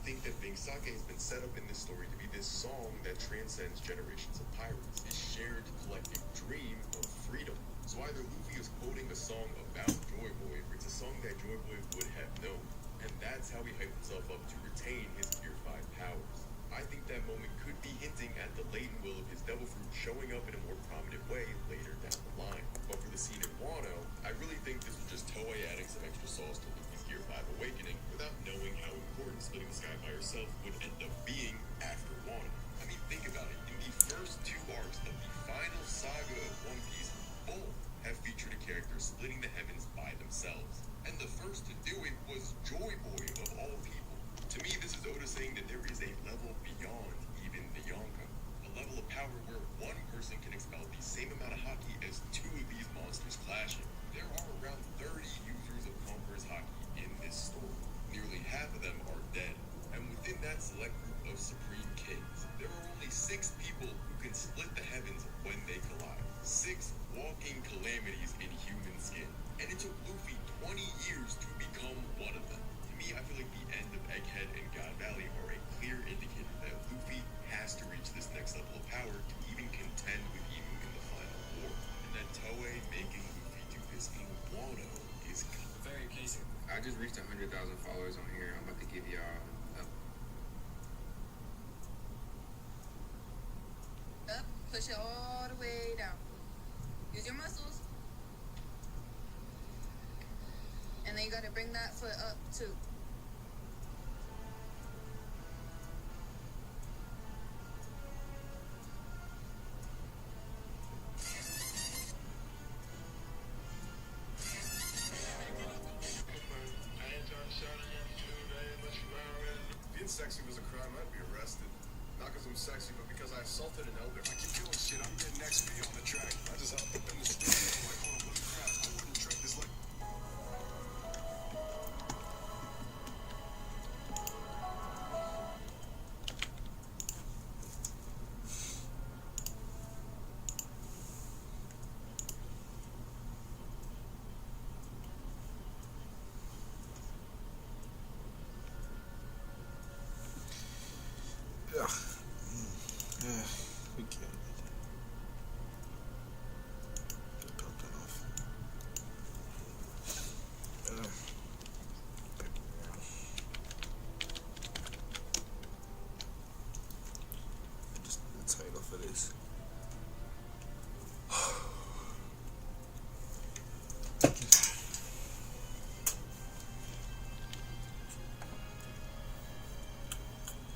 think that Bing Sake has been set up in this story to be this song that transcends generations of pirates, this shared collective dream of freedom. So either Luffy is quoting a song about Joy Boy, or it's a song that Joy Boy would have known, and that's how he hyped himself up to retain his Gear 5 powers. I think that moment could be hinting at the latent will of his Devil Fruit showing up in a more prominent way later down the line. But for the scene in Wano, I really think this was just Toei adding some extra sauce to Luffy's Gear 5 awakening without knowing how important splitting the sky by yourself would end up being after Wano. I mean, think about it. In the first two arcs of the final saga of One Piece, both have featured a character splitting the heavens by themselves. And the first to do it was Joy Boy of all people. To me, this is Oda saying that there is a level beyond even the Yonko. A level of power where one person can expel the same amount of haki as two of these monsters clashing. There are around 30 users of Conqueror's haki in this story. Nearly half of them are dead. And within that select group of Supreme Kings, there are only 6 people who can split the heavens when they collide. 6 walking calamities in human skin. And it took Luffy 20 years to become one of them. To me, I feel like the end of Egghead and God Valley are a clear indicator that Luffy has to reach this next level of power to even contend with Imu in the final war. And that Toei making Luffy do this in Wano is very pleasing. I just reached 100,000 followers on here. I'm about to give y'all up, push it all the way down. Use your muscles. And then you gotta bring that foot up too. Being sexy was a crime, I'd be arrested. Not because I'm sexy, but because I assaulted an elder. I keep doing shit, I'm getting XP on the track. I just hopped up in the studio, I'm like, hold on, what crap? I wouldn't track this like... We killed it. Just pop that off. Just the title for this.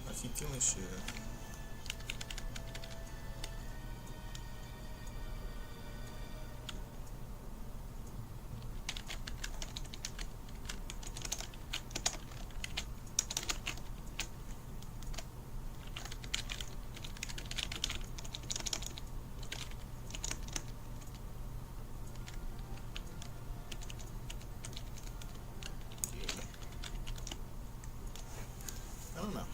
I keep killing shit. I don't know.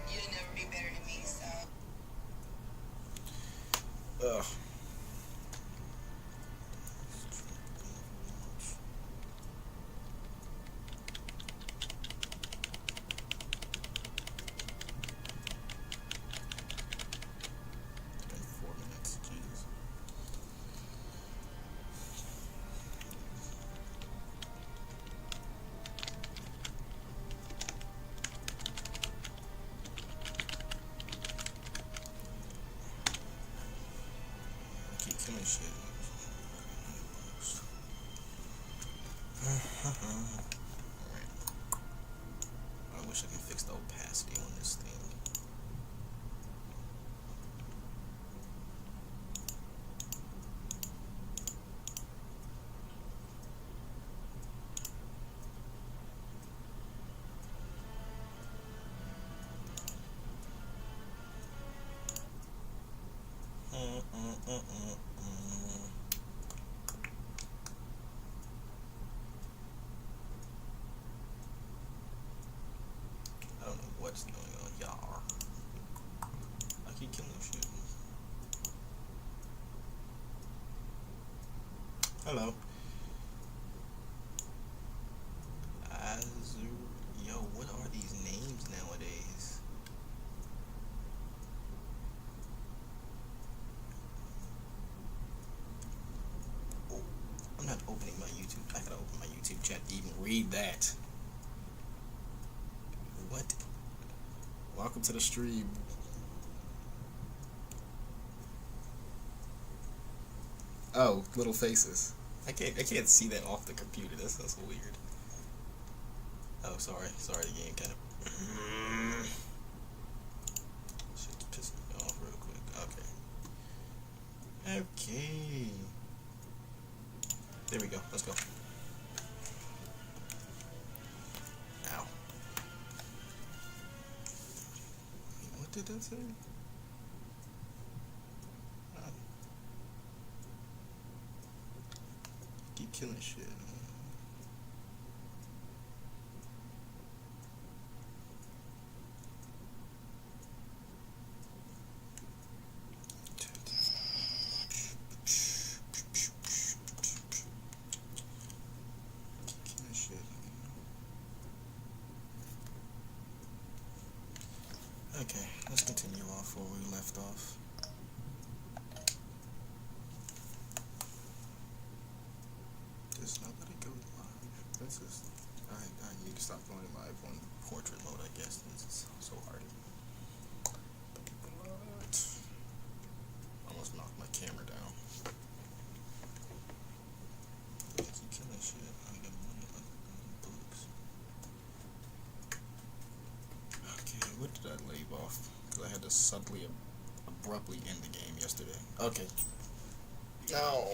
You'll never be better than me, so. Ugh. It's been 4 minutes, jeez. I keep killing shit. Alright. I wish I could fix the opacity on this thing. I don't know what's going on, y'all. I keep killing shit. Hello. Azur. Yo, what are these names nowadays? Oh, I'm not opening my YouTube. I gotta open my YouTube chat to even read that. What? Welcome to the stream. Oh, little faces. I can't see that off the computer. That's so weird. Oh, sorry the game kind of shit's pissing me off real quick. Okay. There we go. Let's go. Ow. Wait, what did that say? Keep killing shit. Okay, let's continue off where we left off. Just not let it go live. This is. I need to stop going live on portrait mode, I guess. This is so hard. But almost knocked my camera down. I keep killing shit. I got money like books. Okay, what did I leave off? Because I had to suddenly, abruptly end the game yesterday. Okay. No.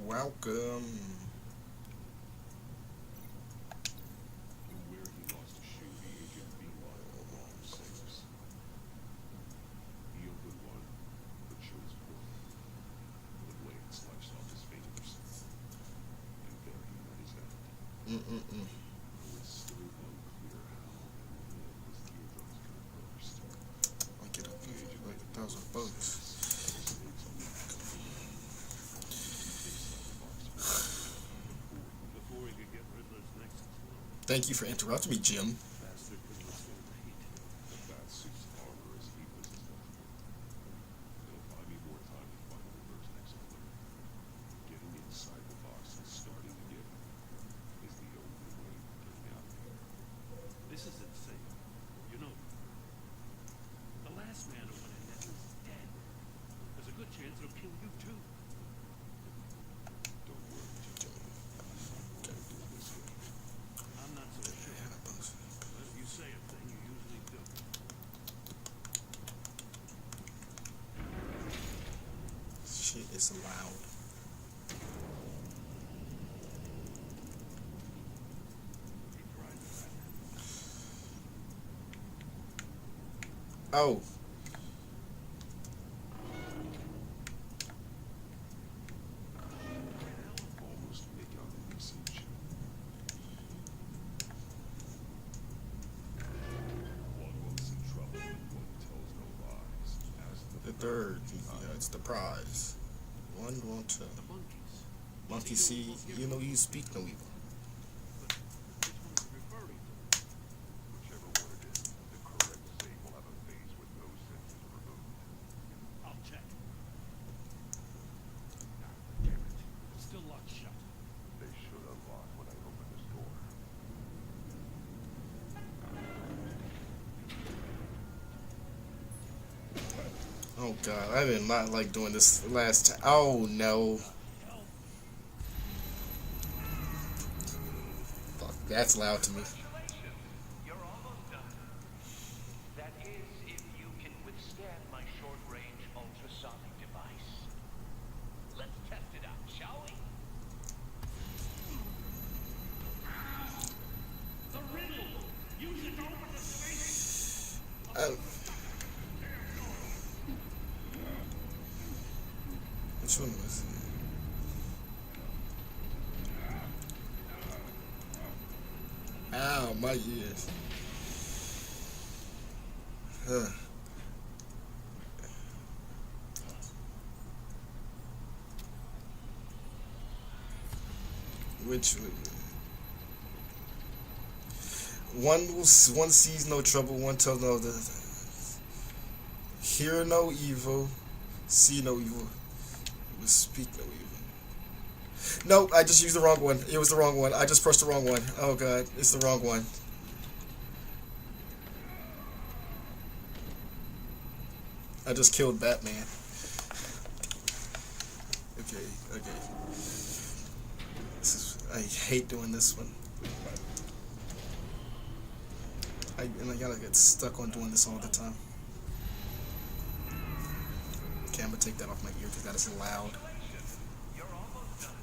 Welcome. Where he lost a shoe, the agent meanwhile wrong saves. He opened one, but chose both. The blade sliced off his fingers. And there he met his end. Though it's still unclear how and when his eardrums could burst. I'll get up here like 1,000 bucks. Thank you for interrupting me, Jim. The bat suit's armor as deep as his left foot. It'll buy me more time to find River's next alert. Getting inside the box and starting again is the only way to get me out of here. This is insane. You know, the last man who went in there is dead. There's a good chance it'll kill you too. Don't worry, Jim. I'm not going to do this way. I'm not so sure. But if you say a thing, you usually do. Shit is loud. Keep riding that. Oh. Almost make out the message. One walks in trouble and one tells no lies. As The third. Yeah, it's the prize. One, one, two. The monkeys. Monkey see, you know you speak no evil. But which one are you referring to? Whichever one it is, the correct save will have a face with no senses removed. I'll check. Damn it. It's still locked shut. They should unlock when I open this door. Oh god, I did not like doing this last time. Oh no. Hell, Fuck, that's loud to me. Congratulations, you're almost done. That is, if you can withstand my short-range ultrasonic device. Let's test it out, shall we? the riddle! Use it to open the space! Which one was it? Ow, my ears. Huh. Which one sees no trouble, one tells no other. Hear no evil, see no evil, speak no evil. Nope, I just used the wrong one. It was the wrong one. I just pressed the wrong one. Oh god, it's the wrong one. I just killed Batman. Okay. I hate doing this one. And I gotta get stuck on doing this all the time. Okay, I'm gonna take that off my ear because that is loud. You're almost done.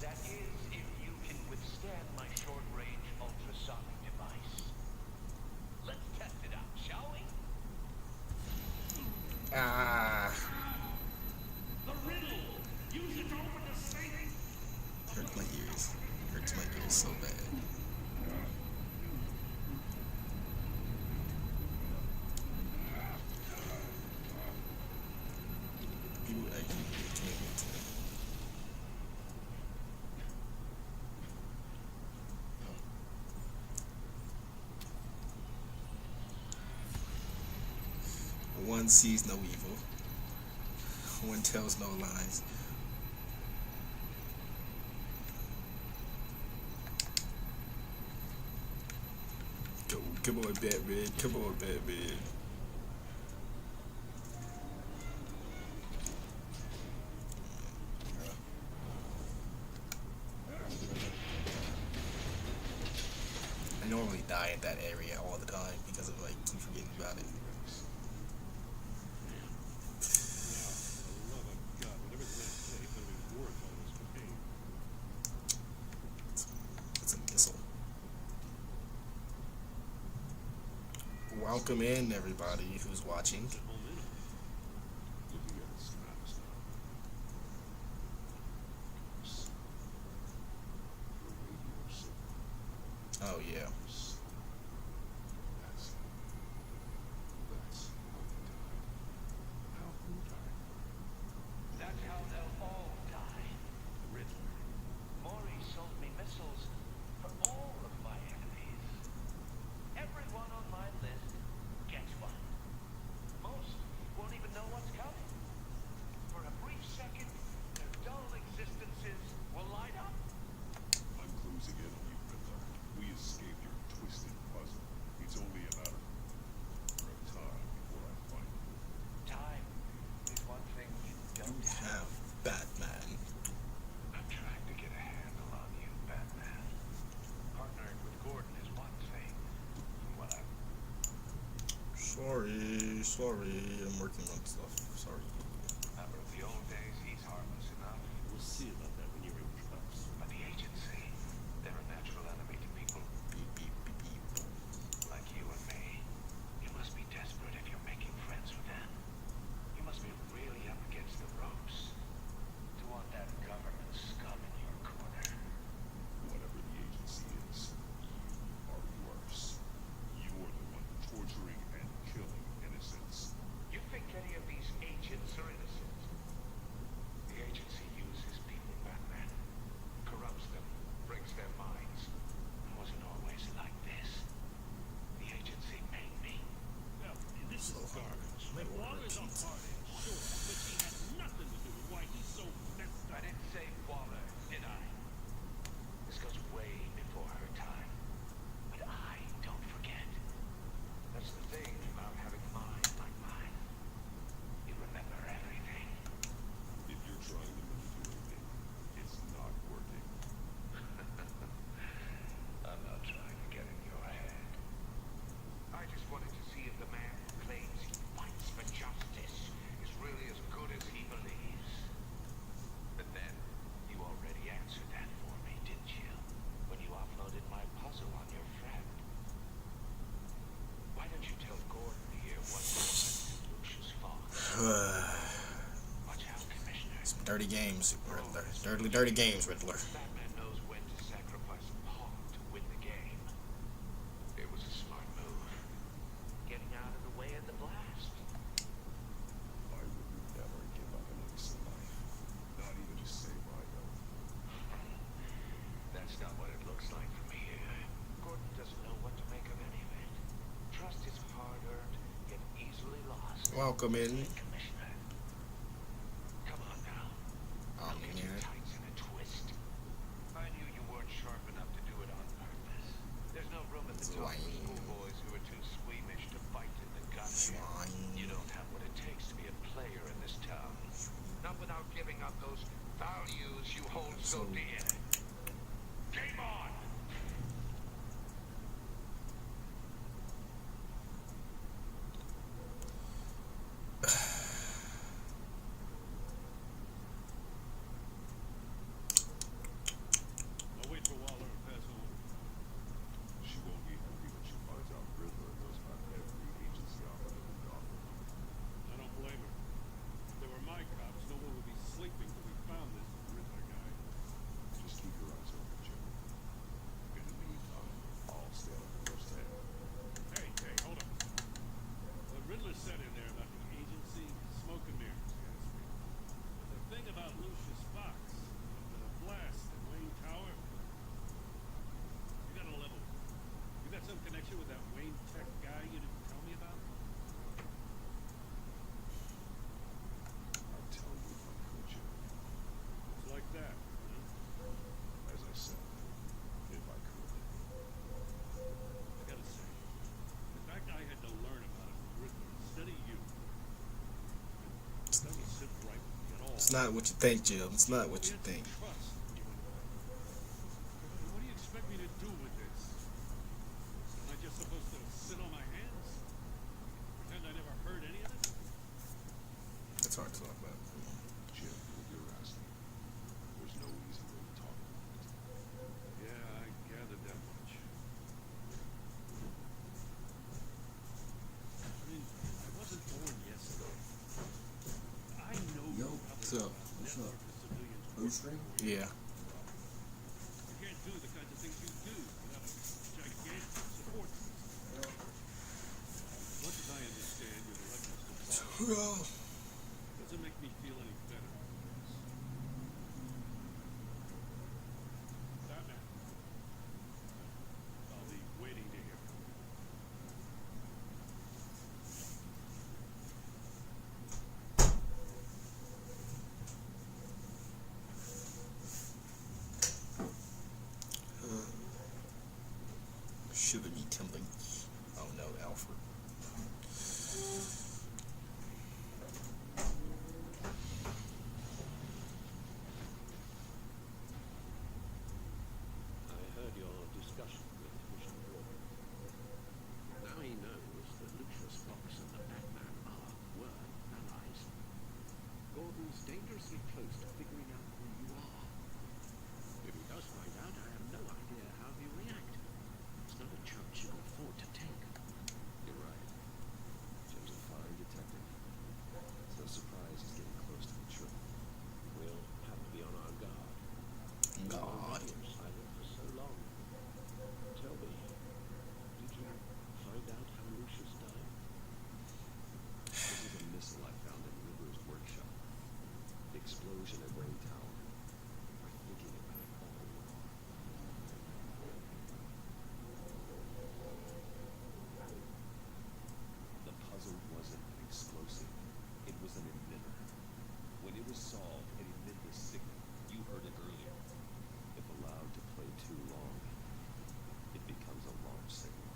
That is, if you can withstand my short-range ultrasonic device. Let's test it out, shall we? Ah, The riddle! Use it to open the space! hurts my ears. Hurts my ears so bad. People actually can't get to it. One sees no evil. One tells no lies. Come on, Batman. Come on, Batman. I normally die in that area all the time because of like keep forgetting about it. For the love of God, whatever's in that safe, it'll be worth all this cocaine. It's a missile. Welcome in, everybody who's watching. It's a momentum. Looking at its maps now. The radio signal. Oh yeah. That's how they die. How who died? That's how they'll all die. Riddler. Maury sold me missiles for all of my enemies. Everyone on my list gets one. Most won't even know what's coming. For a brief second, their dull existences will light up. I'm closing in on you, Riddler. We escaped your twisted puzzle. It's only a matter of time before I find you. Time is one thing you don't have. Have Batman. I'm trying to get a handle on you, Batman. Partnering with Gordon is one thing. What I'm Sorry, I'm working on stuff. Sorry. remember of the old days, he's harmless enough. We'll see about that when you're in cuffs. But the agency, they're a natural enemy to people Beep, beep, beep, beep. like you and me. You must be desperate if you're making friends with them. You must be really up against the ropes to want that government scum in your corner. Whatever the agency is, you are worse. You're the one torturing and killing innocents. You think any of these agents are innocent? Dirty games, Riddler. Dirty games, Riddler. Batman knows when to sacrifice a pawn to win the game. It was a smart move. Getting out of the way of the blast. I would never give up an innocent life. Not even to save my own. That's not what it looks like from here. Gordon doesn't know what to make of any of it. Trust is hard-earned, yet easily lost. Welcome in. Commissioner. Come on now. I'll get your tights in a twist. I knew you weren't sharp enough to do it on purpose. There's no room at the top for schoolboys who are too squeamish to fight in the guts. You don't have what it takes to be a player in this town. Not without giving up those values you hold so dear. Game on! I'll wait for Waller and pass on. She won't be happy when she finds out Riddler knows about every agency operative in Gotham. I don't blame her. If they were my cops, no one would be sleeping till we found this Riddler guy. Just keep your eyes open, Jim. In the meantime, I'll stay on the first hand. Hey, hold up. What Riddler said in there about the agency, smoke and mirrors, yes. But the thing about Lucius Fox, the blast at Wayne Tower, you gotta level. You got some connection with that Wayne Tech guy you didn't tell me about? I'd tell you if I could, Jim. It's like that, huh? As I said, if I could. I gotta say, the fact I had to learn about it from Riddler instead of you, it doesn't sit right with me at all. It's not what you think, Jim. It's not what you think. Trust. What do you expect me to do with this? Am I just supposed to sit on my hands? Pretend I never heard any of it? It's hard to talk about. Jim, what you're asking, there's no easy way to talk about it. Yeah, I gathered that much. I mean, I wasn't born yesterday. I know Yo, you probably what's know up? about What's network up? of civilians Booster? Yeah. You can't do the kinds of things you do without a gigantic support system. Much as I understand you're the Leftist department, doesn't make me feel any better. Batman. I'll be waiting to hear from you. Sugar be tumbling. Oh no, Alfred. I heard your discussion with Commissioner Gordon. Now he knows that Lucius Fox and the Batman were allies. Gordon's dangerously close to figuring out who you are. If he does find out, I have no idea how he'll react. It's not a chance you can afford to take. You're right. Jim's a fine detective. It's no surprise he's getting close to the truth. We'll have to be on our guard. God. You were silent for so long. Tell me, did you find out how Lucius died? This is a missile I found in Riddler's workshop. The explosion at Wayne Tower. We're thinking about it all along. The puzzle wasn't an explosive. It was an emitter. When it was solved, it emitted a signal. You heard it earlier. If allowed to play too long, it becomes a launch signal.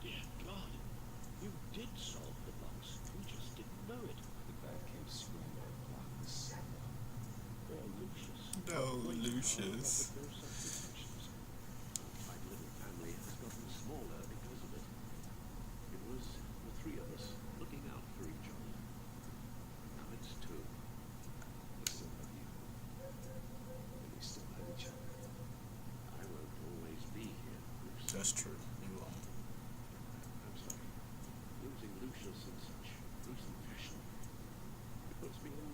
Dear God, you did solve the box. We just didn't know it. The bat came screaming and blocked the signal. Poor Lucius. No, Lucius. No substitutions. My little family has gotten smaller because of it. It was the three of us looking out for each other. Now it's two. We still have you. And we still have each other. I won't always be here, Bruce. That's true. You won't. I'm sorry. Losing Lucius in such gruesome fashion. It puts me in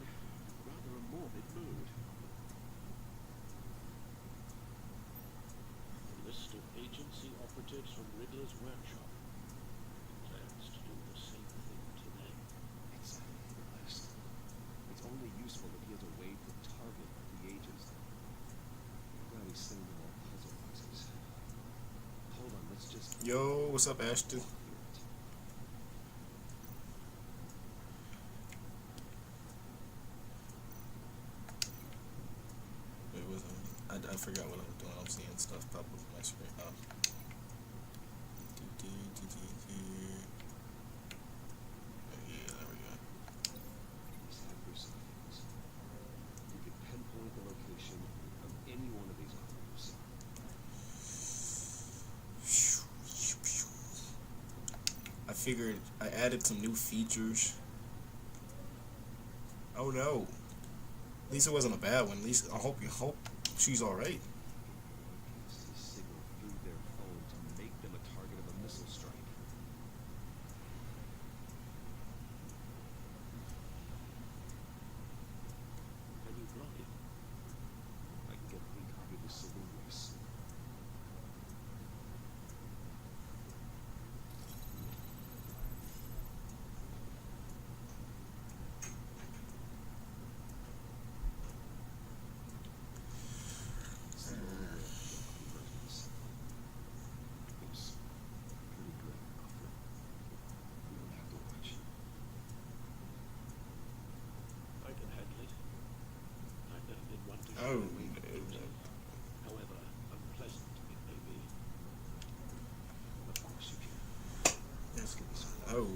Riddler's workshop. Plans to do the same thing to them. Exactly, Celeste. It's only useful if he has a way to target the agents. Now he's sending them all puzzle boxes. Hold on, let's just... Yo, what's up, Ashton? Wait, was I forgot what I was doing. I'm seeing stuff pop up on my screen. Yeah, there we go. These hacker sightings. You could pinpoint the location of any one of these operatives. I figured I added some new features. Oh no. At least it wasn't a bad one. At least I hope she's alright. Broadcast his signal through their phone to make them a target of a missile strike. Can you block it? I can get a copy of the signal, yes. It's the only way I can get convergence. It's pretty good offer. We don't have to watch. I can handle it. I never did want to show Oh, away my duty, however unpleasant it may be. Of course you can. Yes. Oh,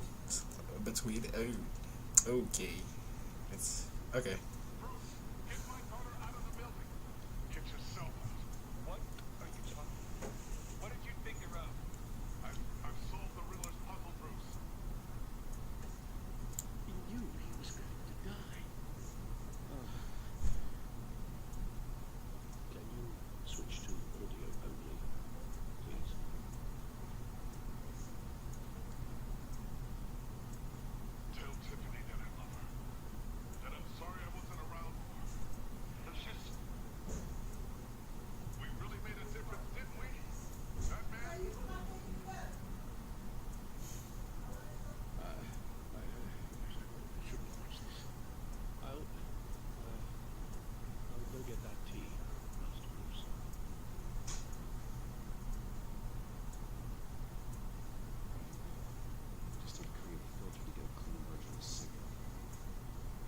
between. Oh, okay. It's okay. Get my daughter out of the building. Get yourself out. What are you talking about? What did you figure out? I've solved the Riddler's puzzle, Bruce. He knew he was going to die. Can you switch to audio only, please? Tell Tiffany that I love her. That I'm sorry I wasn't around for her. Lucius, we really made a difference, didn't we? That man? I shouldn't watch this. I'll go get that tea, Master Bruce. Just need to create a filter to get a clean version of the signal.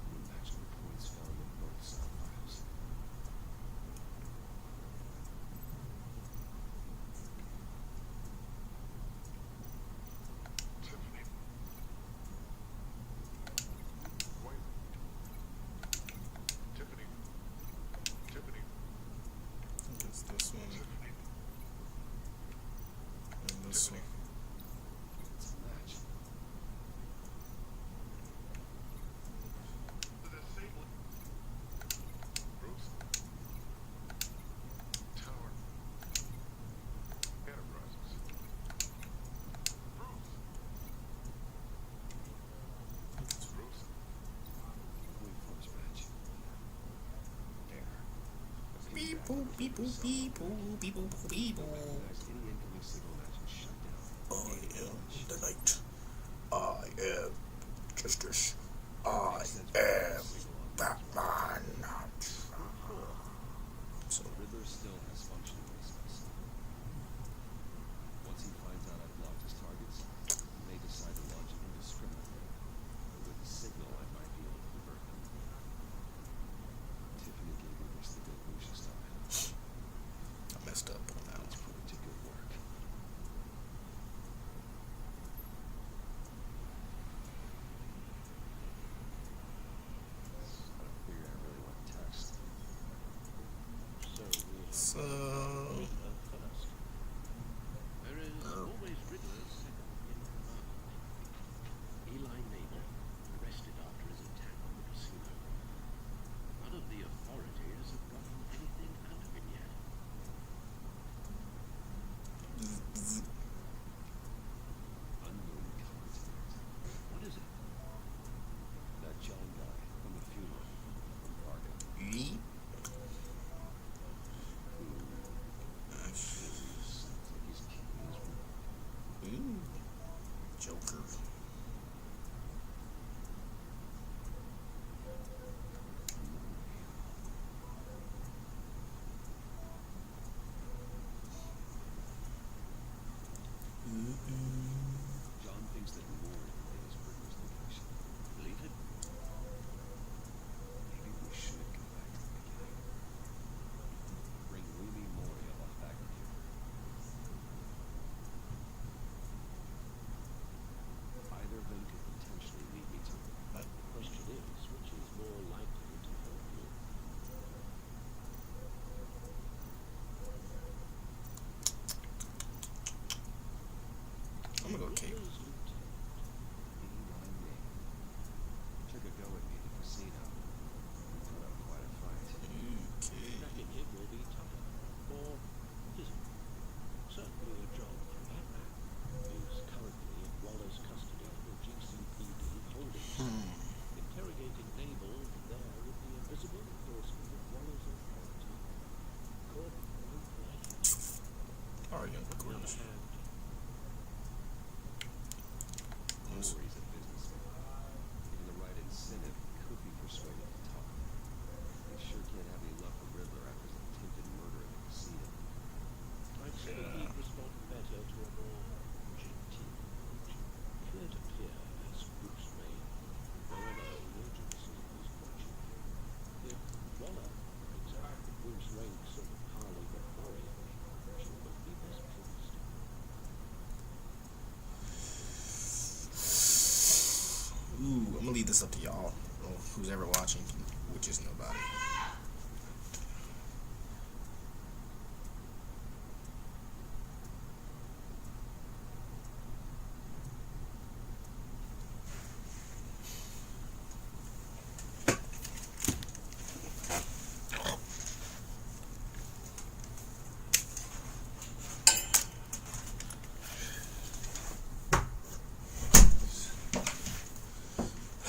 And then match the points found in both sound files. Tiffany. Wait. Tiffany. Tiffany. I think it's this one Tiffany. and this one. It's a match. Disable. Bruce. Tower. Enterprises. Bruce. Bruce. Wait for his match. There. Beep boop beep boop beep boop beep boop beep boop. Recognize any incoming signal match and shut down. I am the night. I am justice. I am Batman. So The Riddler still has functioning whistles. Once he finds out I've blocked his targets, he may decide to launch indiscriminately. But with the signal, I might be able to divert them. Tiffany gave me this to get Lucius time. I messed up on that Let's one. put it to good work. the other hand, Rory's a businessman. Given the right incentive, he could be persuaded to talk. He sure can't have any luck with Riddler after his attempted murder at the casino. I'd say he'd respond better to a more genteel approach. Clear to clear as Bruce Wayne. However, the agency is watching. If Waller brings out the Bruce Wayne sort of Harley McCoy, she would be best pleased. Ooh, I'm gonna leave this up to y'all, or who's ever watching, which is nobody.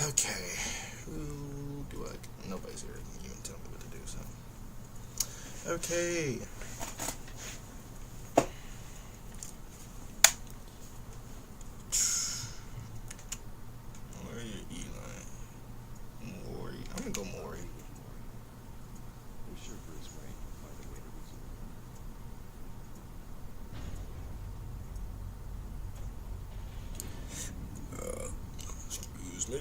Okay, who do I? Nobody's here. You can tell me what to do. So, okay. Where are you, Eli? Maury. I'm gonna go Maury. I'm sure Bruce Wayne will find a way to resume. Excuse me.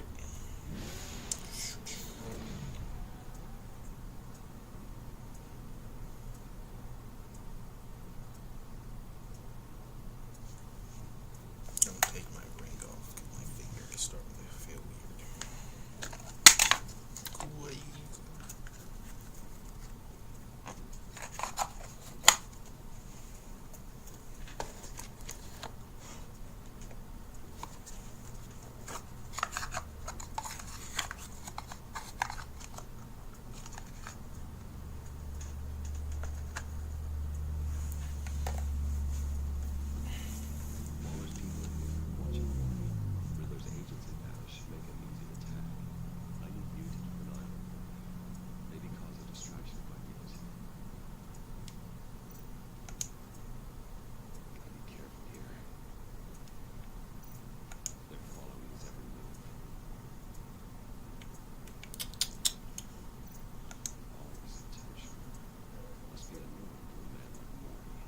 I'm gonna take my ring off. My finger is starting to feel weird. Cool. Waller's people are here, watching Rory. Riddler's agents in Dallas should make him easy to tag. I need you to keep an eye on him. Maybe cause a distraction if I get it. Gotta be careful here. They're following his every move. All this attention must be annoying to a man like Rory.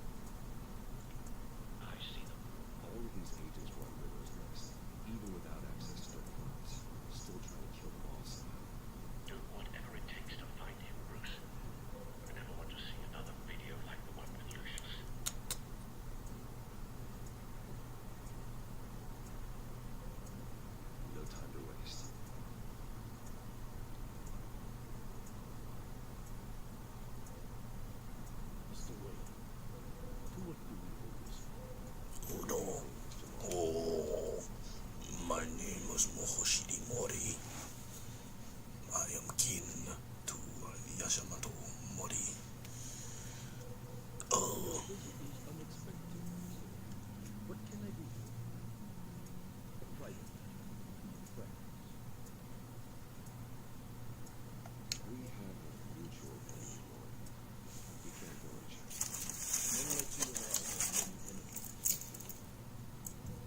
I see them. All of these agents were on Riddler's list, even without access to their phones. Still trying to kill them all somehow. Do whatever it takes to find him, Bruce. I never want to see another video like the one with Lucius. No time to waste. Mr. Wayne, to what do we owe this? Hold on. Oh, my name is Mohoshiri Mori. I am kin to Yashimato Mori. Oh, Visit is unexpected. What can I do for you? A private friends. We have a mutual friend, Rory. We can't go and check. Men like you and I have many enemies.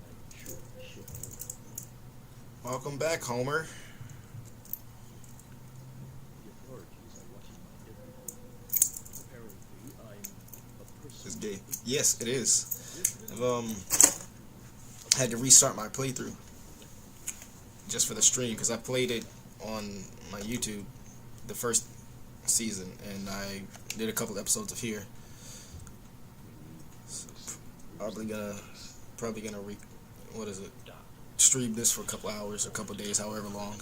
I'm sure we should know. welcome back, Homer. The authorities are watching my every move. Apparently, I'm a person. It's gay. Yes, it is. I've had to restart my playthrough just for the stream because I played it on my YouTube the first season and I did a couple episodes of here. So, probably gonna stream this for a couple hours or a couple days, however long.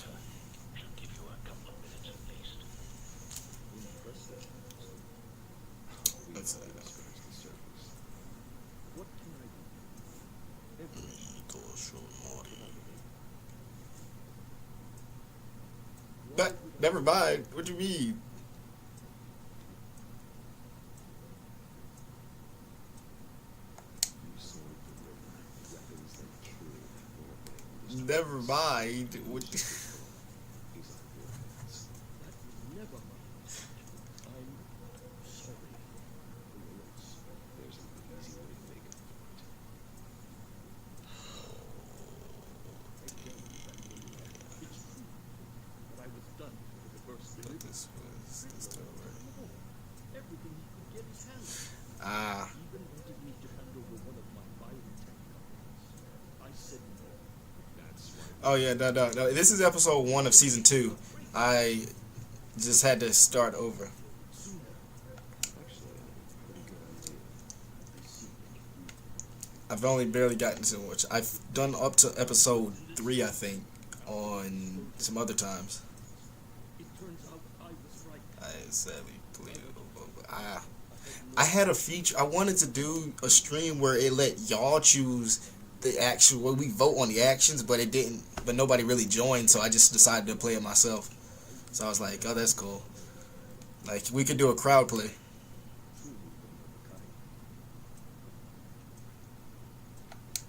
Should give you a couple of minutes at least. Impressive. We That's only scratched the surface. What can I do? Every But never mind. What do you mean? You sold the Riddler weapons that killed Lord Wayne. Never mind. What? He's on your hands. That never mind. I'm sorry for your loss. There's an easy way to make up for this was the story. Everything he could get his hands on. Ah, He even wanted me to hand over one of my biotech companies. I said no. That's why oh yeah, no. This is episode 1 of season 2. I just had to start over. Sooner. actually I have a pretty good idea. I see what you do. I've only barely gotten to which I've done up to episode 3, I think, on some other times. It turns out I was right. I sadly believe I had a feature. I wanted to do a stream where it let y'all choose the actual. Well, we vote on the actions, but it didn't. But nobody really joined, so I just decided to play it myself. So I was like, oh, that's cool. Like we could do a crowd play. Truly one of a kind.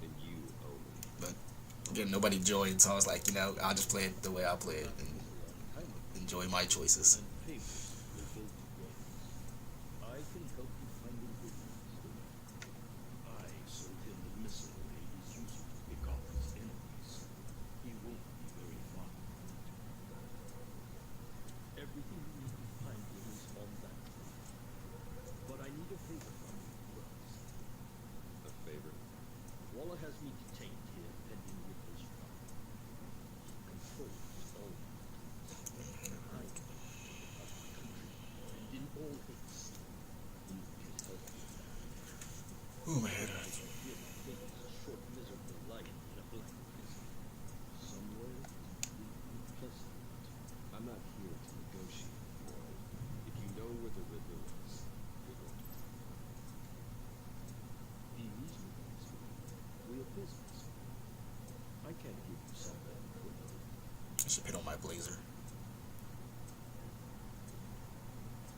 And you owe me. But again, nobody joined, so I was like, I'll just play it the way I play it and enjoy my choices. And famous will go together. I can help you find improvements. I sold him the missile Hades used to pick off his enemies. He won't be very far. Everything you need to find him is on that plane. But I need a favor from you first. A favor? Waller has me detained here pending Ripley's trial. He controls all mountains. I want to take it out of the country, and in all haste. You can help with that. Ooh, my head I hurts. can hear my things a short miserable life in a black prison. Somewhere completely pleasant. I'm not here to negotiate, boy. If you know where the Riddler is, you're going to tell me. Be reasonable, Mr. We're business. I can't give you something quickly. I should put on my blazer.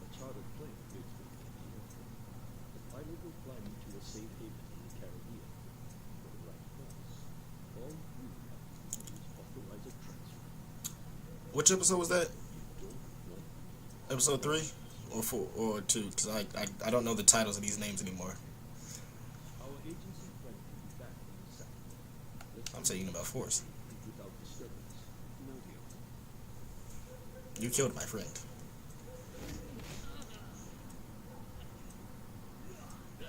A chartered plane waits for me at the airport. The pilot will fly me to a safe haven in the Caribbean for the right price. All you have to do is authorize a transfer. Which episode was that? You don't want me. Episode 3 or 4 or 2? Because I don't know the titles of these names anymore. Our agency friend will be back in a second. Let's I'm saying about Force. without disturbance. No deal. You killed my friend.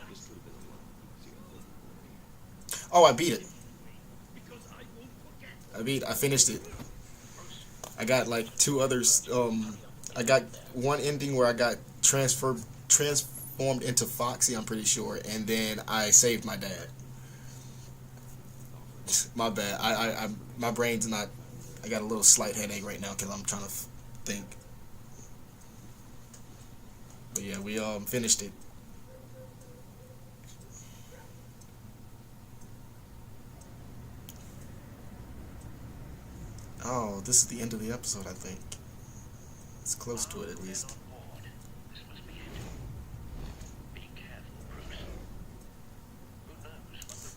This could have been a lot easier than me. Oh, I beat it. Because I won't forget. I finished it. I got like 2 others. I got one ending where I got transformed into Foxy, I'm pretty sure, and then I saved my dad. My bad. I my brain's not. I got a little slight headache right now because I'm trying to think. But yeah, we finished it. Oh, this is the end of the episode, I think. It's close to it, at least. This must be it. Be careful, Bruce. Who knows what the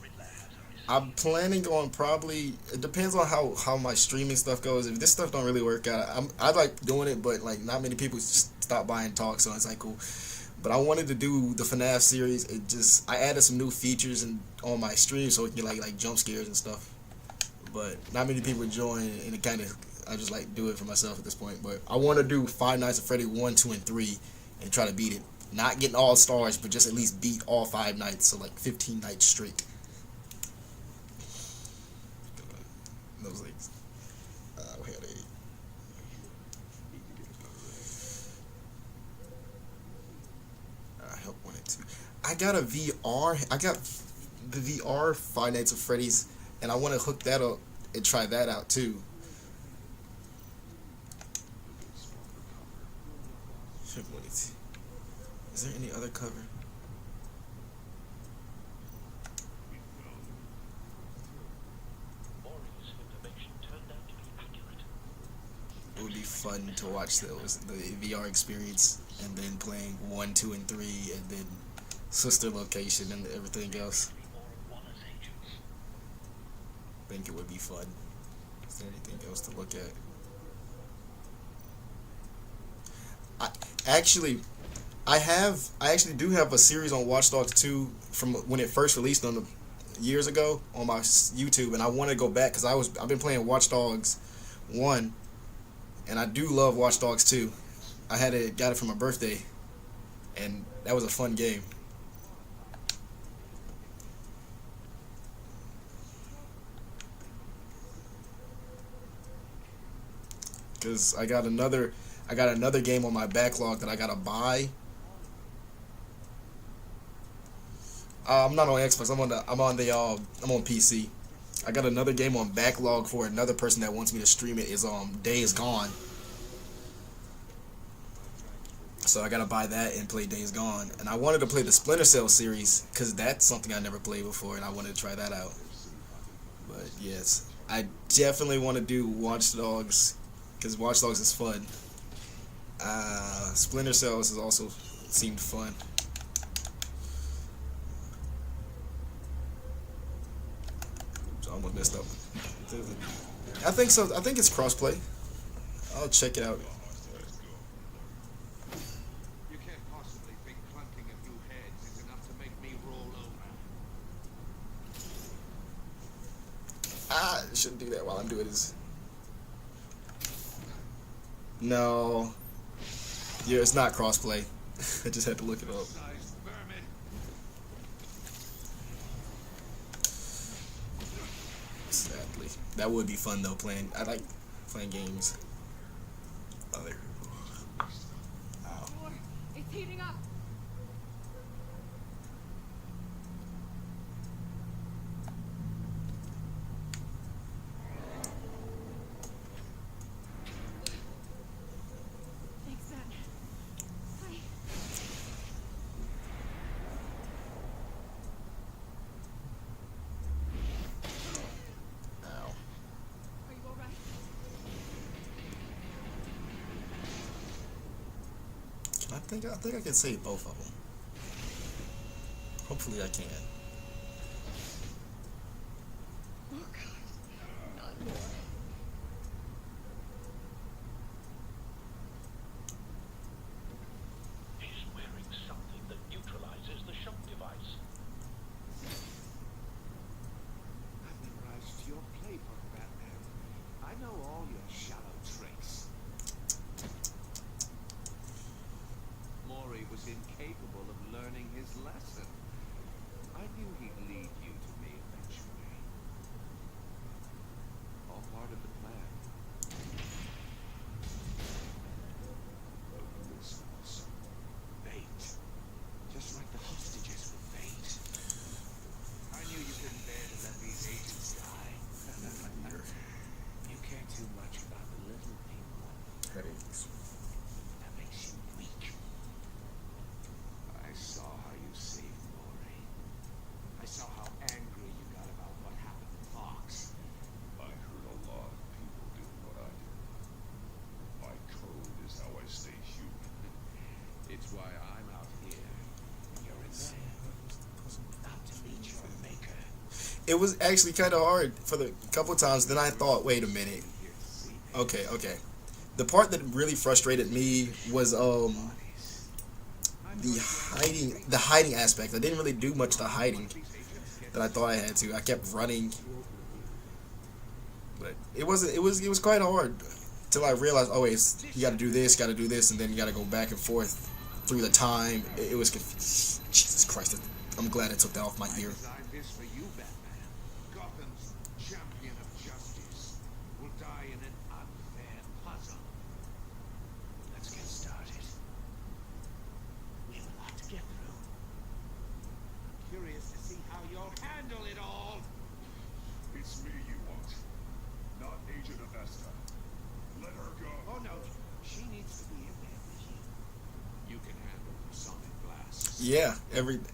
Riddler has on his I'm planning on probably. It depends on how my streaming stuff goes. If this stuff don't really work out, I like doing it, but like not many people just stop by and talk, so it's like cool. But I wanted to do the FNAF series. I added some new features on my stream so it can like jump scares and stuff. But not many people join, and it kind of I just like do it for myself at this point. But I want to do Five Nights at Freddy 1, 2, and 3, and try to beat it. Not getting all stars, but just at least beat all 5 nights, so like 15 nights straight. Those legs. Headache. Help 1 and 2. I got a VR. I got the VR Five Nights at Freddy's, and I want to hook that up and try that out too. Is there any other cover? Warriors' information turned out to be accurate. It would be fun to watch those, the VR experience, and then playing 1, 2, and 3, and then sister location and everything else. More of Waller's agents. I think it would be fun. Is there anything else to look at? I actually do have a series on Watch Dogs 2 from when it first released years ago on my YouTube, and I want to go back because I've been playing Watch Dogs 1, and I do love Watch Dogs 2. I got it for my birthday, and that was a fun game. Cause I got another game on my backlog that I gotta buy. I'm not on Xbox. I'm on PC. I got another game on backlog for another person that wants me to stream it. Is Days Gone. So I gotta buy that and play Days Gone. And I wanted to play the Splinter Cell series because that's something I never played before, and I wanted to try that out. But yes, I definitely want to do Watch Dogs because Watch Dogs is fun. Splinter Cells has also seemed fun. Oops, I almost messed up. I think so. I think it's crossplay. I'll check it out. You can't possibly think clunking a few heads is enough to make me roll over. I shouldn't do that while I'm doing this. No. Yeah, it's not crossplay. I just had to look it up. Sized vermin. Sadly. That would be fun though, playing. I like playing games. Oh, there. Ow. It's heating up. Thanks, Dad. Hi. Ow. Are you all right? I think I can save both of them. Hopefully I can. Oh God, not more. He's wearing something that neutralizes the shock device. I've memorized your playbook, Batman. I know all your shallow tricks. Mori was incapable of learning his lesson. I knew he'd lead you to me eventually. All part of the plan. This was fate. Just like the hostages were fate. I knew you couldn't bear to let these agents die. You care too much about the little people. Headaches. That makes you weak. I saw how you saved Mori. I saw how angry you got about what happened to Fox. I heard a lot of people doing what I did. My code is how I stay human. It's why I'm out here. You're in there. Not to meet your maker. It was actually kind of hard for the couple times. Then I thought, wait a minute. Here to see me. Okay. The part that really frustrated me was the hiding aspect. I didn't really do much of the hiding that I thought I had to. I kept running, but it was quite hard till I realized, oh wait, you got to do this, and then you got to go back and forth through the time. It was confusing. Jesus Christ! I'm glad I took that off my ear. Designed this for you, Batman. Gotham's champion of justice will die in an unfair puzzle. Let's get started. We have a lot to get through. I'm curious to see how you'll handle it all. It's me you want, not Agent Avesta. Let her go. Oh no, she needs to be in there with you. You can handle the sonic blasts. Yeah, everyone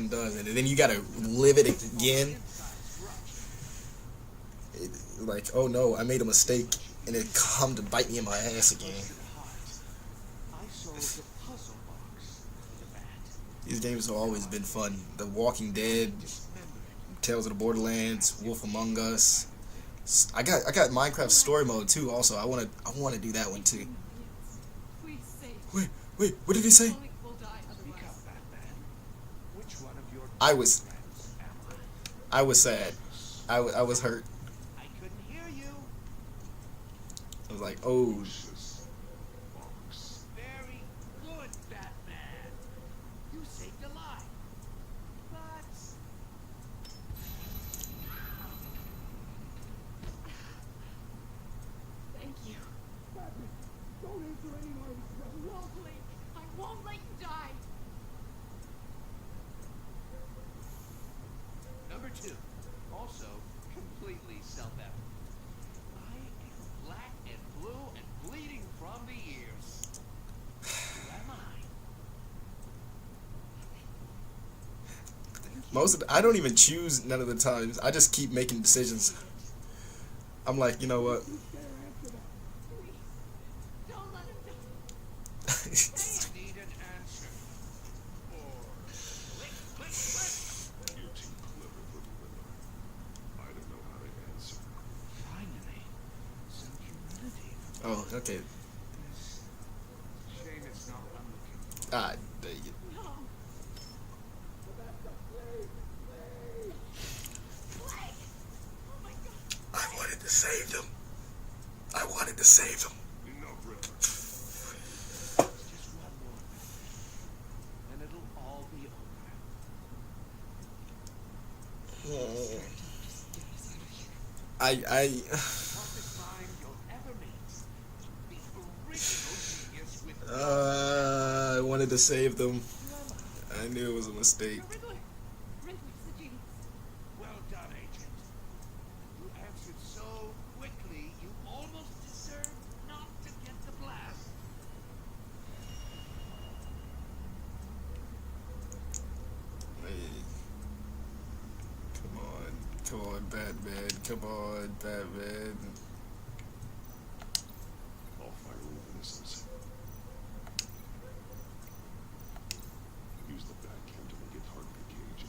does it, and then you got to live it again. Like, oh no, I made a mistake, and it come to bite me in my ass again. I solved the puzzle box for the bat. These games have always been fun. The Walking Dead, Tales of the Borderlands, Wolf Among Us. I got Minecraft Story Mode too. Also, I want to do that one too. Please save. Wait, what did he say? Sonic will die Speak otherwise. up, Batman. Which one of your I was friends am I was sad. I was hurt. I couldn't hear you. I was like, oh, I don't even choose none of the times. I just keep making decisions. I'm like, you know what? Please, don't let him die. I need an answer. Or click, click, click. You're too clever for the Riddler. I don't know how to answer. Finally, some humanity. Oh, okay. Shame it's not what I'm looking for. Ah, dang it. No. Blake! Oh my God. I wanted to save them. I wanted to save them. Enough, Riddler. Just one more, and it'll all be over. I Sharpest mind you'll ever meet. The original genius with I wanted to save them. I knew it was a mistake. The Riddler. Riddler's the genius. Well done, Agent. You answered so quickly, you almost deserve not to get the blast. Hey. Come on, Batman. Come on, Batman. I'll fire with innocence. Use the Batcam to make it hard to engage.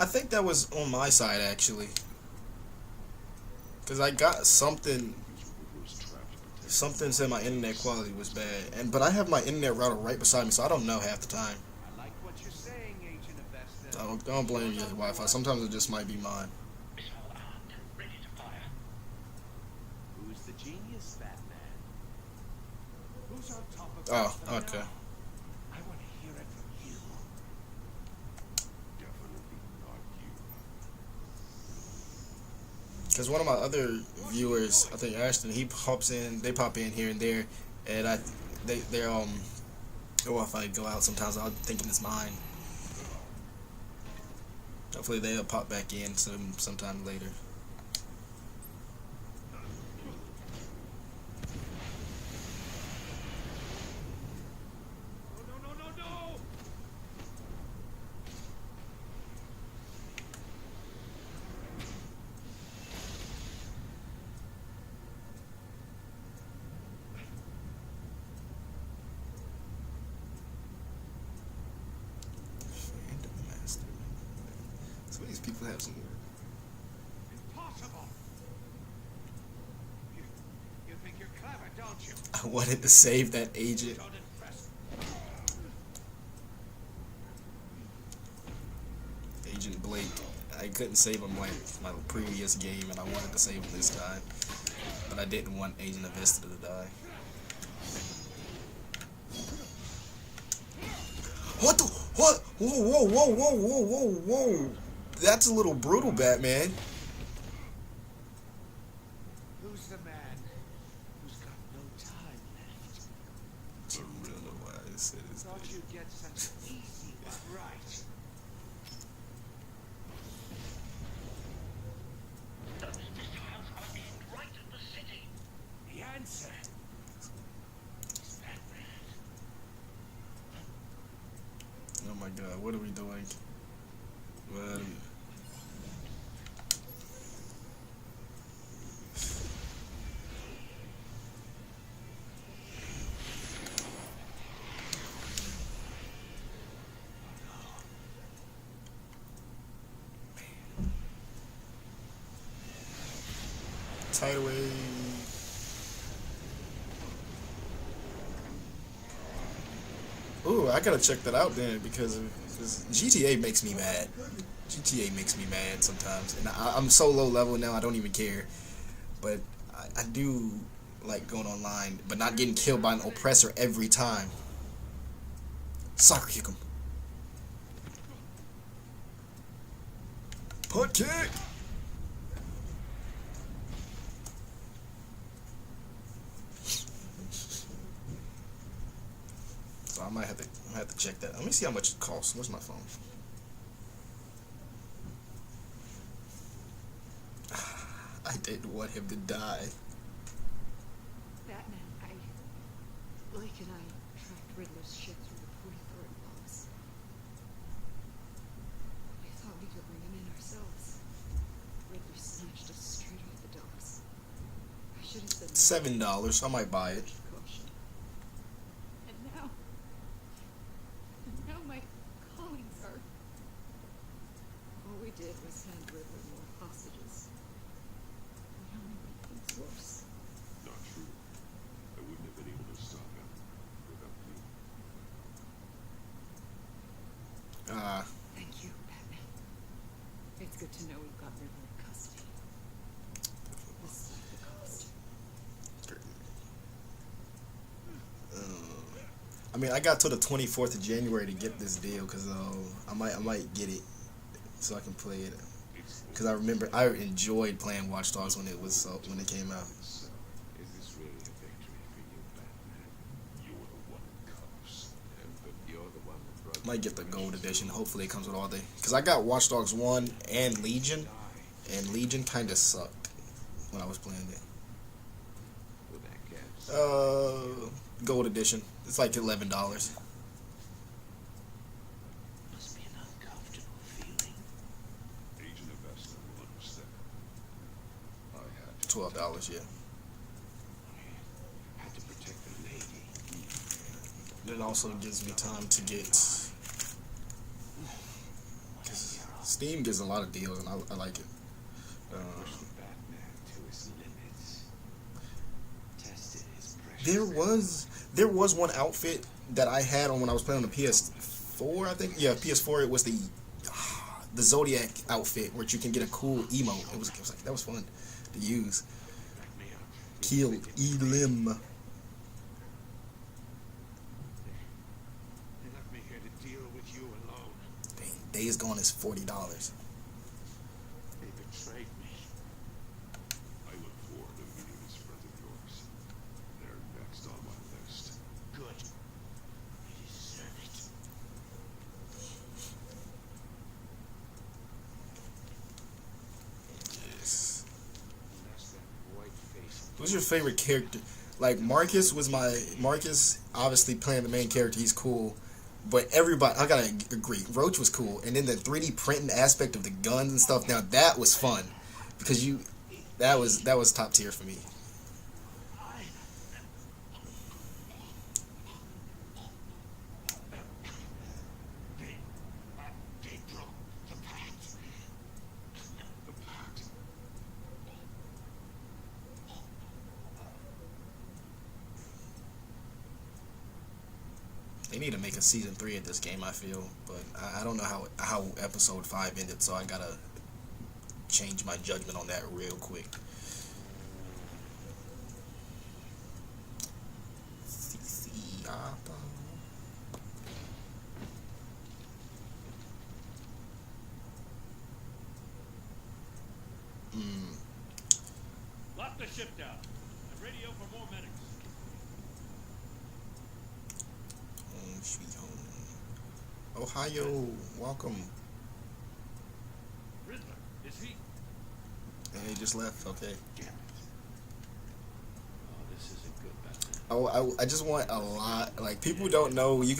I think that was on my side actually, cause I got something. Use Riddler's trap to protect. Something said my internet quality was bad, but I have my internet router right beside me, so I don't know half the time. I like what you're saying, Agent Avesta. Don't blame your Wi-Fi. Sometimes it just might be mine. Missile armed, ready to fire. Who's the genius, Batman? Who's on top of Oh, Gotham okay. now? I want to hear it from you. Definitely not you. Because one of my other viewers, I think Ashton, he pops in. They pop in here and there, and they're Wi-Fi go out sometimes. I'm thinking it's mine. Hopefully they'll pop back in sometime later. No, no, no, no, no! Fandom master. Some of these people have some. Impossible! You think you're clever, don't you? I wanted to save that agent. Don't impress Agent Blake. I couldn't save him like my previous game, and I wanted to save him this time, but I didn't want Agent Avesta to die. What the? What? Whoa, whoa, whoa, whoa, whoa, whoa, whoa! That's a little brutal, Batman. Who's the man who's got no time left? I don't know why I said his Thought name. you'd get such an easy one right. Those missiles are aimed right at the city. The answer is Batman. Oh my God, what are we doing? What are we... Tidal wave. Ooh, I gotta check that out then because GTA makes me mad. GTA makes me mad sometimes, and I'm so low level now I don't even care. But I do like going online, but not getting killed by an oppressor every time. Soccer kick him. Punt kick. So I might have to check that. Let me see how much it costs. Where's my phone? I didn't want him to die. Batman, Blake and I tracked Riddler's ship through the 43rd box. $7. I might buy it. Caution. And now my callings are. All we did was hand Riddler more hostages. We only made things worse. Not true. I wouldn't have been able to stop him without you. Thank you, Batman. It's good to know we've got Riddler in custody. Despite the cost. I mean, I got till the 24th of January to get this deal because I might get it so I can play it. Because I remember I enjoyed playing Watch Dogs when it came out. So, is this really a victory for you, Batman? You're the one who covers, but you're the one that brought. Might get the gold edition. Hopefully it comes with all day. Because I got Watch Dogs 1 and Legion, and Legion kind of sucked when I was playing it. With that cat. Gold edition. It's like $11. Must be an uncomfortable feeling. Agent Avesta will understand. I had to. $12, yeah. Had to protect the lady. It also gives me time to get. Because Steam gives a lot of deals, and I like it. Push the Batman to his limits. Tested his precious. There was one outfit that I had on when I was playing on the PS4, I think. Yeah, PS4. It was the Zodiac outfit where you can get a cool emote. It was like that was fun to use. Kill Elim. They left me here to deal with you alone. Dang, Days Gone is $40. They betrayed me. I look forward to meeting these friends of yours. They're next on my list. Good. They deserve it. Yes. And that's that white face. Who's your favorite character? Like Marcus, obviously playing the main character, he's cool. But everybody, I gotta agree, Roach was cool. And then the 3D printing aspect of the guns and stuff, now that was fun. Because that was top tier for me. They broke the pact. The pact. They need to make a season 3 of this game, I feel. But I don't know how episode 5 ended, so I gotta change my judgment on that real quick. Lock the ship down. And radio for more medics. Home sweet home. Ohio, welcome. Riddler, is he? And he just left. Okay. Damn it. Oh, this isn't good, Batman. Oh, I just want a lot. Like people don't know. I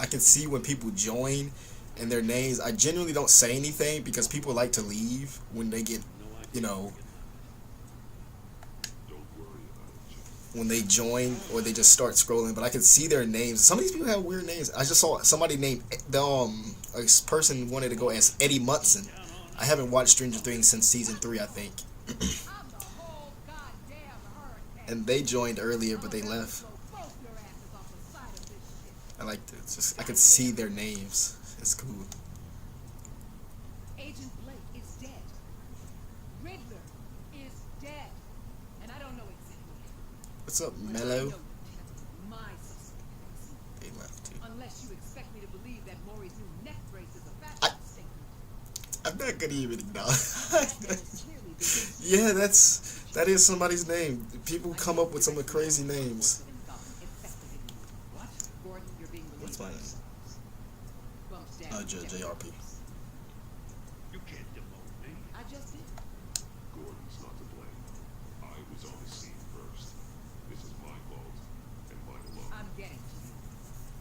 can see when people join and their names. I genuinely don't say anything because people like to leave when they get, you know, Don't worry about it, Jim. when they join or they just start scrolling. But I can see their names. Some of these people have weird names. I just saw somebody named a person wanted to go as Eddie Munson. I haven't watched Stranger Things since season 3, I think. I'm the whole goddamn hurricane. And they joined earlier, but they left. Blow both your asses off the side of this ship. I like to just I could see their names. It's cool. Agent Blake is dead. Riddler is dead. And I don't know exactly how. What's up, But I Mello? know my suspect. They left too. Unless you expect me to believe that Maury's new neck brace is a I- fashion statement. I'm not gonna even know. That man is clearly the Yeah, that is somebody's name. People come up with some of the crazy names. What? Gordon, you're being What's my name? Bumps down. JRP. You can't demote me. I just did. Gordon's not to blame. I was on the scene first. This is my fault, and mine alone. I'm getting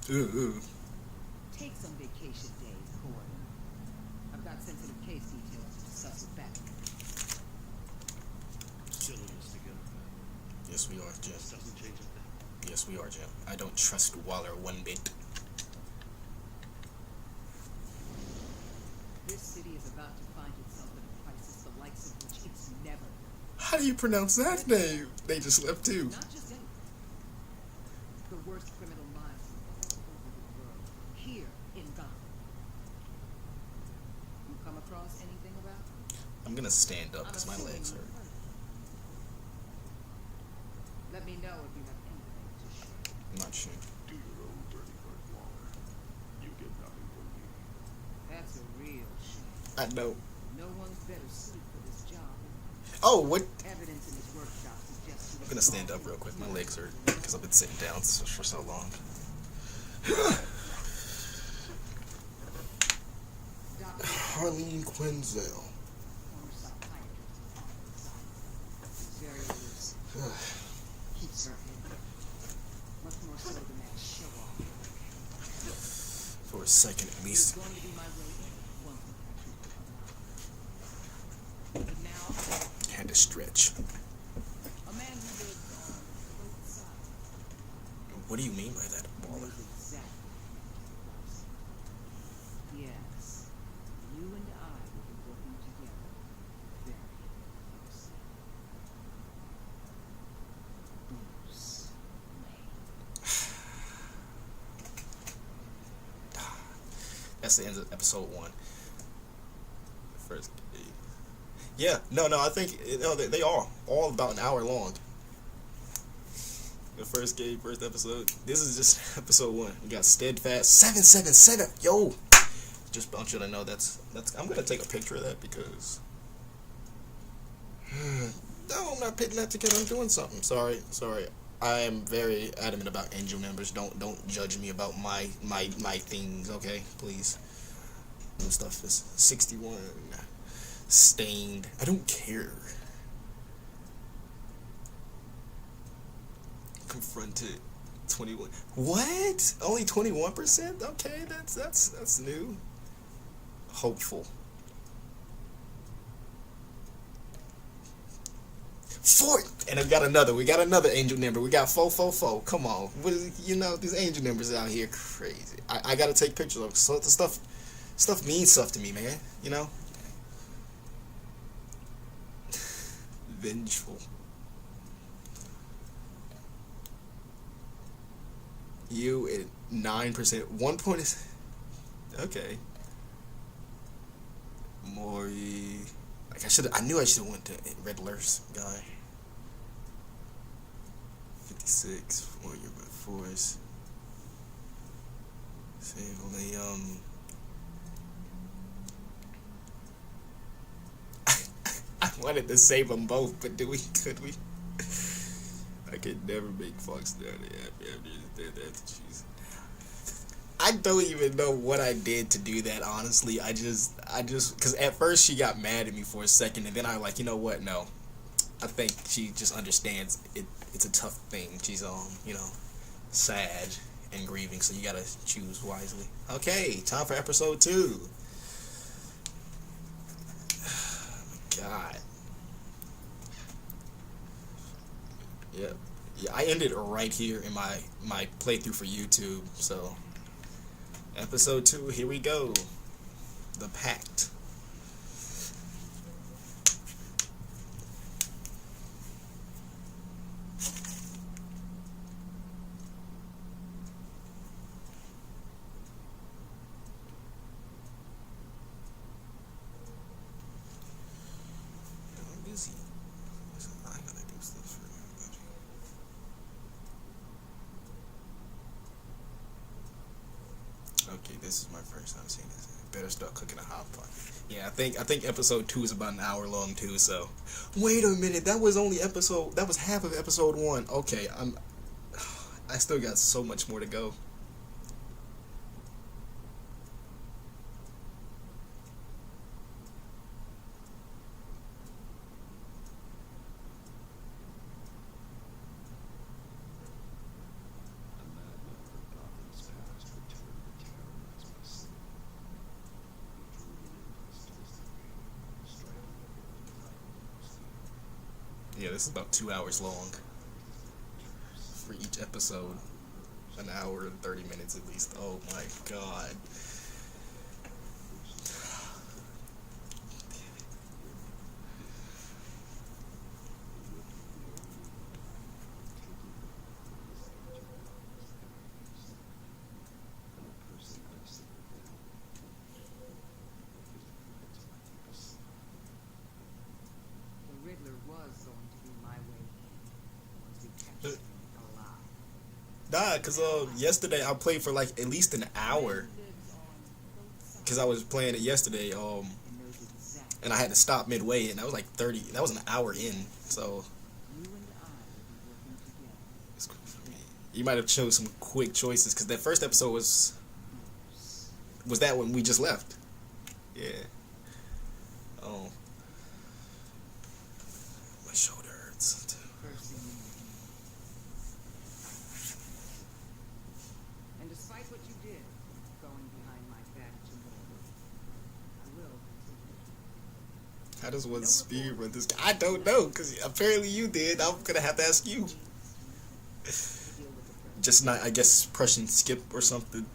to you. Ooh. Take some vacation days, Gordon. I've got sensitive case details to discuss with Batman. Still in this together, Batman. Yes, we are, Jim. This doesn't change a thing. Yes, we are, Jim. I don't trust Waller one bit. This city is about to find itself in a crisis the likes of which it's never. How do you pronounce that name? They just left too. Not just any. The worst criminal minds from all over the world, here in Gotham. You come across anything about? I'm gonna stand up because my legs hurt. Let me know if you have anything to share. I'm not sure. Do your own dirty work, Waller. You get nothing from me. That's a real shame. I know. No one's better suited for this job. Oh, what? Evidence in his workshop suggests I'm gonna stand up real quick. My legs hurt because I've been sitting down for so long. Harleen Quinzel. Former psychiatrist. He's very elusive. Keeps her head. Much more so than that show off. For a second at It's least. going to be my way in. One thing. But now, Had to stretch. a man who lives on both sides What do you mean by that, Waller? knows exactly what he wants. Yes, you and I will be working together very closely. Bruce Wayne. That's the end of episode 1. The first. Yeah, no, I think they are all about an hour long. The first game, first episode. This is just episode 1. We got Steadfast 777. Yo, just want you to know that's. I'm gonna take a picture of that because. No, I'm not putting that together. I'm doing something. Sorry. I am very adamant about angel numbers. Don't judge me about my things, okay? Please. New stuff is 61. Stained. I don't care. Confronted. 21. What? Only 21%? Okay, that's new. Hopeful. 4, and we got another angel number. We got 444. Come on, these angel numbers out here crazy. I gotta take pictures of it. So the stuff means stuff to me, man. Vengeful. You at 9%. 1 point is okay. Maury. I knew I should have went to Riddler's guy. 56 for your force. Save Liam. I wanted to save them both, but could we? I could never make Fox down there. Jeez. I don't even know what I did to do that, honestly. I just, because at first she got mad at me for a second, and then I was like, you know what, no. I think she just understands it's a tough thing. She's, sad and grieving, so you gotta choose wisely. Okay, time for episode 2. Oh my God. Yep. Yeah, I ended right here in my playthrough for YouTube, so... Episode 2, here we go. The Pact. I'm busy. I gotta do stuff for everybody. Okay, this is my first time seeing this. I better start cooking a hot pot. Yeah, I think episode 2 is about an hour long too, so. Wait a minute, that was half of episode 1. Okay, I still got so much more to go. A madman from Gotham's past returned to terrorize my city. He drew the imposters to me, striking everyone without mercy. Yeah, this is about 2 hours long. each episode, an hour and 30 minutes at least. Oh my god. The Riddler was going to be my way in once we captured him alive. Nah, cause yesterday I played for like at least an hour. Cause I was playing it yesterday, And knows exactly and I had to stop midway, and that was like 30. That was an hour in, so you and I will be working together. it's cool for me. You might have chose some quick choices, cause that first episode was that when we just left. Yeah. Oh, my shoulder hurts too. First thing you know. And despite what you did, going behind my back tomorrow, I will continue. How does one speed run this? I don't know, cause apparently you did. I'm gonna have to ask you. To deal with the threat. Just not, I guess, pressing skip or something.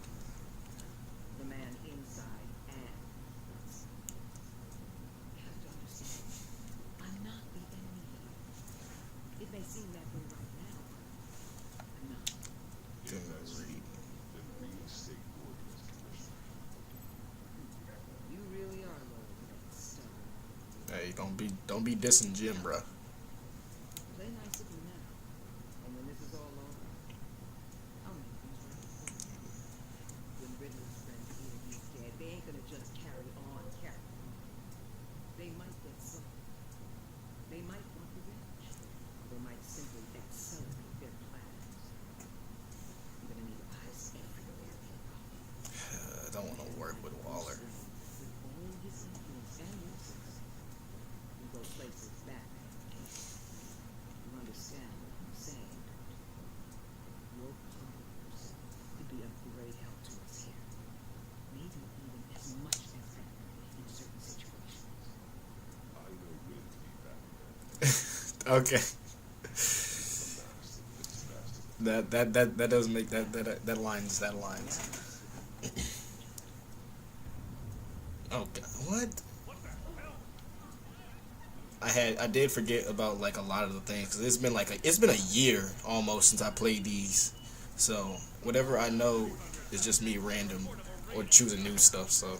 The man inside and outside. You have to understand, I'm not the enemy here. It may seem that way right now, but I'm not. You really are loyal to that stubborn. Hey, don't be dissing Jim, bruh. Play nice with me now, and when this is all over, I'll make things right. When Riddler's friends hear he's dead, they ain't gonna just carry on carrying on. They might get something. They might want revenge. Or they might simply accelerate their plans. I'm gonna need eyes everywhere they go. I don't want to work with Waller. With all his influence and uses, we go places Batman can't. You understand what I'm saying? Your powers could be of great help to us here. Maybe even as much as Batman in certain situations. Okay. That doesn't make that lines. Oh god, what? I did forget about like a lot of the things, because it's been a year almost since I played these, so whatever I know is just me random or choosing new stuff. So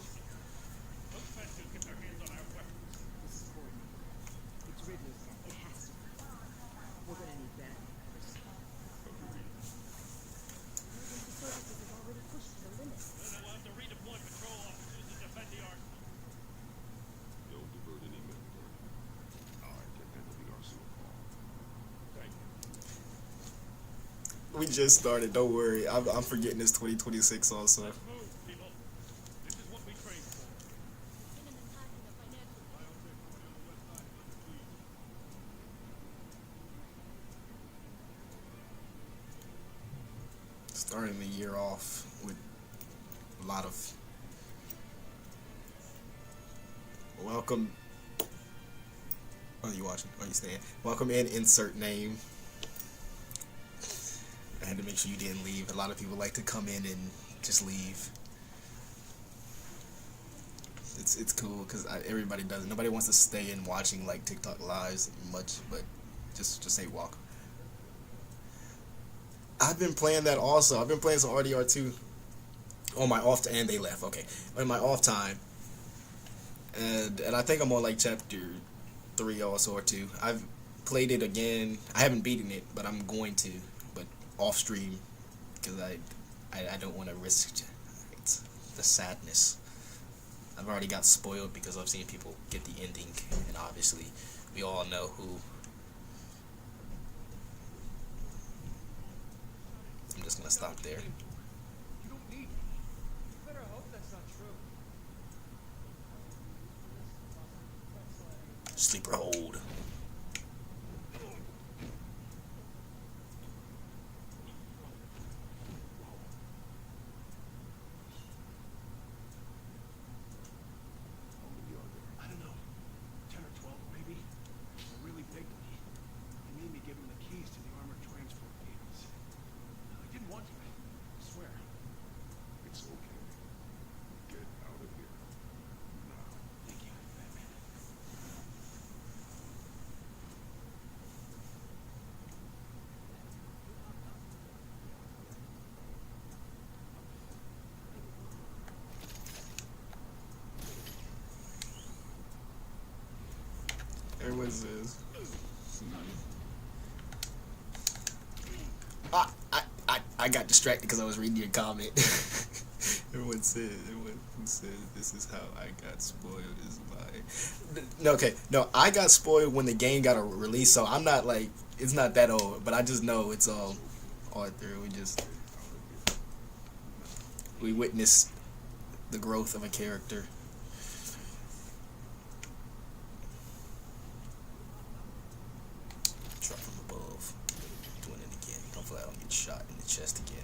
This is Gordon. It's Riddler's death. It has to be. We're gonna need Batman first. Then I will have to redeploy patrol officers to defend the arsenal. Don't divert any men, Gordon. I can handle the arsenal call. Thank you. we just started. Don't worry, I'm forgetting it's 2026 also. Let's move, people. This is what we trained for. Starting the year off with a lot of welcome. Are you watching? Are you staying? Welcome in. Insert name. I had to make sure you didn't leave. A lot of people like to come in and just leave. It's cool because everybody does it. Nobody wants to stay in watching like TikTok lives much, but just say welcome. I've been playing that also. I've been playing some RDR2 on my off and they left. Okay, on my off time, and I think I'm on like chapter 3 also or 2. I've played it again. I haven't beaten it, but I'm going to, but off stream because I don't want to risk the sadness. I've already got spoiled because I've seen people get the ending, and obviously we all know who. I'm just gonna stop there. You don't need me. You better hope that's not true. Sleeper hold. I don't know. 10 or 12 maybe. They're really big to me. They made me give them the keys to the armored transport vehicles. Everyone says. I got distracted because I was reading your comment. Everyone who said this is how I got spoiled is my. No, okay, no, I got spoiled when the game got a release, so I'm not like it's not that old, but I just know it's all through. We witnessed the growth of a character. Drop from above. Doing it again. Hopefully I don't get shot in the chest again.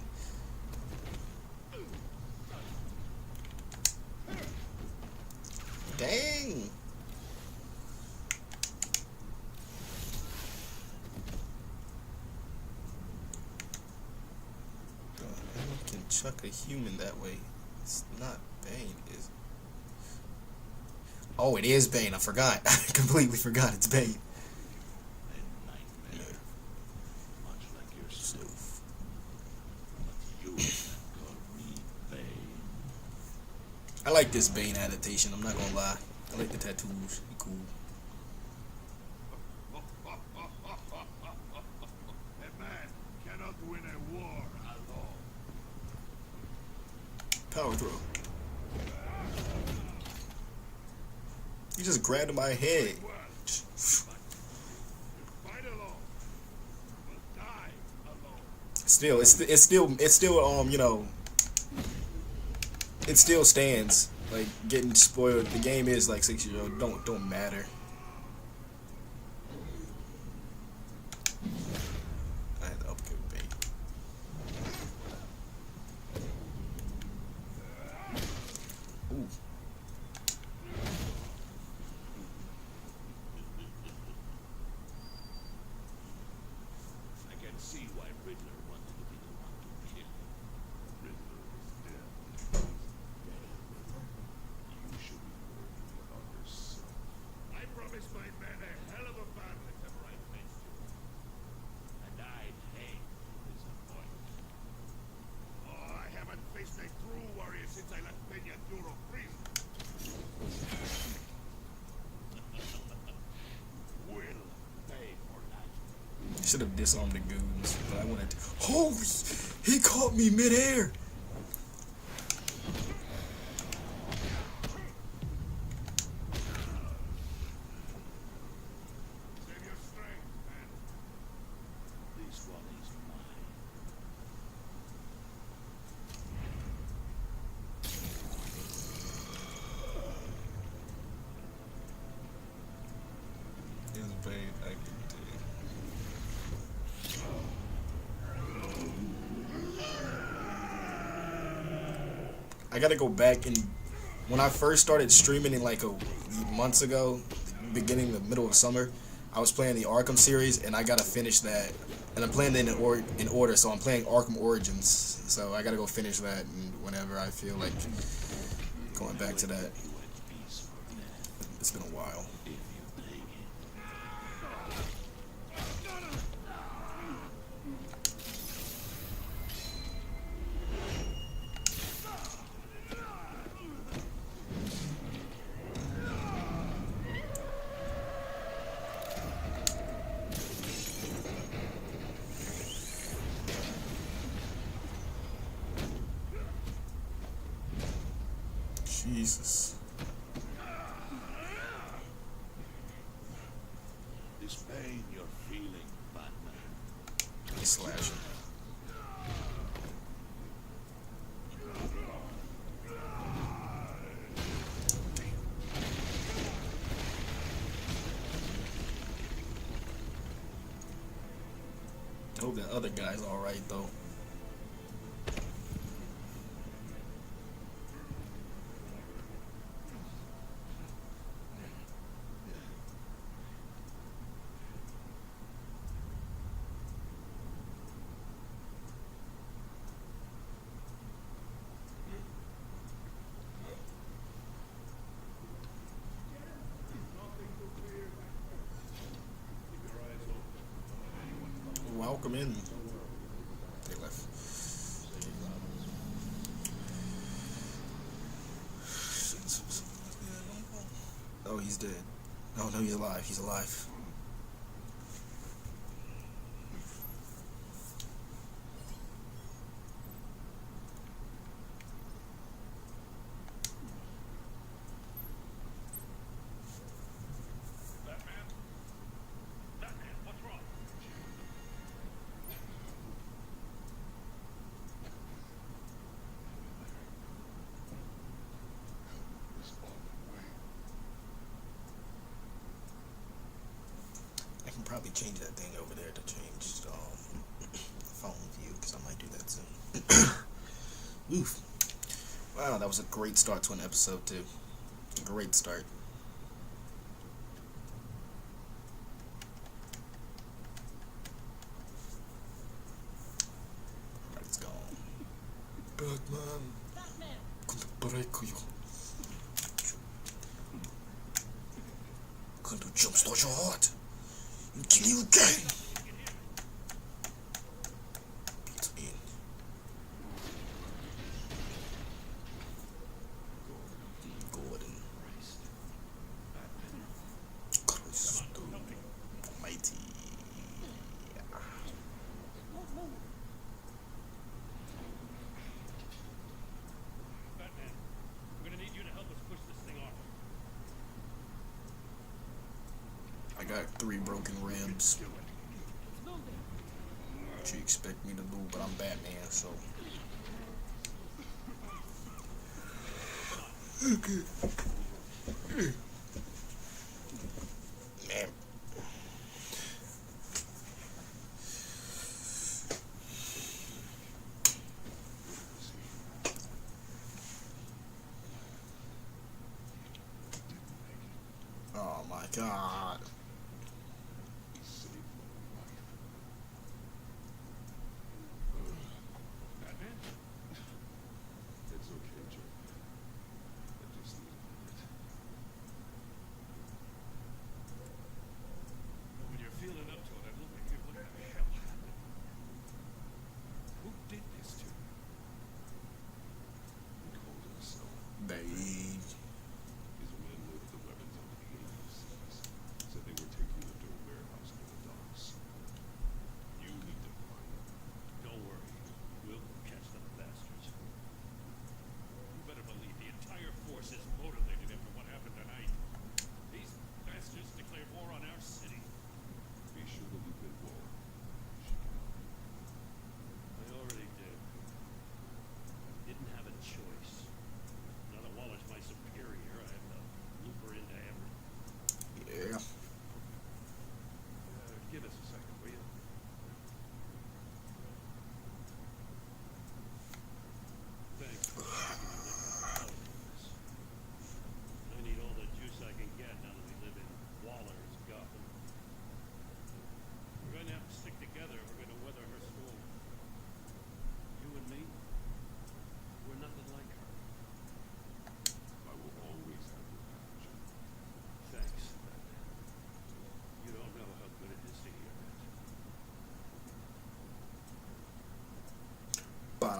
Dang! I can chuck a human that way. It's not Bane, is it? Oh, it is Bane. I forgot. I completely forgot it's Bane. Much like yourself. But you can call me Bane. I like this Bane adaptation. I'm not gonna lie. I like the tattoos. They cool. A man cannot win a war alone. Power throw. You just grabbed my head. Fight alone. Will die alone. Still, it's still you know, it still stands. Like getting spoiled. The game is like 6 years old. Don't matter. I had to upgrade Bane. Ooh. I can see why Riddler wanted to be the one to kill him. Riddler is dead. You should be worried about yourself. I promised my men a hell of a family whenever I faced you. And I'd hate to disappoint. Oh, I haven't faced a true warrior since I left Peña Duro prison. Will pay for that. Should have disarmed the goons, but I wanted to. Holy! He caught me midair! Save your strength, man. This one is mine. It's Bane, I can dig. I gotta go back and when I first started streaming in like months ago, beginning the middle of summer, I was playing the Arkham series and I gotta finish that. And I'm playing it in order, so I'm playing Arkham Origins. So I gotta go finish that and whenever I feel like going back to that. It's been a while. Jesus. This pain you're feeling, Batman. Slash. I hope that other guy's alright though. Welcome in. They left. Oh, he's dead. Oh no, he's alive. He's alive. Batman? Batman, what's wrong? I can probably change that thing over there to change phone view because I might do that soon. Oof. Wow, that was a great start to an episode too. Great start. Alright, it's gone. Batman. Gonna break you. Gonna jumpstart your heart and kill you again. It's in. Gordon. Christ Almighty. Batman, we're gonna need you to help us push this thing off. I got 3 broken ribs. What you expect me to do, but I'm Batman, so. Okay. Man. Oh my God. He saved my life. Batman? It's okay, Joe. I just need a minute. When you're feeling up to it, I look at you. What the hell happened? Who did this to you? He called himself. Dave. His men loaded the weapons onto the APCs. Said they were taking them to a warehouse near the docks. You need to find them. Don't worry. We'll catch them bastards. You better believe the entire force is motivated after what happened tonight. These bastards declared war on our city. Be sure to leave it well. I already did. Didn't have a choice. Now that Waller's my superior, I have to loop her into everything. Yeah. Give us a second, will you? Thanks. I need all the juice I can get now that we live in Waller's Gotham. We're going to have to stick together if we're going to weather her storm. You and me, we're nothing like her. I will always have your back, Joe. Thanks, Batman. You don't know how good it is to hear that. What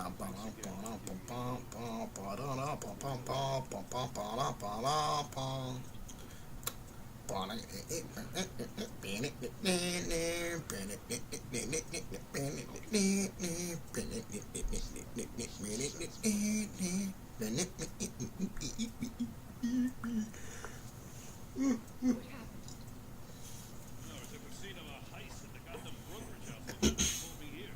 happened? No, it's like we've seen a heist at the Gotham brokerage house. They pulled me here.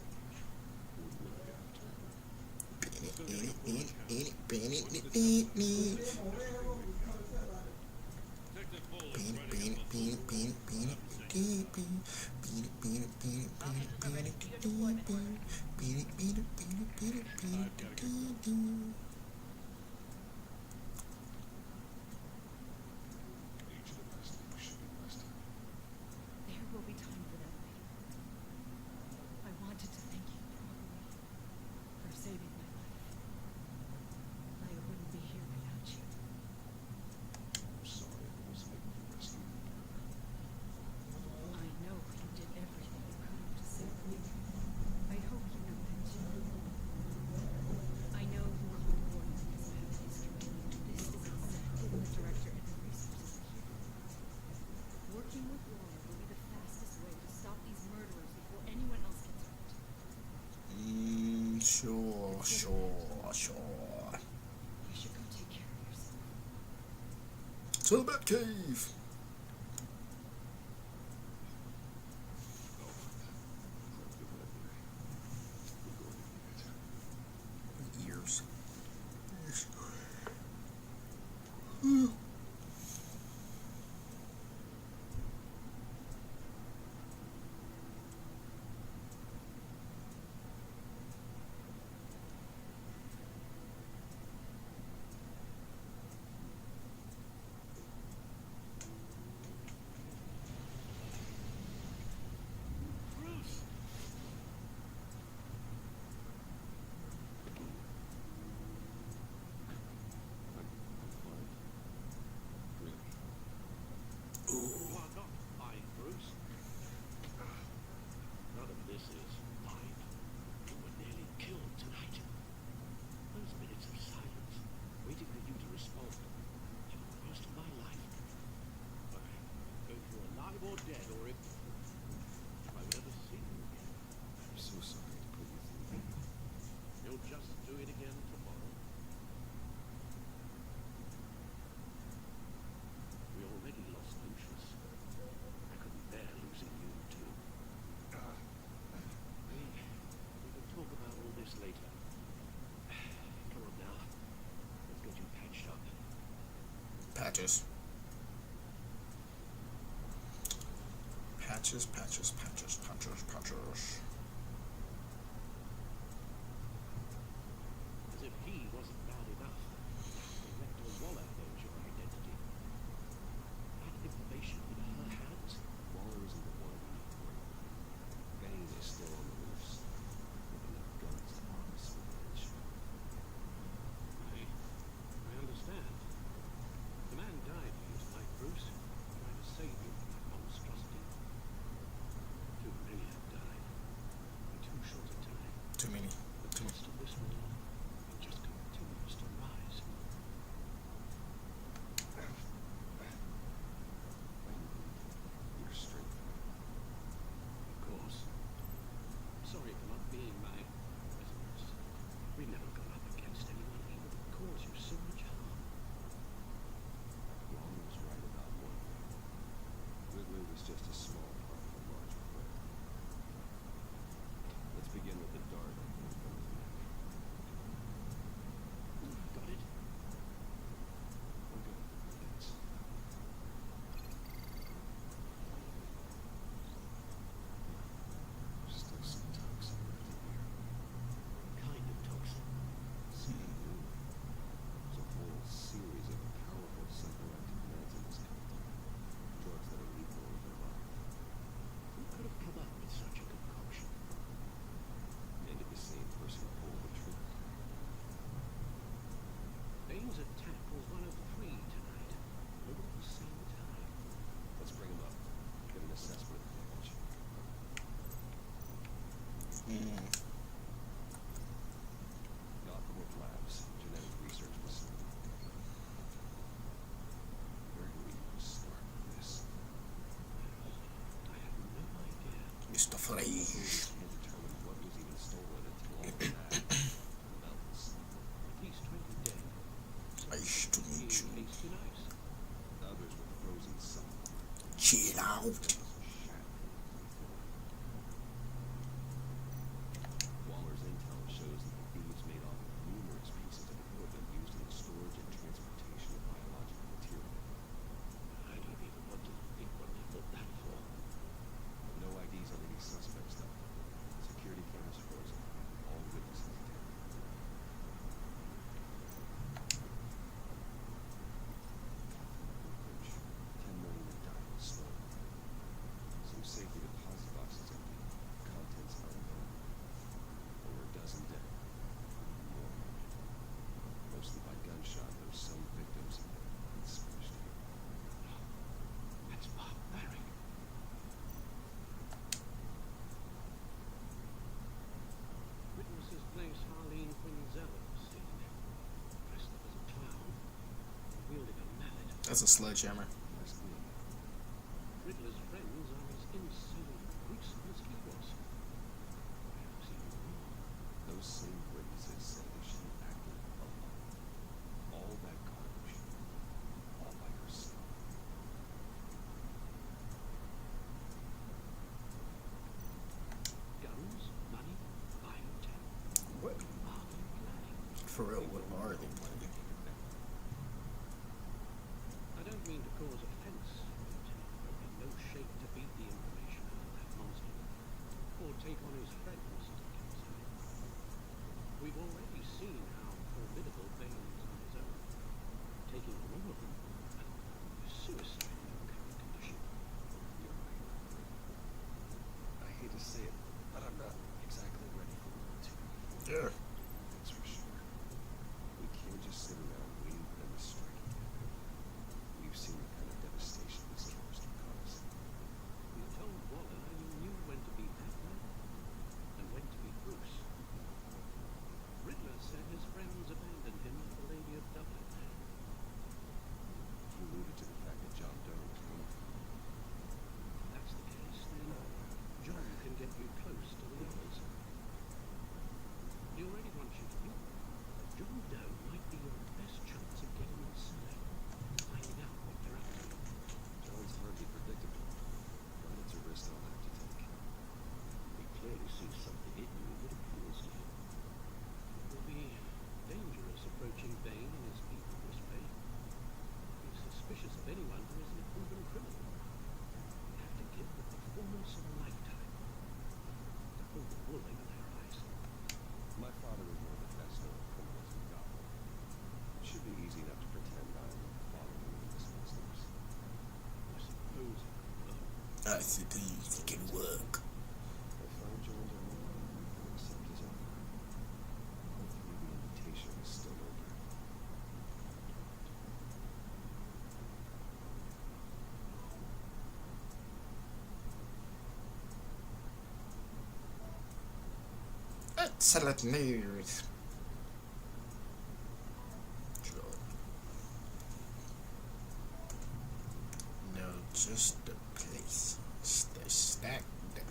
Detective Bull is writing Each of us think we should be rested. There will be time for that later. I wanted to thank you properly for saving my life. I wouldn't be here without you. I'm sorry I was late for rescue. I know you did everything you could to save me. I hope you know that too. I know you called Sure. You should go take care of yourself. To the Batcave. Ears. Bruce! You are not fine, Bruce. None of this is fine. You were nearly killed tonight. Those minutes of silence, waiting for you to respond, took most of my life. But if you're alive or dead, or if I would ever see you again, I'm so sorry to put you through that. you'll just do it again tomorrow. We already lost Lucius. I couldn't bear losing you too. We can talk about all this later. Come on now. Let's get you patched up. Patches. As if he wasn't bad enough. Director Waller knows your identity. That information in her hands. Waller isn't the one we need for. Bane is still on the loose. With enough guns to arm us with an inch. I understand. The man died for you tonight, Bruce. Trying to save you from that monstrosity. Too many have died. In too short a time. Too many. The cost of this war just continues to rise. Your strength. Of course. I'm sorry for not being my prisoners. We never got up against anyone who would cause you so much harm. Long was right about one thing. Ridley was just a small part of a larger plan. Let's begin with the dart I put in front of his neck. Got it? I'm good. Thanks. Still some toxin left in here. Kind of toxin. CEU. There's a whole series of powerful psychoactive meds in this chemical. Drugs that are lethal if they're alive. Who could have come up with such a concoction? Maybe the same person who pulled the trigger. Bane's attack was one of 3 tonight, all at the same time. Let's bring him up. Get an assessment of the damage. Gothenburg Labs. Genetic research facility. Where do we even start with this? I have no idea. Mr. Freeze. Can't determine what was even stolen until all of that. The mountains. At least 20 dead. Nice to meet you. Encased in ice. Others were frozen solid. Chill out. Waller's intel shows that the thieves made off with numerous pieces of equipment used in the storage and transportation of biological material. I don't even want to think what they put that for. No IDs on any suspects, though. Security cameras frozen. All witnesses dead. Bridge. 10 million in diamonds stolen. Some safety deposit boxes empty. Contents unknown. Over a dozen dead. More wounded. Mostly by gunshot, though some victims have been smashed here. That's barbaric. Witnesses place Harleen Quinzel on the scene. Dressed up as a clown, wielding a mallet. That's a sledgehammer. Last week, Riddler's friends are as insane and gruesome as he was. Perhaps even more. those same For real, what are they playing? I don't mean to cause offense, but there'll be no shape to beat the information out of that monster, or take on his friends, as it can say. We've already seen how formidable Bane is on his own. Taking on all of them, suicide in your current condition. You're right. I hate to say it, but I'm not exactly ready for World 2. Yeah. That's for sure. We can't just sit around waiting for them to strike again. We've seen the kind of devastation these killers can cause. You told Waller you knew when to be Batman and when to be Bruce. Riddler said his friends abandoned him at the Lady of Dublin. You alluded to the fact that John Doe was one of them. If that's the case, then John can get you close to the others. He already wants you to meet them. John Doe might be your best chance of getting inside, finding out what they're up to. John's hardly predictable, but it's a risk I'll have to take. He clearly sees something in you that appeals to him. It will be dangerous approaching Bane and his people this way. He's suspicious of anyone who isn't a proven criminal. You have to give the performance of a lifetime to pull the wool over their eyes. My father was one of the best known criminals in Gotham. It should be easy enough to pretend I'm following in his footsteps. I suppose it could work. I suppose it can work. I find John's only and accept his offer. Hopefully the invitation is still open. Excellent news. No, just the place. The stack deck.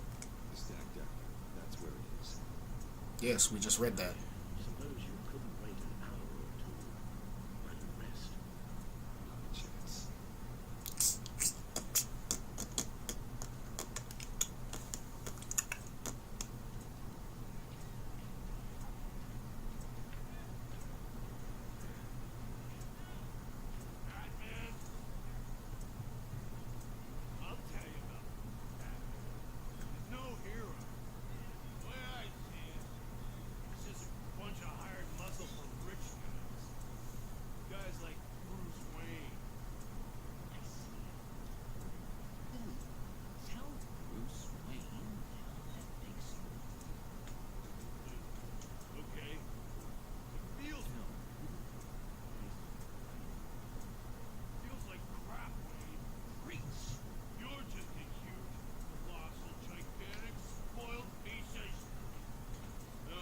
The stack deck, that's where it is. Yes, we just read that. Suppose you couldn't wait an hour or two. Let him rest. Not a chance. Batman? I'll tell you about Batman. He's no hero. The way I see it, he's just a bunch of hired muscle for rich guys. Guys like Bruce Wayne. I see. Billy, tell Bruce Wayne that makes you. Okay? It feels feels like crap, Wayne. Preach. You're just a huge, colossal, gigantic, spoiled piece of No.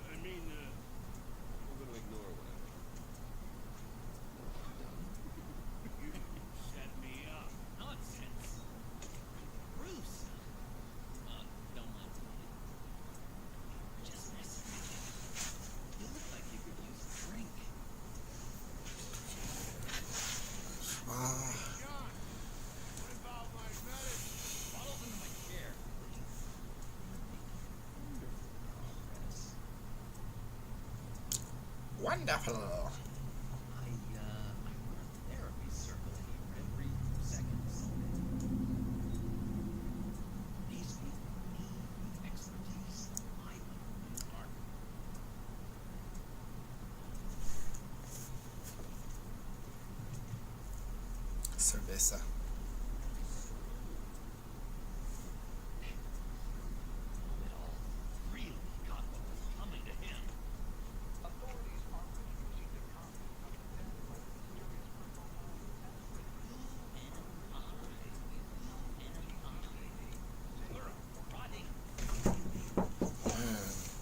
I mean, I'm gonna ignore what I you set me up. Nonsense. Bruce. Don't mind me. Just messing with you. You look like you could use a drink. John, what about my medicine? Bottles into my chair. Wonderful progress. Wonderful. I run a therapy circle here every second Sunday. These people need the expertise I learned in Harvard. Cerveza. It all really got what was coming to him. Authorities are refusing to comment on identified mysterious We're a rotting. Man,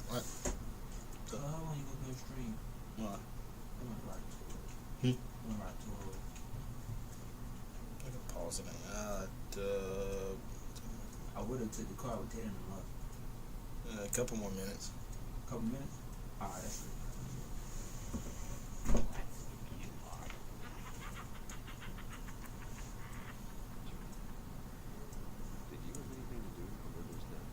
what? So how long you gonna go stream? What? I'm gonna rock to it. Hmm? I'm gonna rock to it. I can pause it. I would have took the car with Ted in the month. A couple more minutes. Couple minutes? Alright, that's it. That's who you are. Did you have anything to do with the Riddler's death?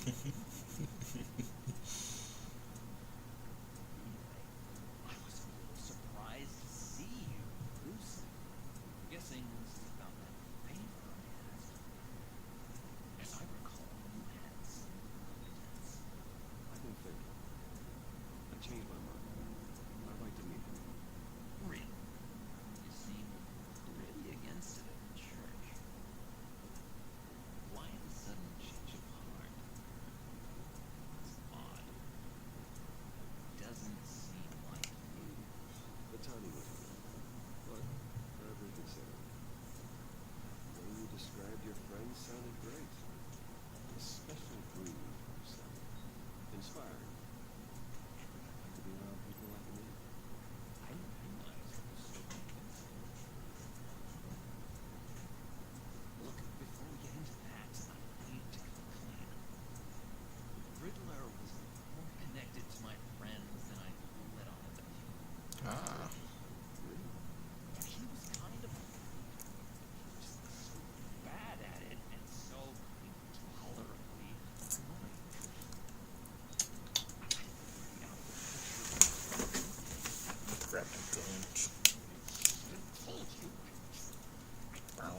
I was a little surprised to see you, Lucy. Guessing this is about that favor I asked. As I recall, you had some competence. I've been thinking. I changed my mind. I'd like to meet him. Really? You seem pretty against it at the church. Why the sudden change of heart? It's odd. Doesn't seem like you. The timing was wrong, but forever considered. The way you described your friend sounded great. A special breed of sound. Inspiring. I'd like to be around people like me. I didn't realize it was so convincing. Look, before we get into that, I need to come clean. Riddler was more connected to my friends than I let on at the funeral. Ah. He was kind of just so bad at it and so intolerably annoying. Grab my gun. Told you. Wow,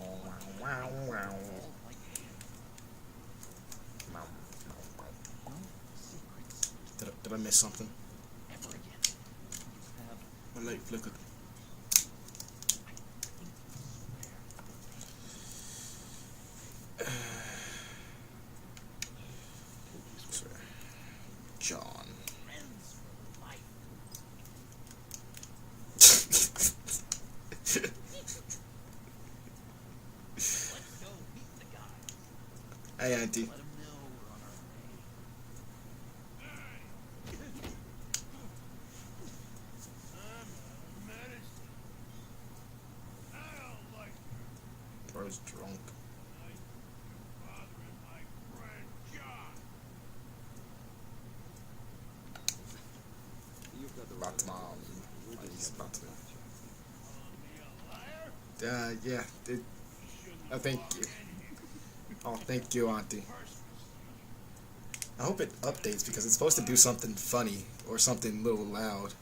wow, wow. All like him. Wow, wow, wow. No secrets Did I miss something? ever again. You have My light flickered. Swear. John. friends for life. Let's go meet the guy. Hey, Auntie. Let him know we're on our way. I'm medicine. I don't like Bro's drunk. bothering my friend John. You've got the right Batman. We're just He's having a Batman. chat. Calling me a liar? Yeah. Shouldn't Thank walk you. in here. Oh, thank you, Auntie. First I hope it updates because it's supposed to do something funny or something a little loud.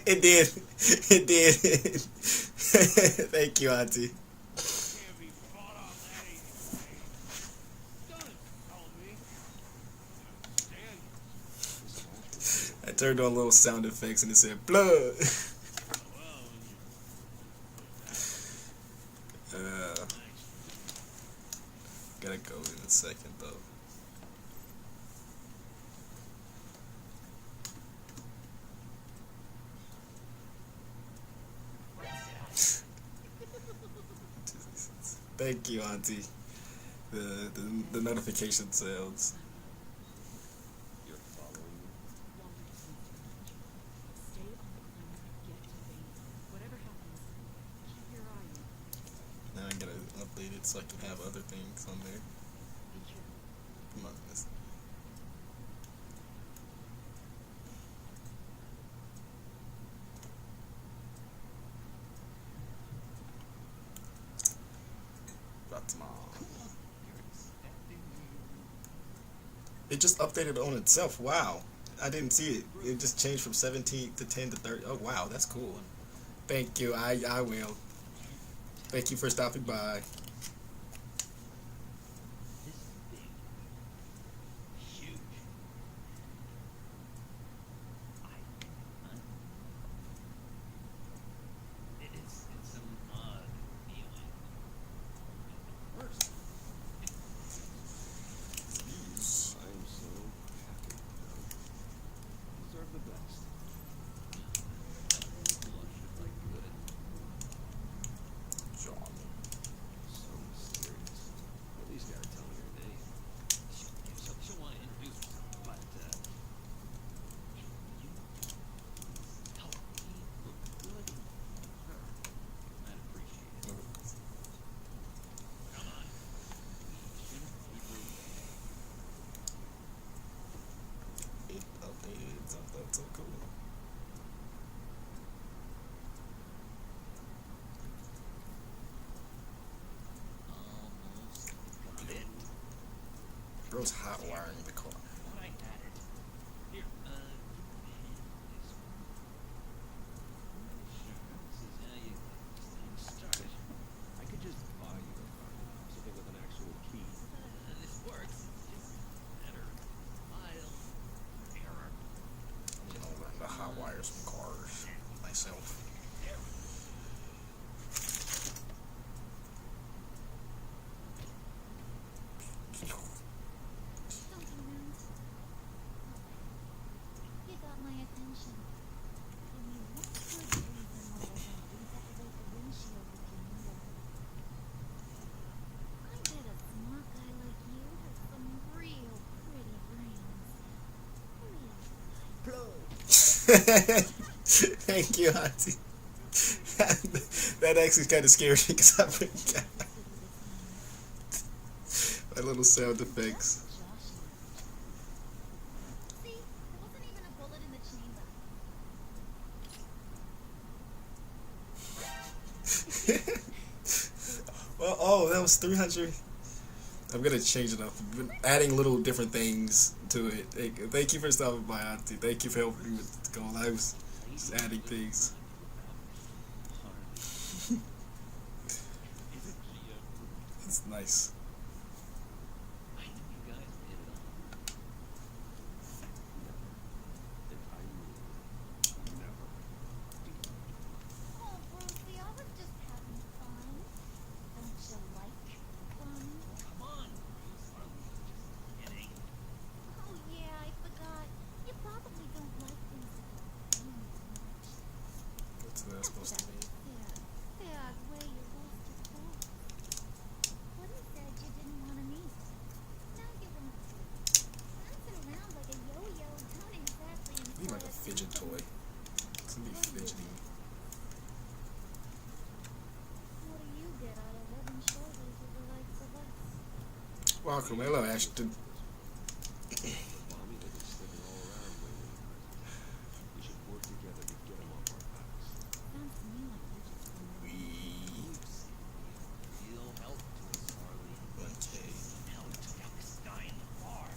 It did. It did. Thank you, Auntie. can't be fought on that easy. Done it, tell me. Understand? I turned on little sound effects and it said blood. Well, Gotta go in a second though. Thank you, Auntie. The notification sounds. You're following me? Stay on the corner and get to Vane. Whatever happens, keep your eye on. Now I gotta update it so I can have other things on there. Be careful. Come on, this. Batman. It just updated on itself. Wow. I didn't see it. It just changed from 17 to 10 to 30. Oh, wow. That's cool. Thank you. I will. Thank you for stopping by. This is big. Huge. It's an odd feeling. First, I am so happy. You deserve the best. blush if I could. John. So Girl's hot wiring the car. Thought I had it. Here, give me a hand with this one. Sure, this is how you get this thing started. I could just buy you a car now, something with an actual key. This works. It's just better. File. Error. I'm gonna learn to hot wire some cars myself. There we go. Don't be rude. You got my attention. Give me one good reason why I don't redecorate the windshield with your new one. I bet a smart guy like you has some real pretty brains. Real Thank you, Auntie. That actually kind of scared me because I forgot my little sound effects. See, there wasn't even a bullet in the chamber. Well, oh, that was 300. I'm gonna change it up. Been adding little different things to it. Thank you for stopping by, Auntie. Thank you for helping me with the goal. I was just adding things. It's nice. I think you guys hit it on. If I knew, never. Oh, Brucey, I was just having fun. Don't you like fun? Come on, Bruce. Harley, just kidding. Oh, yeah, I forgot. You probably don't like things that pain as much. What's that supposed to mean? Sad way you lost your cool. Woody said you didn't want to meet. Now you want to. Bouncing around like a yo-yo don't exactly I need like a imply fidget toy. It's gonna be fidgety. What do you get out of rubbing shoulders with the likes of us? Welcome, hello, Ashton. Mommy, they've been slipping all around lately. We should work together to get them off our backs. Sounds to me like you just want to. Real help to us, Harley. 1K. Now we took out this guy in the bar.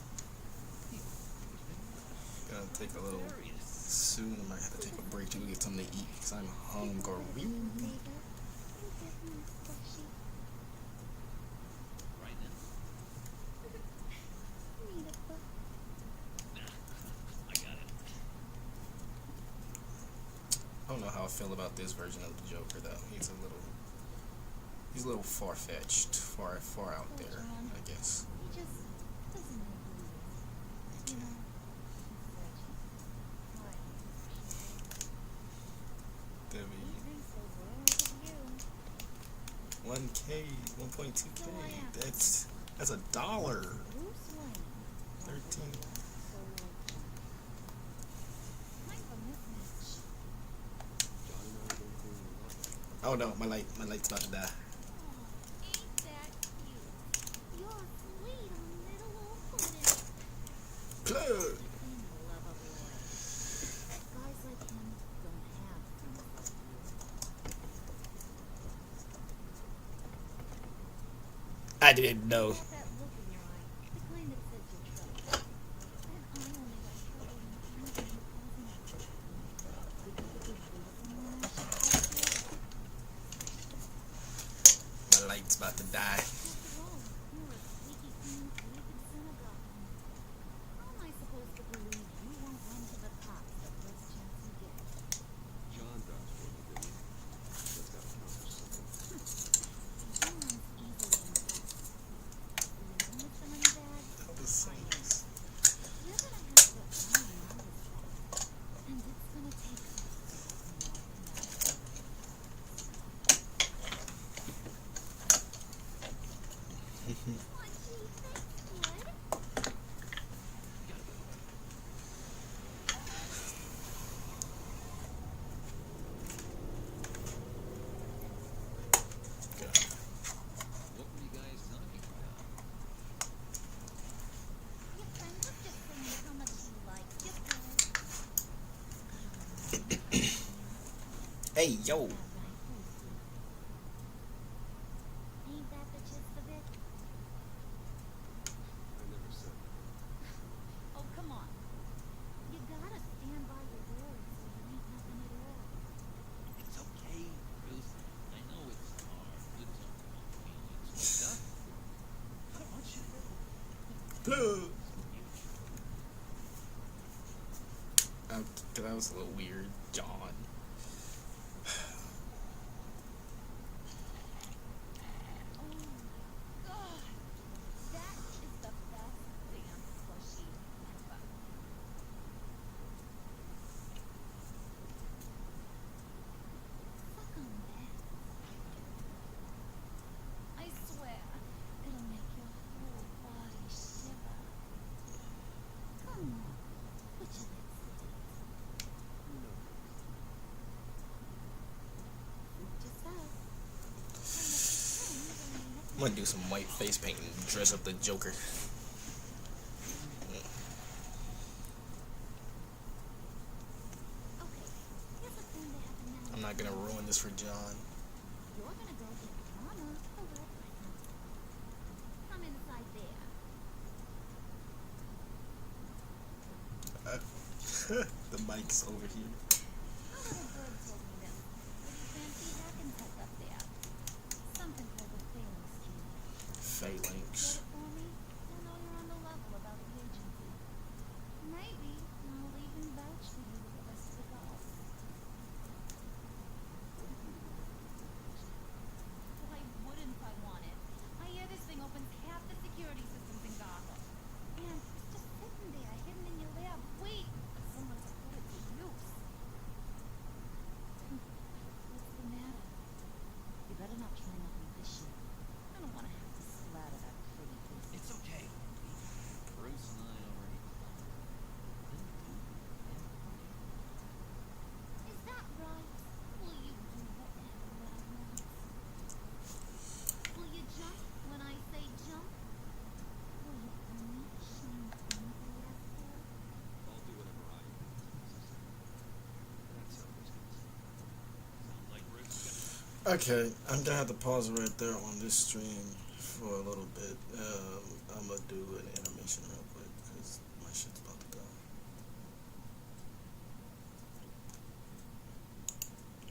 Gonna take a little Hilarious. soon. I might have to take a break to go get something to eat because I'm hungry. Right now? I got it. I don't know how I feel about this version of the Joker though. He's a little far-fetched, far out there, I guess. He just doesn't know who he is. You know? There He we thinks the world of you. 1K, 1.2K. That's $1. Bruce Wayne. 13. So kind of a mismatch. John and I are going through a lot. Oh no, my light's about to die. Oh, ain't that cute? You're sweet on little old footage. Plug. Love a boy. Guys like him don't have friends like you. I didn't know. You have that look in your eye, the kind that says you're trouble. And I only got trouble when you causing it. Someone I should talk to. My light's about to die. After all, you're a squeaky clean, wicked son of Gotham. How am I supposed to believe you won't run to the cops the first chance you get? John vouched for me, didn't he? That's gotta count for something. Someone's easily impressed. You know what's the money bag? That was so nice. You're gonna have to earn my respect. And it's gonna take a lot more than that. Oh, gee, thanks, Wood. What were you guys talking about? Your friend was just saying how much she likes your friend. Hey yo. Ain't that the gist of it? I never said That was a little weird, John. God, that is the best damn slushy ever. Suck on that. I swear, it'll make your whole body shiver. Come on, put your lips to it. Suit yourself. I'm gonna do some white face paint and dress up the Joker. I'm not gonna ruin this for John. You're gonna go get Mama a little present. Come inside there. The mic's over here. A little bird told me that pretty fancy hackensack up there. Something called a phalanx key. Phalanx. Get it for me? I know you're on the level about the agency. Maybe I'll even vouch for you with the rest of the girls. Why wouldn't I want it? I hear this thing opens half the security systems in Gotham. And it's just sitting there, hidden in your lab, waiting for someone to put it to use. What's the matter? You better not try nothing this year. I don't want to have to splatter that pretty face. It's okay. Bruce and I already Is that right? Will you do whatever I want? Will you jump when I say jump? Will you only shine enthusiastic? I'll do whatever I want. That's how it's gonna Sound like Bruce is gonna Okay, I'm gonna have to pause it right there on this stream for a little bit. I'm gonna do an intermission real quick because my shit's about to go.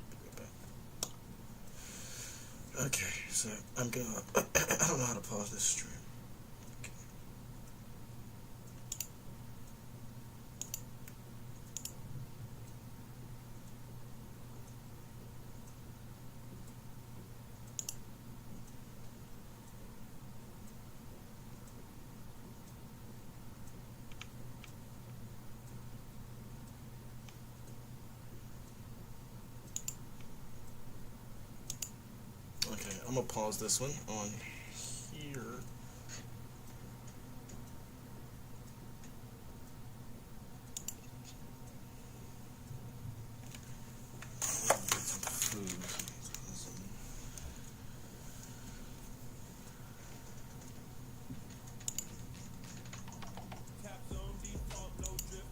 Be right back. Okay, so I'm gonna. I don't know how to pause this stream. Okay. Okay, I'm gonna pause this one on here. Get some food. Tap zone default, no drip.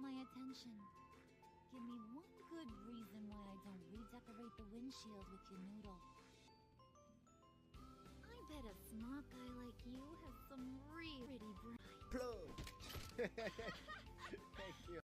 my attention. Give me one good reason why I don't redecorate the windshield with your noodle. I bet a smart guy like you has some really bright... Plug. Thank you.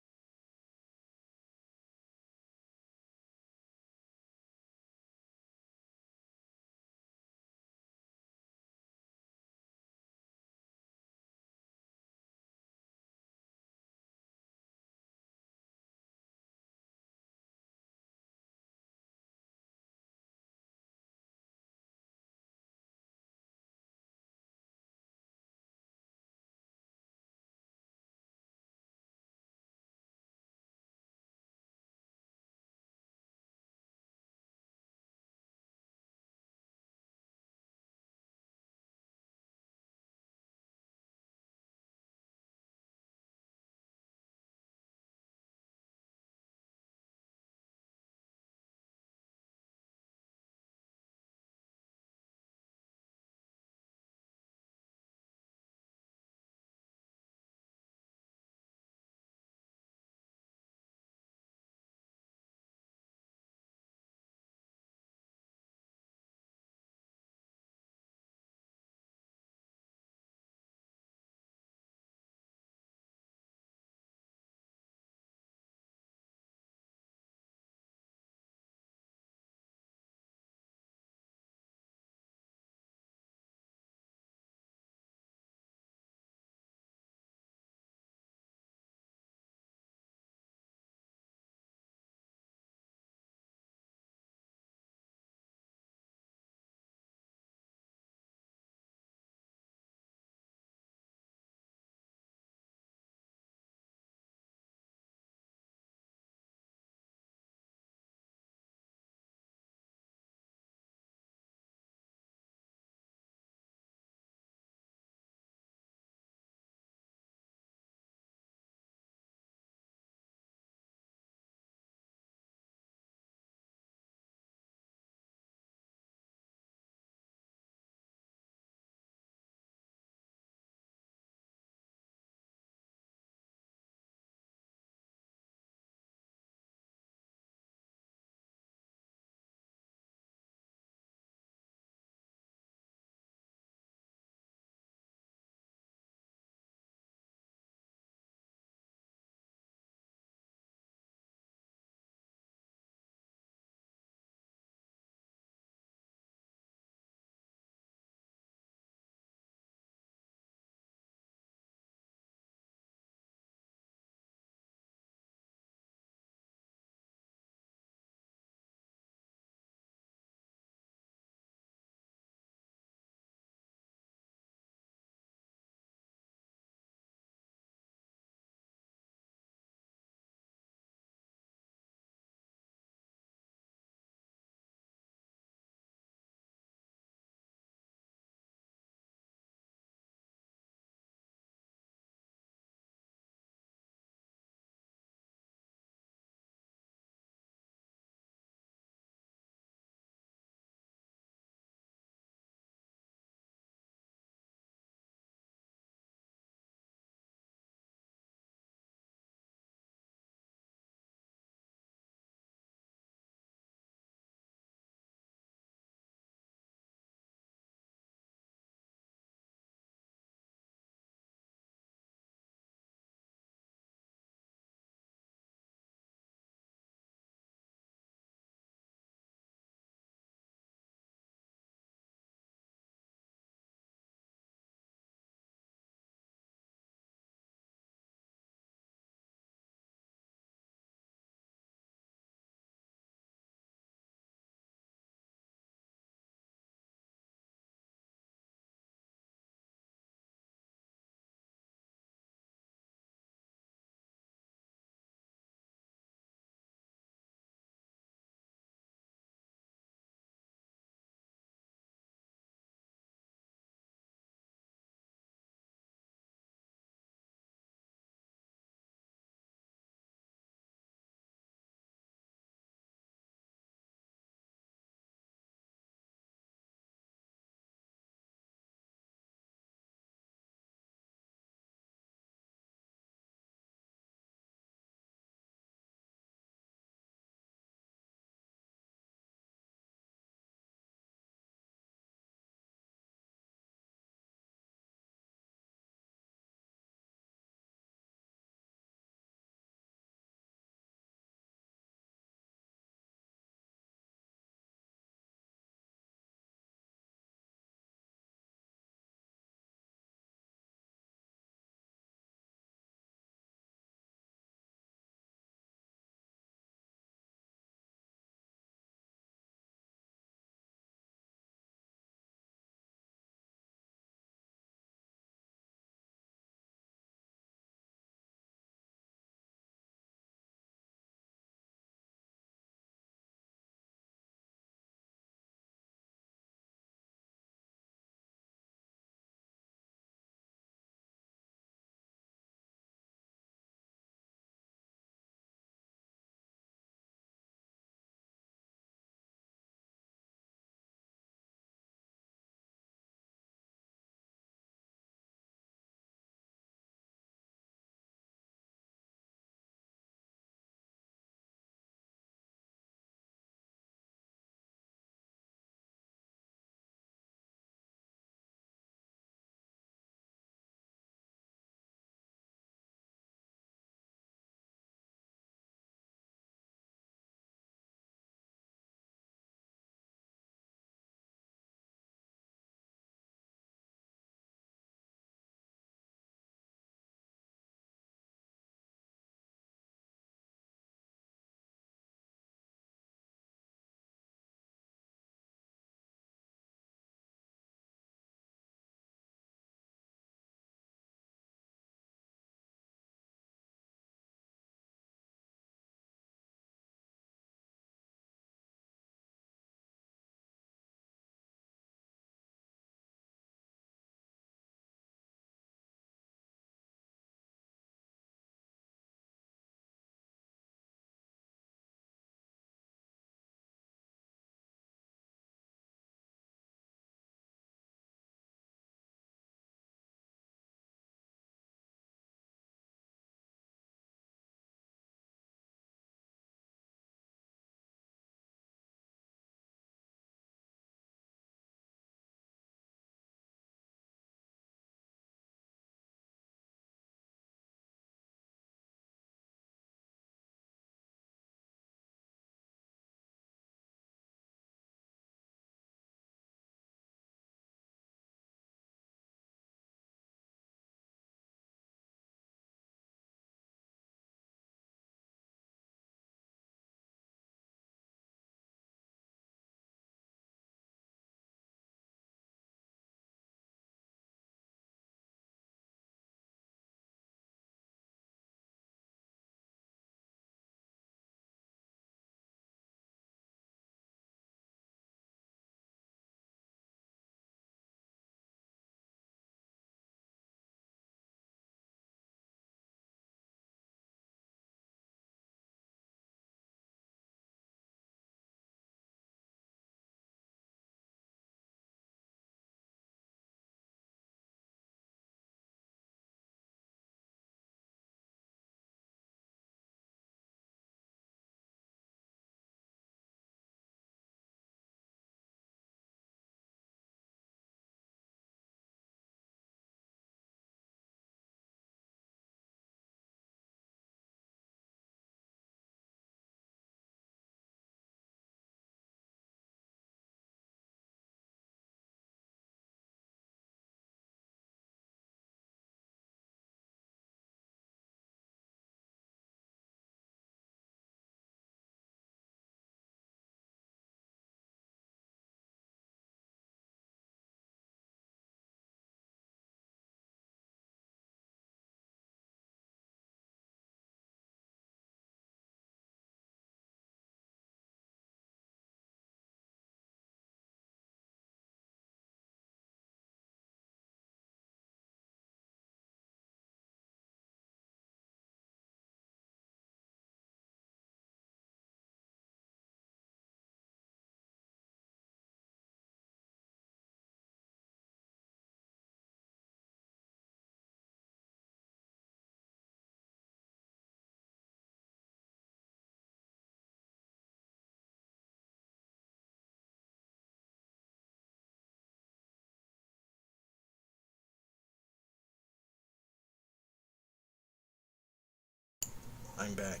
I'm back.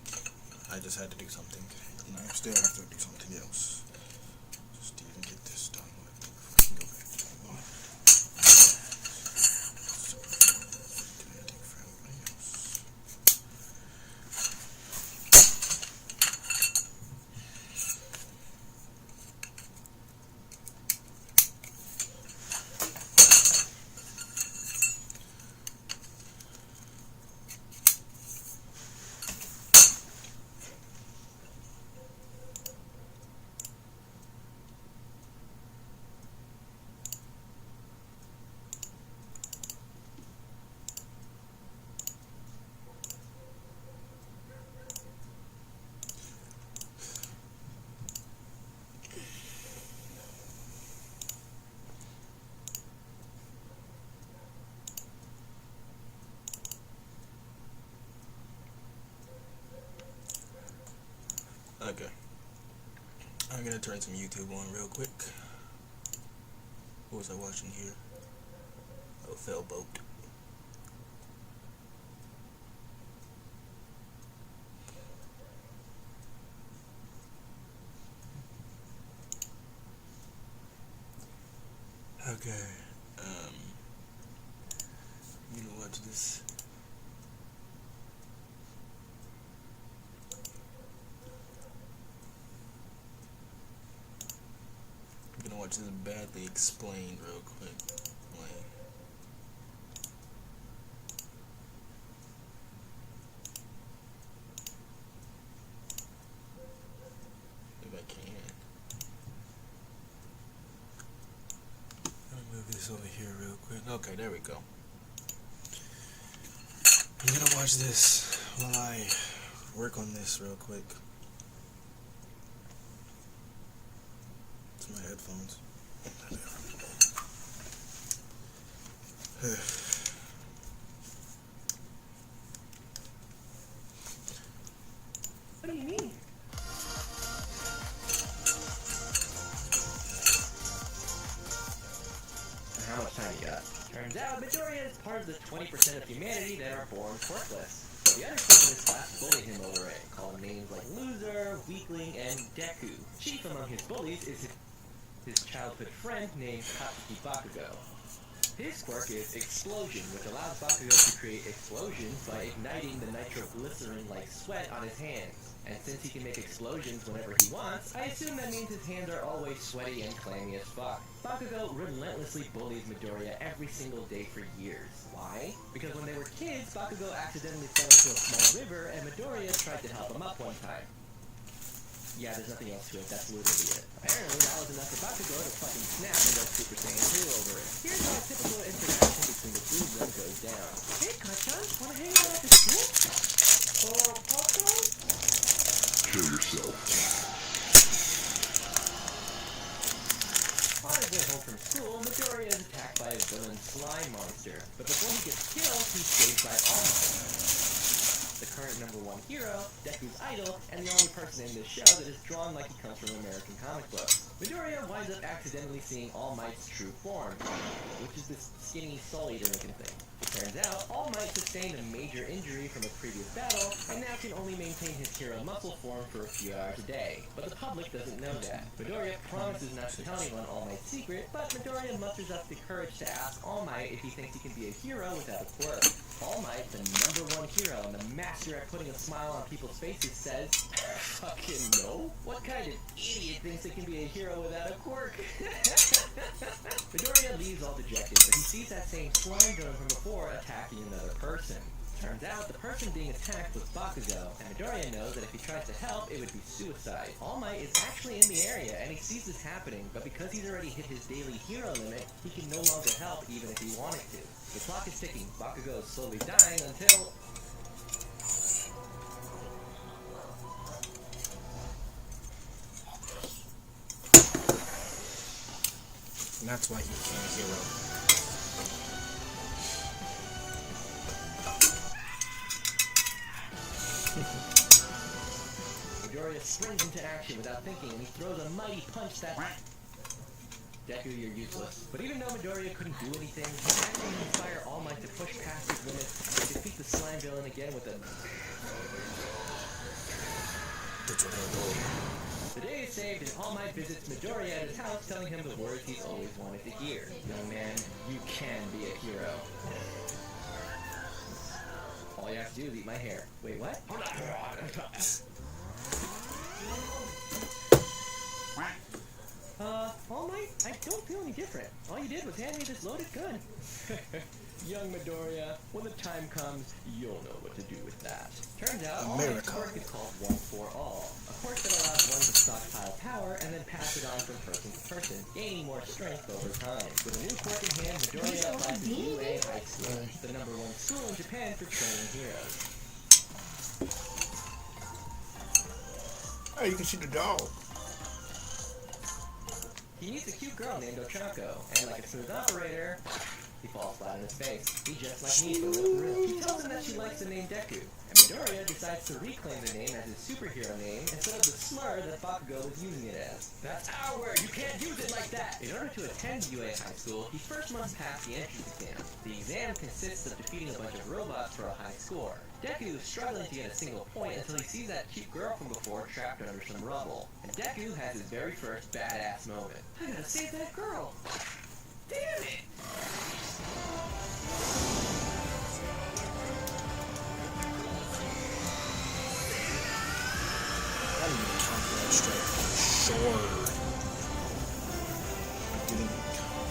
I just had to do something. And I still have to do something else. Just to even get this done with before I can go back to what? So, do anything for everybody else. Okay. I'm gonna turn some YouTube on real quick. What was I watching here? Oh, Fell Boat. Okay. I'm gonna watch this. I'm gonna watch this badly explained real quick. Like, if I can. Let me move this over here real quick. Okay, there we go. I'm gonna watch this while I work on this real quick. My headphones. What do you mean? How much time you got? Turns out Midoriya is part of the 20% of humanity that are born quirkless. But the other kids in his class bully him over it, call him names like loser, weakling, and Deku. Chief among his bullies is his childhood friend named Katsuki Bakugo. His quirk is Explosion, which allows Bakugo to create explosions by igniting the nitroglycerin-like sweat on his hands. And since he can make explosions whenever he wants, I assume that means his hands are always sweaty and clammy as fuck. Bakugo relentlessly bullies Midoriya every single day for years. Why? Because when they were kids, Bakugo accidentally fell into a small river and Midoriya tried to help him up one time. Yeah, there's nothing else to it, that's literally it. Apparently, that was enough for Bakugo to fucking snap and go Super Saiyan 2 over it. Here's how a typical interaction between the two of them goes down. Hey, Kachan, wanna hang out at the school? Or popcorn? Kill yourself. On his way home from school, Midoriya is attacked by a villain slime monster. But before he gets killed, he's saved by All Might, the current #1 hero, Deku's idol, and the only person in this show that is drawn like he comes from American comic books. Midoriya winds up accidentally seeing All Might's true form, which is this skinny Soul Eater looking thing. It turns out, All Might sustained a major injury from a previous battle, and now can only maintain his hero muscle form for a few hours a day. But the public doesn't know that. Midoriya promises not to tell anyone All Might's secret, but Midoriya musters up the courage to ask All Might if he thinks he can be a hero without a quirk. All Might, the #1 hero and the master at putting a smile on people's faces, says, fucking no? What kind of idiot thinks they can be a hero without a quirk? Midoriya leaves all dejected, but he sees that same slime villain from before attacking another person. Turns out the person being attacked was Bakugo, and Midoriya knows that if he tries to help, it would be suicide. All Might is actually in the area, and he sees this happening, but because he's already hit his daily hero limit, he can no longer help even if he wanted to. The clock is ticking. Bakugo is slowly dying until... And that's why he became a hero. Midoriya springs into action without thinking, and he throws a mighty punch that... Deku, you're useless. But even though Midoriya couldn't do anything, he actually inspired All Might to push past his limits and defeat the slime villain again with a... The day is saved and All Might visits Midoriya at his house, telling him the words he's always wanted to hear. Young man, you can be a hero. All you have to do is eat my hair. Wait, what? All Might, I don't feel any different. All you did was hand me this loaded gun. Young Midoriya, when the time comes, you'll know what to do with that. Turns out, All Might's quirk is called One for All, a quirk that allows one to stockpile power and then pass it on from person to person, gaining more strength over time. With a new quirk in hand, Midoriya applies to UA High School, the #1 school in Japan for training heroes. Oh, you can shoot the dog. He meets a cute girl named Ochako, and like a smooth operator, he falls flat on his face. He just like me for real. He tells him that she likes the name Deku, and Midoriya decides to reclaim the name as his superhero name instead of the slur that Bakugo was using it as. That's our word, you can't use it like that! In order to attend UA High School, he first must pass the entrance exam. The exam consists of defeating a bunch of robots for a high score. Deku is struggling to get a single point until he sees that cute girl from before trapped under some rubble. And Deku has his very first badass moment. I gotta save that girl! Damn it! I didn't even counter that strike. Sure. I didn't.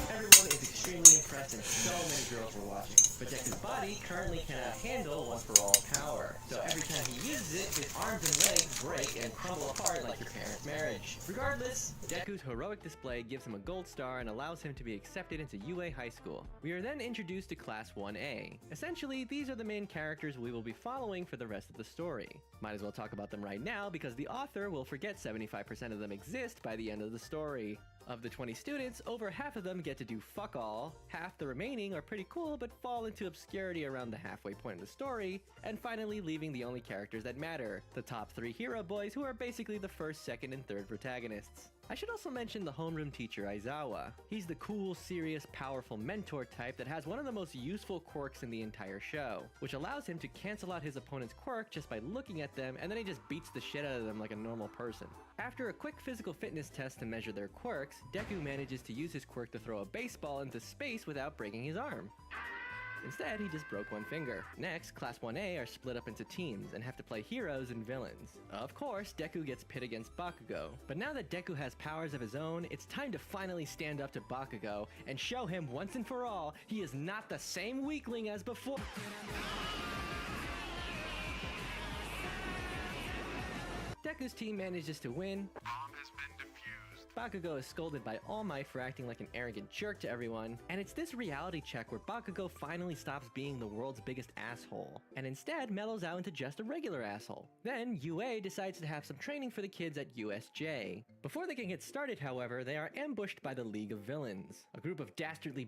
Everyone is extremely impressed and so many girls were watching. But Deku's body currently cannot handle One for All power. So every time he uses it, his arms and legs break and crumble apart like your parents' marriage. Regardless, Deku's heroic display gives him a gold star and allows him to be accepted into UA High School. We are then introduced to Class 1A. Essentially, these are the main characters we will be following for the rest of the story. Might as well talk about them right now because the author will forget 75% of them exist by the end of the story. Of the 20 students, over half of them get to do fuck all, half the remaining are pretty cool but fall into obscurity around the halfway point of the story, and finally leaving the only characters that matter, the top 3 hero boys who are basically the first, second, and third protagonists. I should also mention the homeroom teacher Aizawa. He's the cool, serious, powerful mentor type that has one of the most useful quirks in the entire show, which allows him to cancel out his opponent's quirk just by looking at them, and then he just beats the shit out of them like a normal person. After a quick physical fitness test to measure their quirks, Deku manages to use his quirk to throw a baseball into space without breaking his arm. Instead, he just broke one finger. Next, Class 1A are split up into teams and have to play heroes and villains. Of course, Deku gets pit against Bakugo. But now that Deku has powers of his own, it's time to finally stand up to Bakugo and show him once and for all he is not the same weakling as before. Deku's team manages to win. Bomb has been defused. Bakugo is scolded by All Might for acting like an arrogant jerk to everyone, and it's this reality check where Bakugo finally stops being the world's biggest asshole, and instead mellows out into just a regular asshole. Then, UA decides to have some training for the kids at USJ. Before they can get started, however, they are ambushed by the League of Villains, a group of dastardly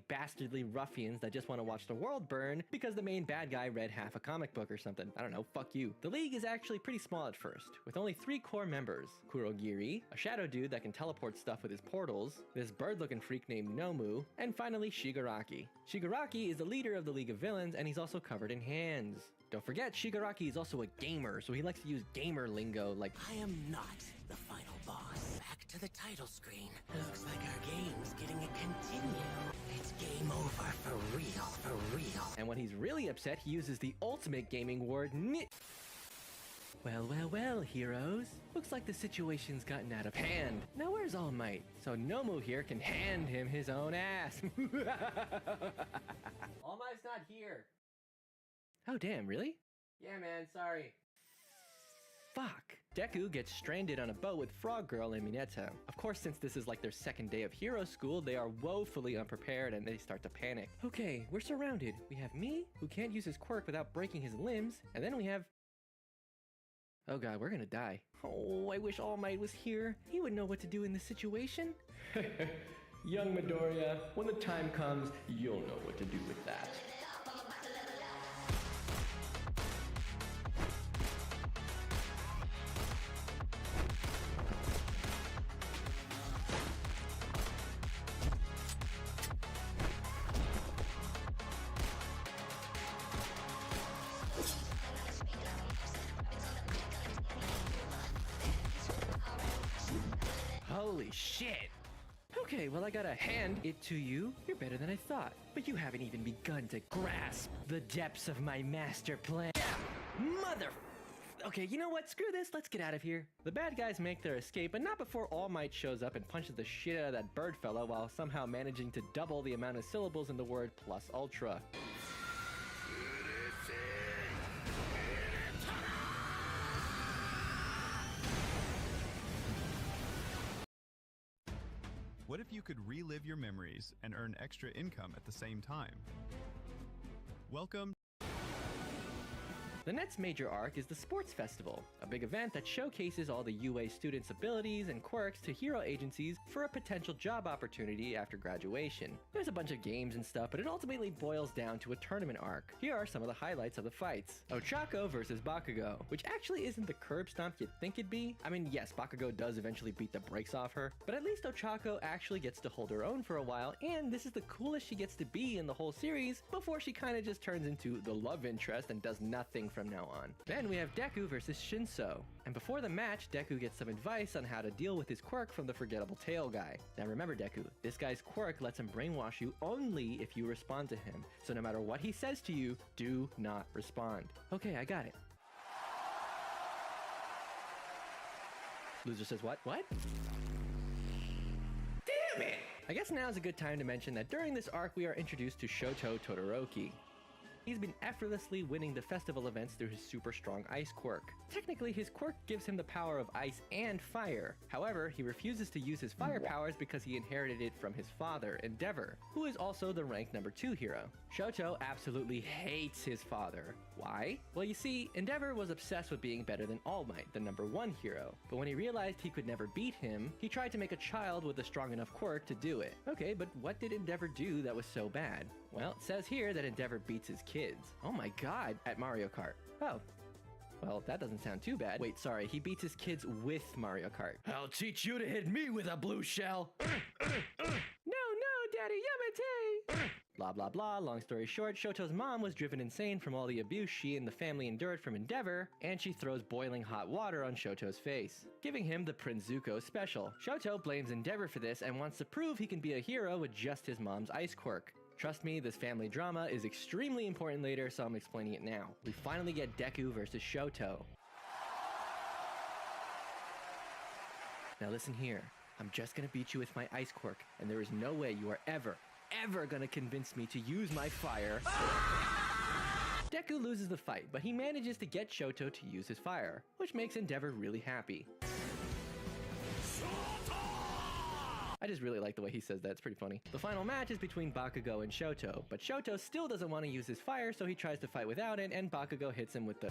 ruffians that just want to watch the world burn because the main bad guy read half a comic book or something. I don't know, fuck you. The League is actually pretty small at first, with only 3 core members: Kurogiri, a shadow dude that can teleport stuff with his portals, this bird-looking freak named Nomu, and finally Shigaraki. Shigaraki is the leader of the League of Villains, and he's also covered in hands. Don't forget, Shigaraki is also a gamer, so he likes to use gamer lingo like, I am not the final boss. Back to the title screen. Looks like our game's getting a continue. It's game over for real. And when he's really upset, he uses the ultimate gaming word, NIT. Well, heroes. Looks like the situation's gotten out of hand. Now where's All Might? So Nomu here can hand him his own ass. All Might's not here. Oh damn, really? Yeah man, sorry. Fuck. Deku gets stranded on a boat with Frog Girl and Minato. Of course, since this is like their second day of hero school, they are woefully unprepared and they start to panic. Okay, we're surrounded. We have me, who can't use his quirk without breaking his limbs, and then we have... Oh god, we're gonna die. Oh, I wish All Might was here. He would know what to do in this situation. Young Midoriya, when the time comes, you'll know what to do with that. Holy shit! Okay, well I gotta hand it to you. You're better than I thought. But you haven't even begun to grasp the depths of my master plan. Mother... Okay, you know what? Screw this. Let's get out of here. The bad guys make their escape, but not before All Might shows up and punches the shit out of that bird fellow while somehow managing to double the amount of syllables in the word plus ultra. What if you could relive your memories and earn extra income at the same time? Welcome. The next major arc is the Sports Festival, a big event that showcases all the UA students' abilities and quirks to hero agencies for a potential job opportunity after graduation. There's a bunch of games and stuff, but it ultimately boils down to a tournament arc. Here are some of the highlights of the fights. Ochako versus Bakugo, which actually isn't the curb stomp you'd think it'd be. I mean, yes, Bakugo does eventually beat the brakes off her, but at least Ochako actually gets to hold her own for a while, and this is the coolest she gets to be in the whole series before she kinda just turns into the love interest and does nothing from now on. Then we have Deku versus Shinso. And before the match, Deku gets some advice on how to deal with his quirk from the forgettable tail guy. Now remember Deku, this guy's quirk lets him brainwash you only if you respond to him. So no matter what he says to you, do not respond. Okay, I got it. Loser says what? What? Damn it! I guess now is a good time to mention that during this arc we are introduced to Shoto Todoroki. He's been effortlessly winning the festival events through his super strong ice quirk. Technically, his quirk gives him the power of ice and fire. However, he refuses to use his fire powers because he inherited it from his father, Endeavor, who is also the rank number 2 hero. Shoto absolutely hates his father. Why? Well, you see, Endeavor was obsessed with being better than All Might, the number 1 hero. But when he realized he could never beat him, he tried to make a child with a strong enough quirk to do it. Okay, but what did Endeavor do that was so bad? Well, it says here that Endeavor beats his kids. Oh my god, at Mario Kart. Oh. Well, that doesn't sound too bad. Wait, sorry, he beats his kids with Mario Kart. I'll teach you to hit me with a blue shell! No, Daddy Yamete! Blah blah blah, long story short, Shoto's mom was driven insane from all the abuse she and the family endured from Endeavor, and she throws boiling hot water on Shoto's face, giving him the Prince Zuko special. Shoto blames Endeavor for this and wants to prove he can be a hero with just his mom's ice quirk. Trust me, this family drama is extremely important later, so I'm explaining it now. We finally get Deku versus Shoto. Now listen here, I'm just gonna beat you with my ice quirk, and there is no way you are ever gonna convince me to use my fire. Deku loses the fight, but he manages to get Shoto to use his fire, which makes Endeavor really happy. I just really like the way he says that, it's pretty funny. The final match is between Bakugo and Shoto, but Shoto still doesn't want to use his fire, so he tries to fight without it, and Bakugo hits him with the...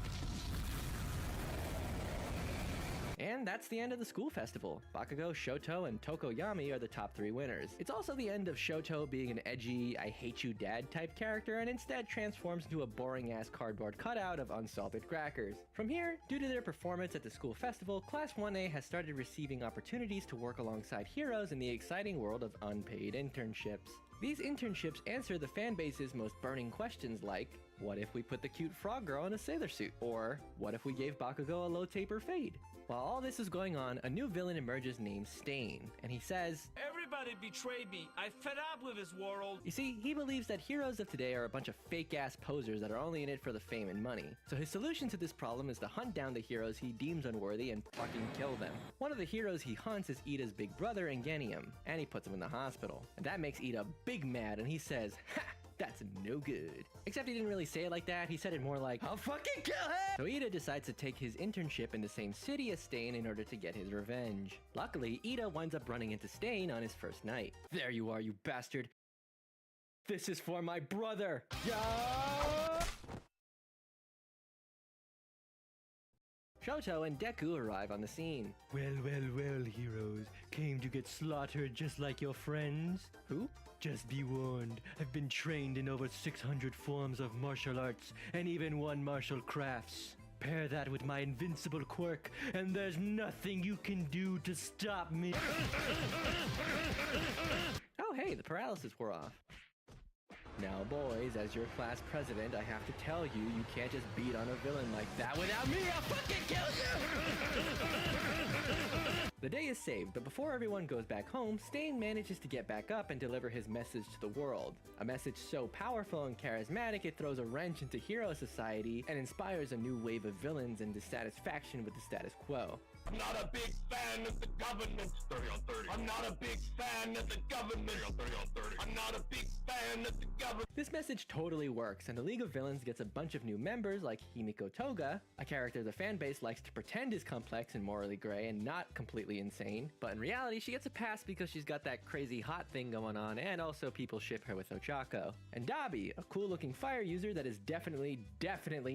And that's the end of the school festival. Bakugo, Shoto, and Tokoyami are the top 3 winners. It's also the end of Shoto being an edgy, I hate you dad type character, and instead transforms into a boring ass cardboard cutout of unsalted crackers. From here, due to their performance at the school festival, Class 1A has started receiving opportunities to work alongside heroes in the exciting world of unpaid internships. These internships answer the fanbase's most burning questions like, what if we put the cute frog girl in a sailor suit? Or, what if we gave Bakugo a low taper fade? While all this is going on, a new villain emerges named Stain, and he says, Everybody betrayed me. I fed up with this world. You see, he believes that heroes of today are a bunch of fake-ass posers that are only in it for the fame and money. So his solution to this problem is to hunt down the heroes he deems unworthy and fucking kill them. One of the heroes he hunts is Ida's big brother, Ingenium, and he puts him in the hospital. And that makes Ida big mad, and he says, ha! That's no good. Except he didn't really say it like that, he said it more like, I'll fucking kill him! So Ida decides to take his internship in the same city as Stain in order to get his revenge. Luckily, Ida winds up running into Stain on his first night. There you are, you bastard. This is for my brother! Yeah! Shoto and Deku arrive on the scene. Well, heroes. Came to get slaughtered just like your friends? Who? Just be warned, I've been trained in over 600 forms of martial arts, and even 1 martial crafts. Pair that with my invincible quirk, and there's nothing you can do to stop me. Oh hey, the paralysis wore off. Now boys, as your class president, I have to tell you, you can't just beat on a villain like that without me, I'll fucking kill you! The day is saved, but before everyone goes back home, Stain manages to get back up and deliver his message to the world. A message so powerful and charismatic it throws a wrench into hero society and inspires a new wave of villains and dissatisfaction with the status quo. I'm not a big fan of the government. 30 on 30. I'm not a big fan of the government. 30 on 30 on 30. I'm not a big fan of the government. This message totally works, and the League of Villains gets a bunch of new members like Himiko Toga, a character the fanbase likes to pretend is complex and morally gray and not completely insane, but in reality she gets a pass because she's got that crazy hot thing going on, and also people ship her with Ochako. And Dabi, a cool looking fire user that is definitely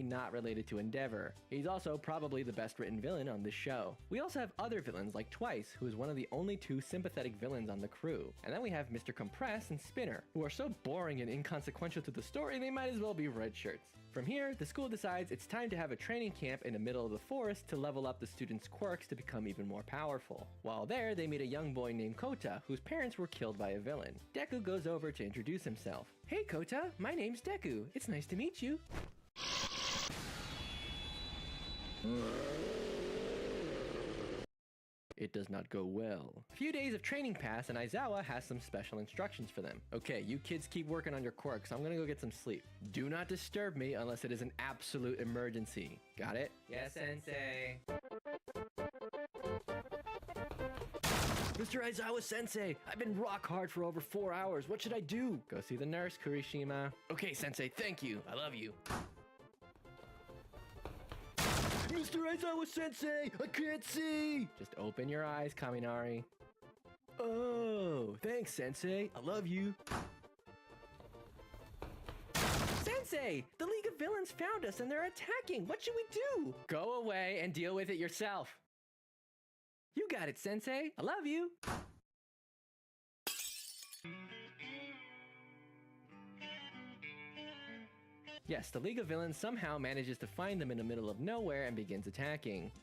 not related to Endeavor. He's also probably the best written villain on this show. We also have other villains like Twice, who is one of the only two sympathetic villains on the crew. And then we have Mr. Compress and Spinner, who are so boring and inconsequential to the story they might as well be red shirts. From here, the school decides it's time to have a training camp in the middle of the forest to level up the students' quirks to become even more powerful. While there, they meet a young boy named Kota, whose parents were killed by a villain. Deku goes over to introduce himself. Hey Kota, my name's Deku. It's nice to meet you. It does not go well. A few days of training pass and Aizawa has some special instructions for them. Okay, you kids keep working on your quirks. I'm gonna go get some sleep. Do not disturb me unless it is an absolute emergency. Got it? Yes, Sensei. Mr. Aizawa Sensei, I've been rock hard for over 4 hours. What should I do? Go see the nurse, Kurishima. Okay, Sensei, thank you. I love you. Mr. Aizawa Sensei, I can't see! Just open your eyes, Kaminari. Oh, thanks, Sensei. I love you. Sensei, the League of Villains found us and they're attacking. What should we do? Go away and deal with it yourself. You got it, Sensei. I love you. Yes, the League of Villains somehow manages to find them in the middle of nowhere and begins attacking.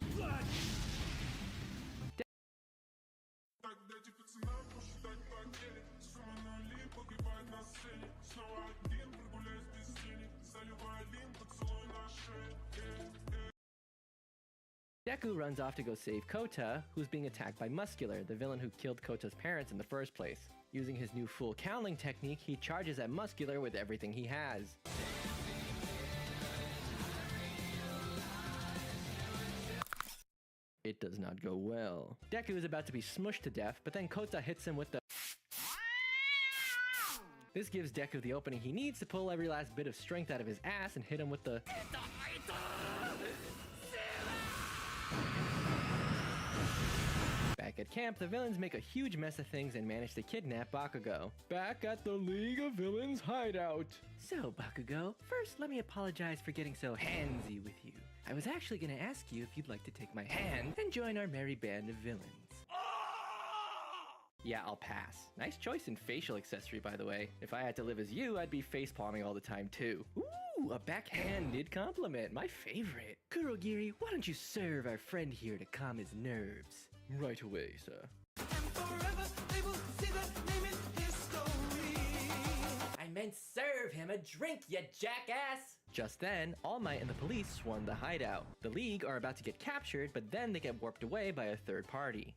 Deku runs off to go save Kota, who's being attacked by Muscular, the villain who killed Kota's parents in the first place. Using his new full cowling technique, he charges at Muscular with everything he has. It does not go well. Deku is about to be smushed to death, but then Kota hits him with the... This gives Deku the opening he needs to pull every last bit of strength out of his ass and hit him with the... Back at camp, the villains make a huge mess of things and manage to kidnap Bakugo. Back at the League of Villains hideout. So, Bakugo, first let me apologize for getting so handsy with you. I was actually gonna ask you if you'd like to take my hand and join our merry band of villains. Yeah, I'll pass. Nice choice in facial accessory, by the way. If I had to live as you, I'd be facepalming all the time, too. Ooh, a backhanded compliment. My favorite. Kurogiri, why don't you serve our friend here to calm his nerves? Right away, sir. I meant serve him a drink, you jackass! Just then, All Might and the police swarm the hideout. The League are about to get captured, but then they get warped away by a third party.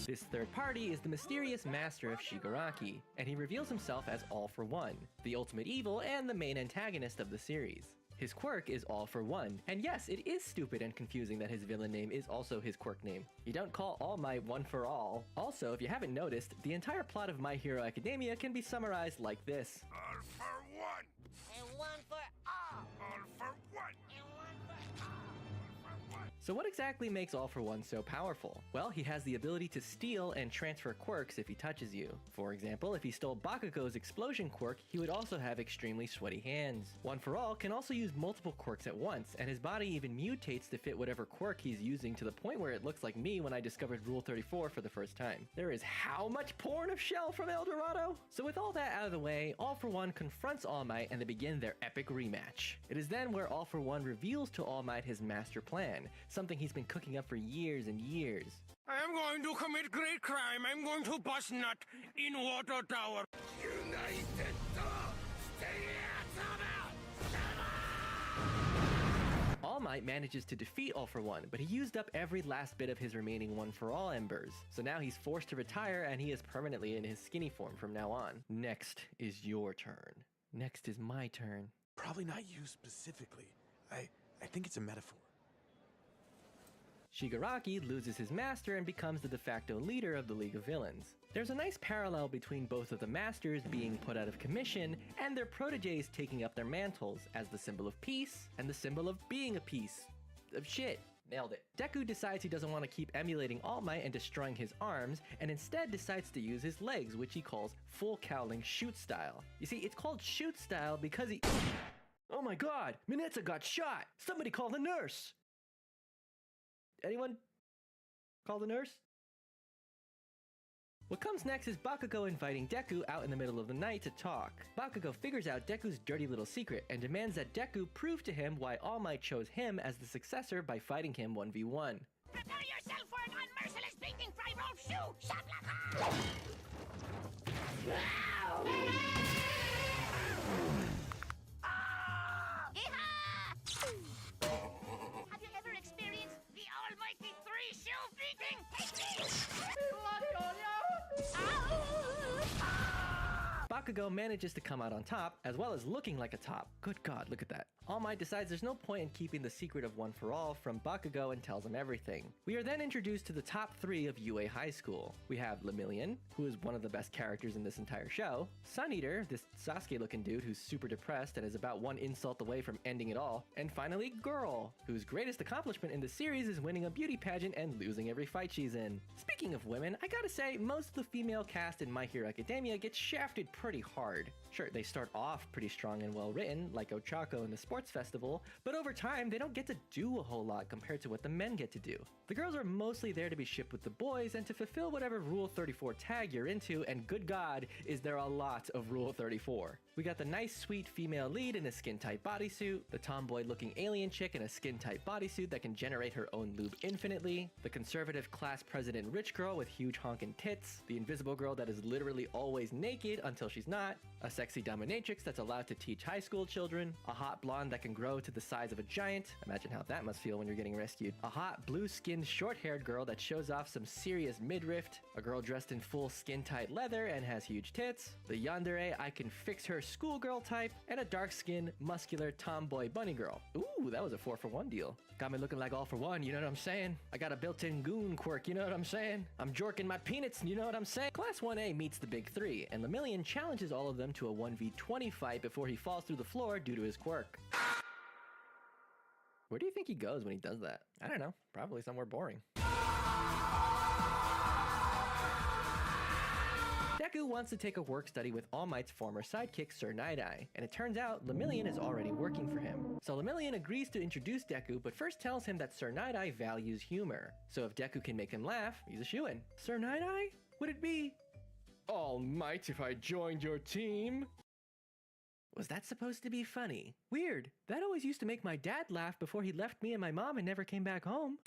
This third party is the mysterious master of Shigaraki, and he reveals himself as All for One, the ultimate evil and the main antagonist of the series. His quirk is All for One, and yes, it is stupid and confusing that his villain name is also his quirk name. You don't call All Might One for All. Also, if you haven't noticed, the entire plot of My Hero Academia can be summarized like this. All for one! And one for all! All for one! And one for all! So what exactly makes All for One so powerful? Well, he has the ability to steal and transfer quirks if he touches you. For example, if he stole Bakugo's explosion quirk, he would also have extremely sweaty hands. One for All can also use multiple quirks at once, and his body even mutates to fit whatever quirk he's using to the point where it looks like me when I discovered Rule 34 for the first time. There is how much porn of Shell from El Dorado? So with all that out of the way, All for One confronts All Might and they begin their epic rematch. It is then where All for One reveals to All Might his master plan, something he's been cooking up for years and years. I am going to commit great crime. I'm going to bust nut in Water Tower. United to stay out. All Might manages to defeat All For One, but he used up every last bit of his remaining One For All embers. So now he's forced to retire and he is permanently in his skinny form from now on. Next is your turn. Next is my turn. Probably not you specifically. I think it's a metaphor. Shigaraki loses his master and becomes the de facto leader of the League of Villains. There's a nice parallel between both of the masters being put out of commission and their proteges taking up their mantles as the symbol of peace and the symbol of being a piece of shit. Nailed it. Deku decides he doesn't want to keep emulating All Might and destroying his arms, and instead decides to use his legs, which he calls full cowling shoot style. You see, it's called shoot style because he... Oh my god! Mineta got shot! Somebody call the nurse! Anyone call the nurse? What comes next is Bakugo inviting Deku out in the middle of the night to talk. Bakugo figures out Deku's dirty little secret and demands that Deku prove to him why All Might chose him as the successor by fighting him 1v1. Prepare yourself for an unmerciless beating, Five-Roll Shoe! Shablaka! Have you ever experienced the almighty three-shoe beating? Bakugo manages to come out on top, as well as looking like a top. Good god, look at that. All Might decides there's no point in keeping the secret of One For All from Bakugo and tells him everything. We are then introduced to the top 3 of UA High School. We have Lemillion, who is one of the best characters in this entire show, Sun Eater, this Sasuke-looking dude who's super depressed and is about one insult away from ending it all, and finally Girl, whose greatest accomplishment in the series is winning a beauty pageant and losing every fight she's in. Speaking of women, I gotta say, most of the female cast in My Hero Academia gets shafted pretty hard. Sure, they start off pretty strong and well written, like Ochako in the sports festival, but over time they don't get to do a whole lot compared to what the men get to do. The girls are mostly there to be shipped with the boys and to fulfill whatever Rule 34 tag you're into, and good god, is there a lot of Rule 34. We got the nice sweet female lead in a skin-tight bodysuit, the tomboy looking alien chick in a skin-tight bodysuit that can generate her own lube infinitely, the conservative class president rich girl with huge honkin' tits, the invisible girl that is literally always naked until she's not, a sexy dominatrix that's allowed to teach high school children, a hot blonde that can grow to the size of a giant, imagine how that must feel when you're getting rescued, a hot blue-skinned short-haired girl that shows off some serious midriff, a girl dressed in full skin-tight leather and has huge tits, the yandere I can fix her schoolgirl type, and a dark-skinned, muscular tomboy bunny girl. Ooh, that was a 4-for-1 deal. Got me looking like All For One, you know what I'm saying? I got a built-in goon quirk, you know what I'm saying? I'm jorking my peanuts, you know what I'm saying? Class 1A meets the big 3, and Lemillion challenges all of them to a 1v20 fight before he falls through the floor due to his quirk. Where do you think he goes when he does that? I don't know, probably somewhere boring. Deku wants to take a work study with All Might's former sidekick Sir Nighteye, and it turns out Lemillion is already working for him. So Lemillion agrees to introduce Deku, but first tells him that Sir Nighteye values humor. So if Deku can make him laugh, he's a shoo-in. Sir Nighteye? Would it be All Might if I joined your team? Was that supposed to be funny? Weird. That always used to make my dad laugh before he left me and my mom and never came back home.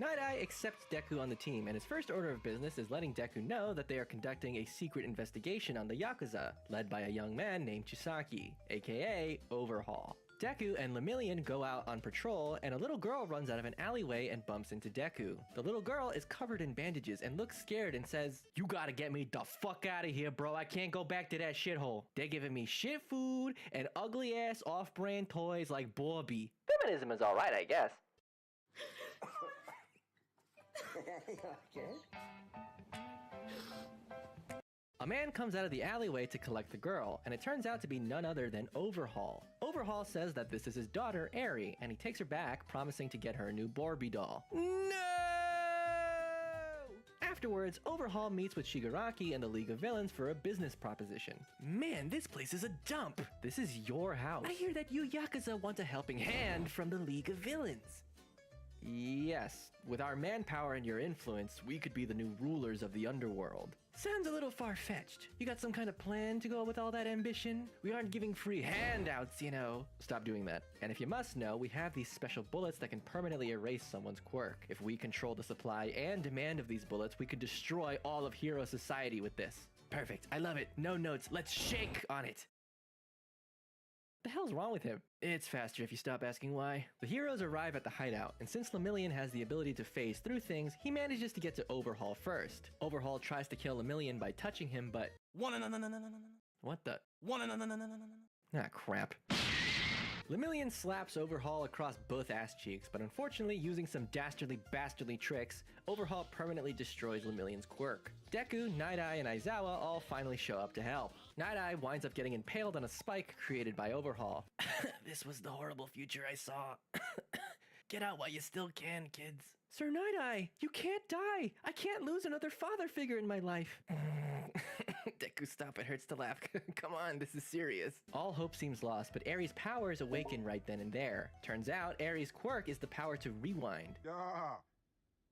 Nighteye accepts Deku on the team, and his first order of business is letting Deku know that they are conducting a secret investigation on the Yakuza, led by a young man named Chisaki, aka Overhaul. Deku and Lemillion go out on patrol, and a little girl runs out of an alleyway and bumps into Deku. The little girl is covered in bandages and looks scared and says, "You gotta get me the fuck out of here, bro. I can't go back to that shithole. They're giving me shit food and ugly-ass off-brand toys like Borby." Feminism is alright, I guess. A man comes out of the alleyway to collect the girl, and it turns out to be none other than Overhaul. Overhaul says that this is his daughter, Eri, and he takes her back, promising to get her a new Barbie doll. No! Afterwards, Overhaul meets with Shigaraki and the League of Villains for a business proposition. Man, this place is a dump! This is your house. I hear that you Yakuza want a helping hand from the League of Villains. Yes, with our manpower and your influence, we could be the new rulers of the underworld. Sounds a little far-fetched. You got some kind of plan to go with all that ambition? We aren't giving free handouts, you know. Stop doing that. And if you must know, we have these special bullets that can permanently erase someone's quirk. If we control the supply and demand of these bullets, we could destroy all of hero society with this. Perfect. I love it. No notes. Let's shake on it. The hell's wrong with him? It's faster if you stop asking why. The heroes arrive at the hideout, and since Lemillion has the ability to phase through things, he manages to get to Overhaul first. Overhaul tries to kill Lemillion by touching him, but... What the? Ah, crap. Lemillion slaps Overhaul across both ass cheeks, but unfortunately, using some dastardly tricks, Overhaul permanently destroys Lemillion's quirk. Deku, Night Eye, and Aizawa all finally show up to help. Night Eye winds up getting impaled on a spike created by Overhaul. This was the horrible future I saw. Get out while you still can, kids. Sir Night Eye, you can't die! I can't lose another father figure in my life. Deku, stop, it hurts to laugh. Come on, this is serious. All hope seems lost, but Aries' powers awaken right then and there. Turns out, Aries' quirk is the power to rewind. Yeah,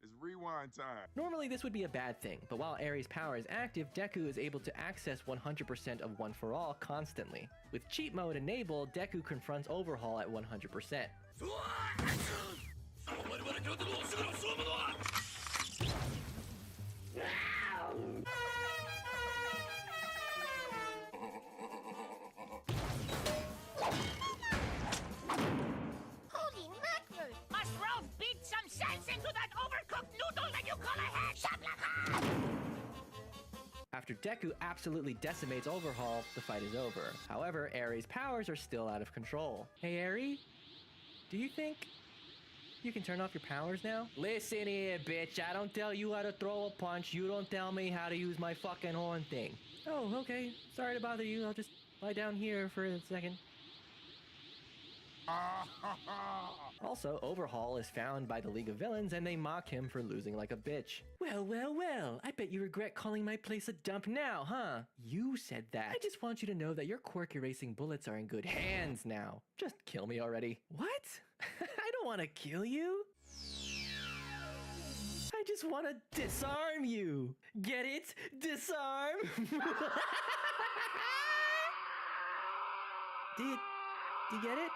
it's rewind time. Normally this would be a bad thing, but while Aries' power is active, Deku is able to access 100% of One For All constantly. With cheat mode enabled, Deku confronts Overhaul at 100%. Holy mackerel! Must Ralph beat some sense into that overcooked noodle that you call a head? Shablaka! After Deku absolutely decimates Overhaul, the fight is over. However, Aries' powers are still out of control. Hey Aries, do you think you can turn off your powers now? Listen here, bitch. I don't tell you how to throw a punch. You don't tell me how to use my fucking horn thing. Oh, okay. Sorry to bother you. I'll just lie down here for a second. Also, Overhaul is found by the League of Villains and they mock him for losing like a bitch. Well, I bet you regret calling my place a dump now, huh? You said that. I just want you to know that your quirk erasing bullets are in good hands now. Just kill me already. What? I don't want to kill you. I just want to disarm you. Get it? Disarm? Do you get it?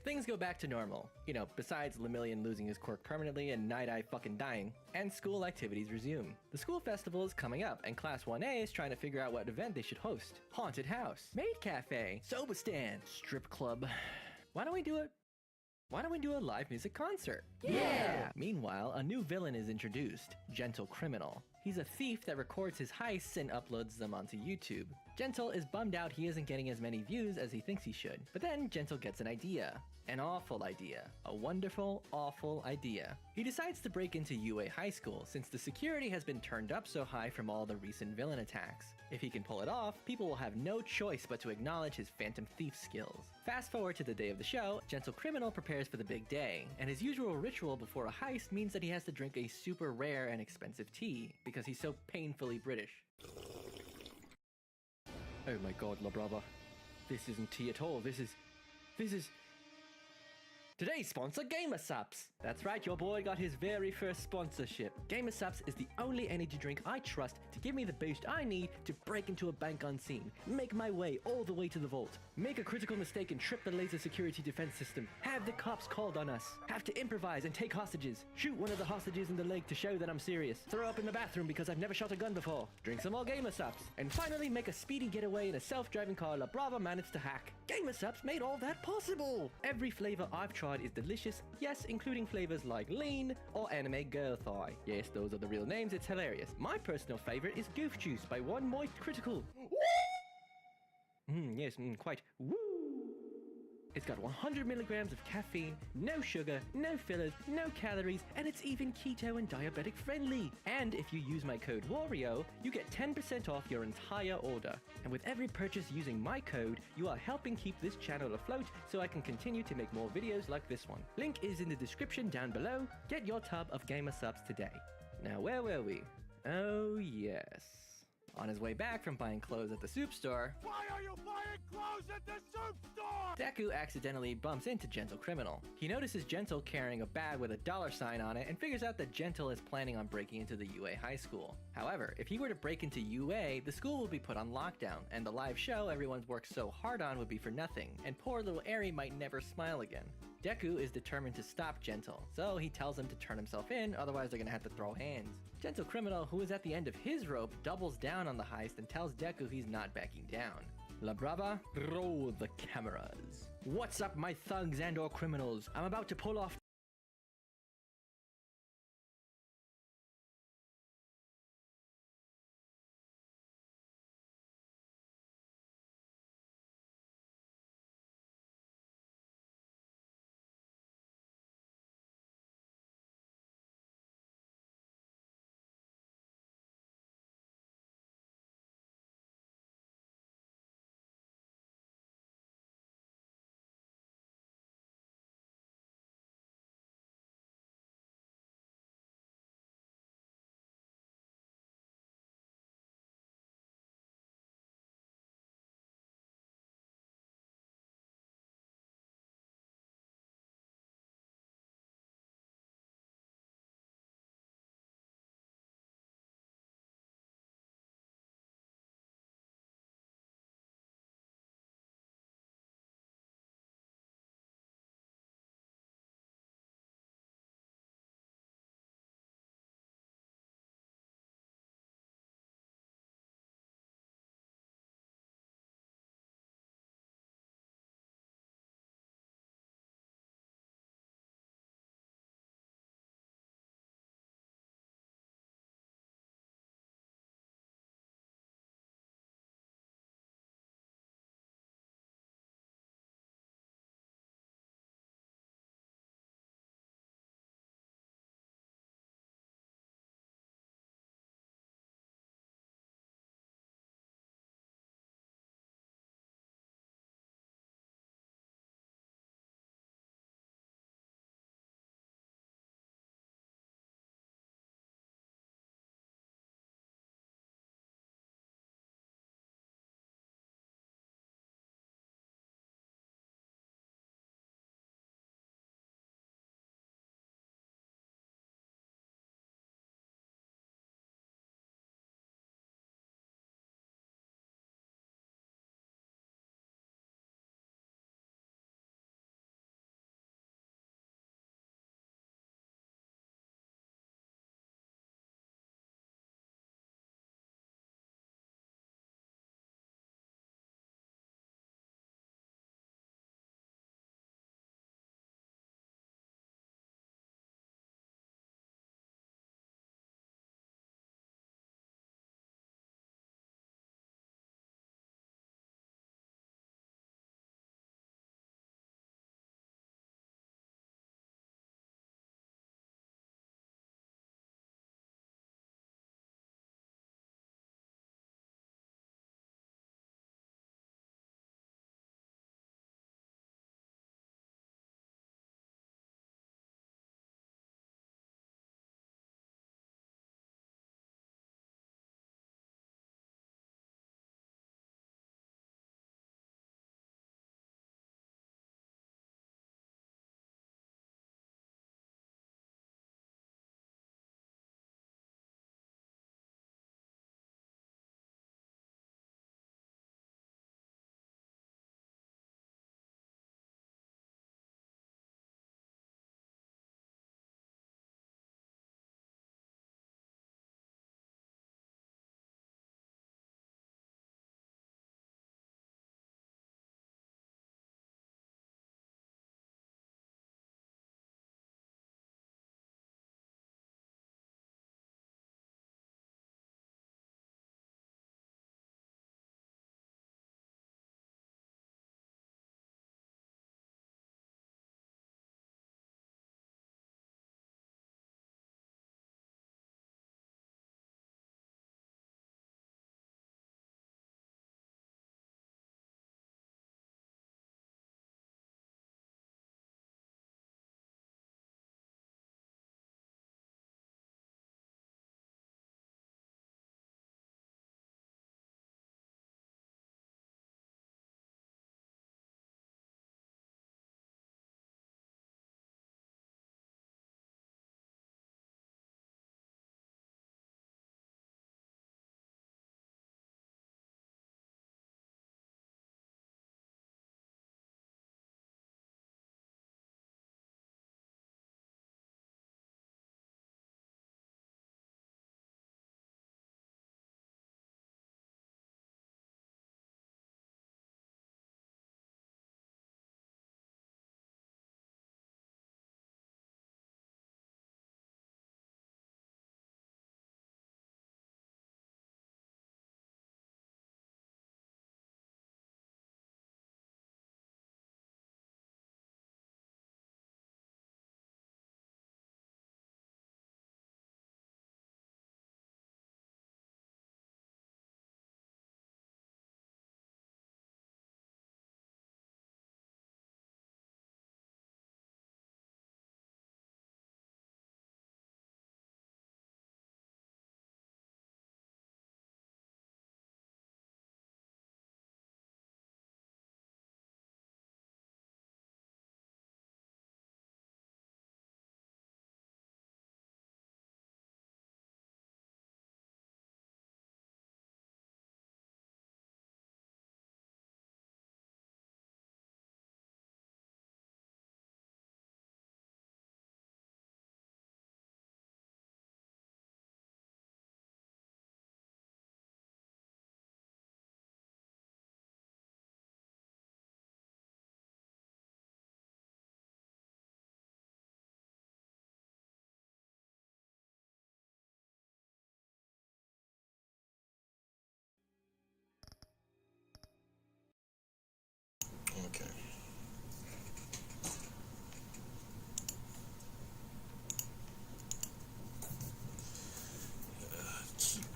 Things go back to normal. You know, besides Lemillion losing his quirk permanently and Night Eye fucking dying. And school activities resume. The school festival is coming up, and Class 1A is trying to figure out what event they should host. Haunted house, maid cafe, soba stand, strip club. Why don't we do a live music concert? Yeah! Meanwhile, a new villain is introduced, Gentle Criminal. He's a thief that records his heists and uploads them onto YouTube. Gentle is bummed out he isn't getting as many views as he thinks he should. But then Gentle gets an idea. An awful idea. A wonderful, awful idea. He decides to break into UA High School since the security has been turned up so high from all the recent villain attacks. If he can pull it off, people will have no choice but to acknowledge his Phantom Thief skills. Fast forward to the day of the show, Gentle Criminal prepares for the big day, and his usual ritual before a heist means that he has to drink a super rare and expensive tea, because he's so painfully British. Oh my god, La Brava. This isn't tea at all, this is... Today's sponsor, GamerSupps. That's right, your boy got his very first sponsorship. GamerSupps is the only energy drink I trust to give me the boost I need to break into a bank unseen, make my way all the way to the vault, make a critical mistake and trip the laser security defense system, have the cops called on us, have to improvise and take hostages, shoot one of the hostages in the leg to show that I'm serious, throw up in the bathroom because I've never shot a gun before, drink some more GamerSupps, and finally make a speedy getaway in a self-driving car La Brava managed to hack. GamerSupps made all that possible! Every flavor I've tried is delicious, yes, including flavors like lean or anime girl thigh. Yes, those are the real names, it's hilarious. My personal favorite is Goof Juice by One Moist Critical. Yes, quite woo! It's got 100 milligrams of caffeine, no sugar, no fillers, no calories, and it's even keto and diabetic friendly. And if you use my code WARIO, you get 10% off your entire order. And with every purchase using my code, you are helping keep this channel afloat so I can continue to make more videos like this one. Link is in the description down below. Get your tub of GamerSupps today. Now where were we? Oh yes. On his way back from buying clothes at the soup store... Why are you buying clothes at the soup store? Deku accidentally bumps into Gentle Criminal. He notices Gentle carrying a bag with a $sign on it and figures out that Gentle is planning on breaking into the UA high school. However, if he were to break into UA, the school would be put on lockdown, and the live show everyone's worked so hard on would be for nothing, and poor little Eri might never smile again. Deku is determined to stop Gentle, so he tells him to turn himself in, otherwise they're gonna have to throw hands. Gentle Criminal, who is at the end of his rope, doubles down on the heist and tells Deku he's not backing down. La Brava, roll the cameras. What's up, my thugs and or criminals? I'm about to pull off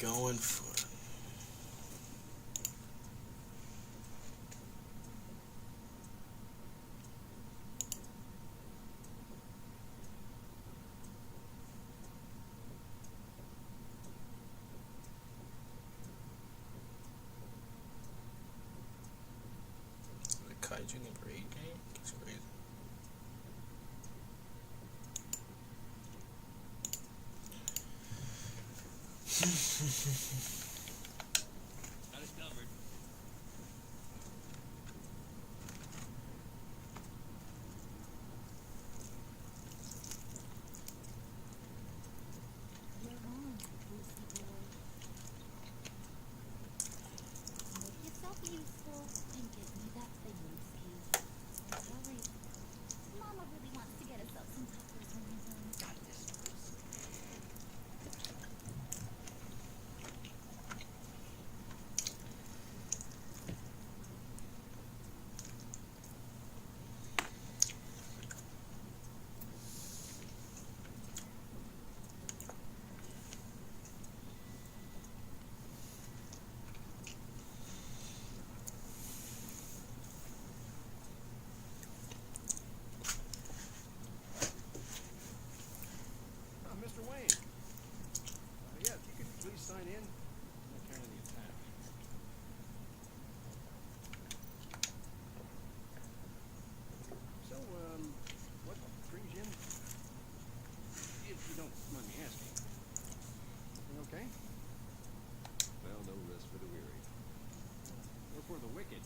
going for it. The Kaiju number 8 game? It's crazy. Got it covered. You're on, Boosty boy. Make yourself useful and give me that thing you ski. And hurry. Mama really wants to get herself some tacos when you're done. Got this, Bruce. Mr. Wayne. Yeah, if you could please sign in. I'm carrying the attack. So, what brings you in? If you don't mind me asking. You okay? Well, no rest for the weary. Or for the wicked?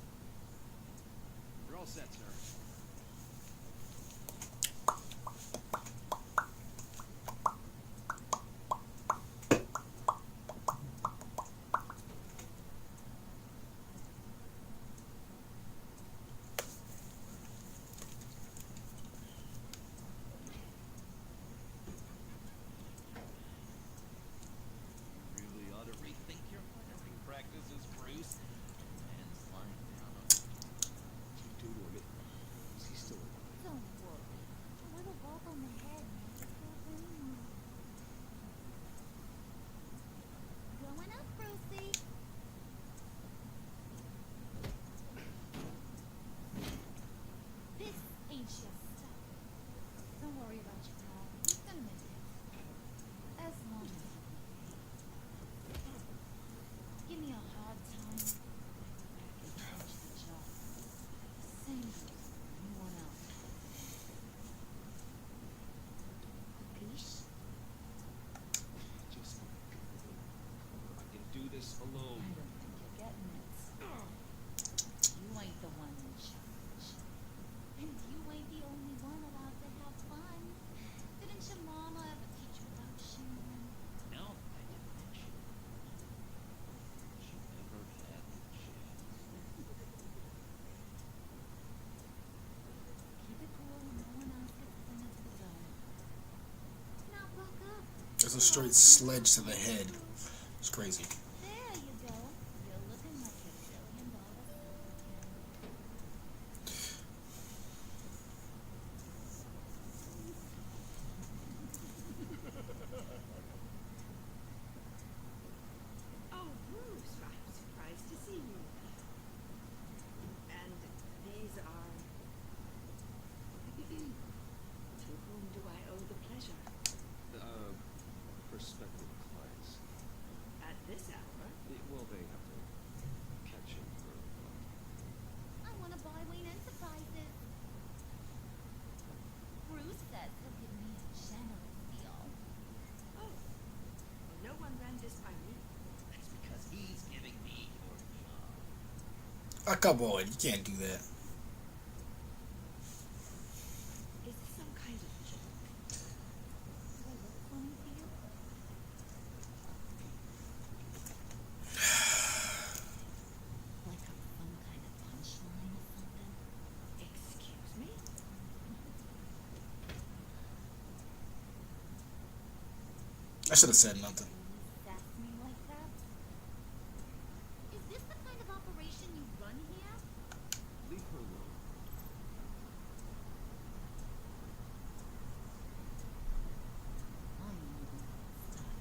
We're all set, sir. You really ought to rethink your firing practices, Bruce. Man's lying down on What'd you do to him? Is he still alive? Don't worry. A little bump on the head makes it feel anymore. Going up, Brucey. This ain't your stuff. Don't worry about your pal. He's gonna make it. As long as you give me a hard time. I can finish the job. Same goes for anyone else. Capiche? Just I can do this I alone. don't think you're getting it. You ain't the one in charge. And you ain't the only one allowed to have fun. Didn't your mama ever teach you about sharing? No, I didn't mention. She never had the chance. Keep it cool and no one else gets sent into the zone. Now buck up. There's a straight sledge to the head. It's crazy. There you go. You're looking like $1 billion silver Oh, Bruce, I'm surprised to see you. And these are... To whom do I owe the pleasure? Prospective clients. At this hour? Well, they have to catch him for a while. I want to buy Wayne Enterprises. Bruce says he'll give me a generous deal. Oh, well, no one ran this by me. That's because he's giving me your job. Ah, come on. You can't do that. Is this some kind of joke? Do I look funny to you? Like I'm some kind of punchline or something? Excuse me? I should have said nothing. Sass me like that? Is this the kind of operation you run here? Leave her alone. I'm moving style.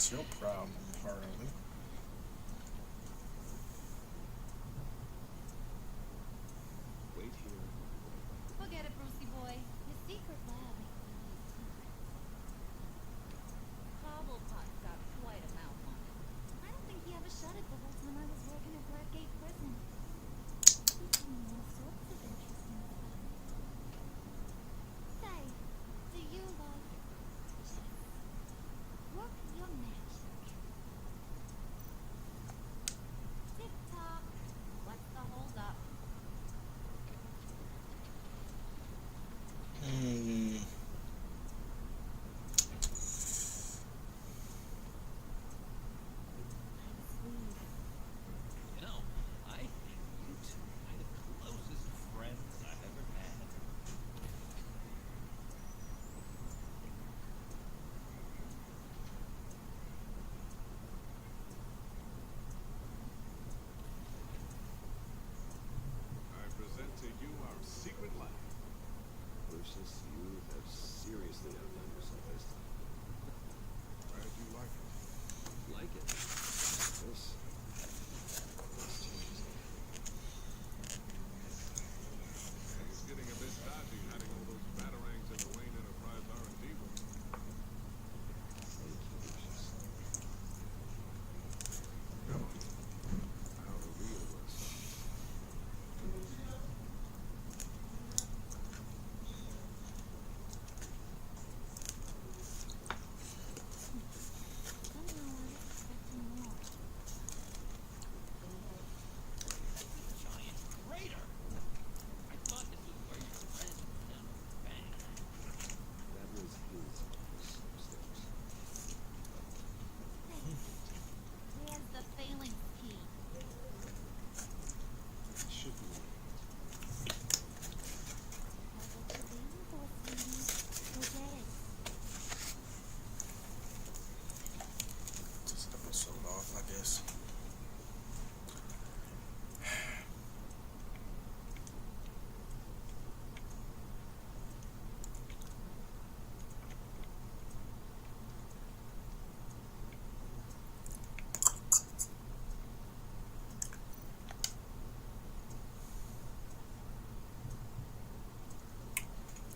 That's your problem, Harley. Wait here. Forget it, Brucey boy. Your secret lab makes me use secrets. Cobblepot's got quite a mouth on it. I don't think he ever shut it the whole time I was working at Blackgate Prison. He told me all sorts of interesting stuff. Say, do you love chess? Work your magic. Tick-tock. What's the hold-up? You know, I think you two are the closest friends I've ever had. I present to you our secret life. Lucius, you have seriously outdone yourself this time. Glad you like it. Like it? This changes it. It's getting a bit dodgy hiding all those batarangs in the Wayne Enterprise R&D room. Thank you, Lucius. Come on. How the real work starts. Somehow I was expecting more. Giant crater! I thought this was where your friend bang. That was his office upstairs. Where's the failing key? It should be. That's what you're waiting for, sweetie. Go get it. Just episode off, I guess.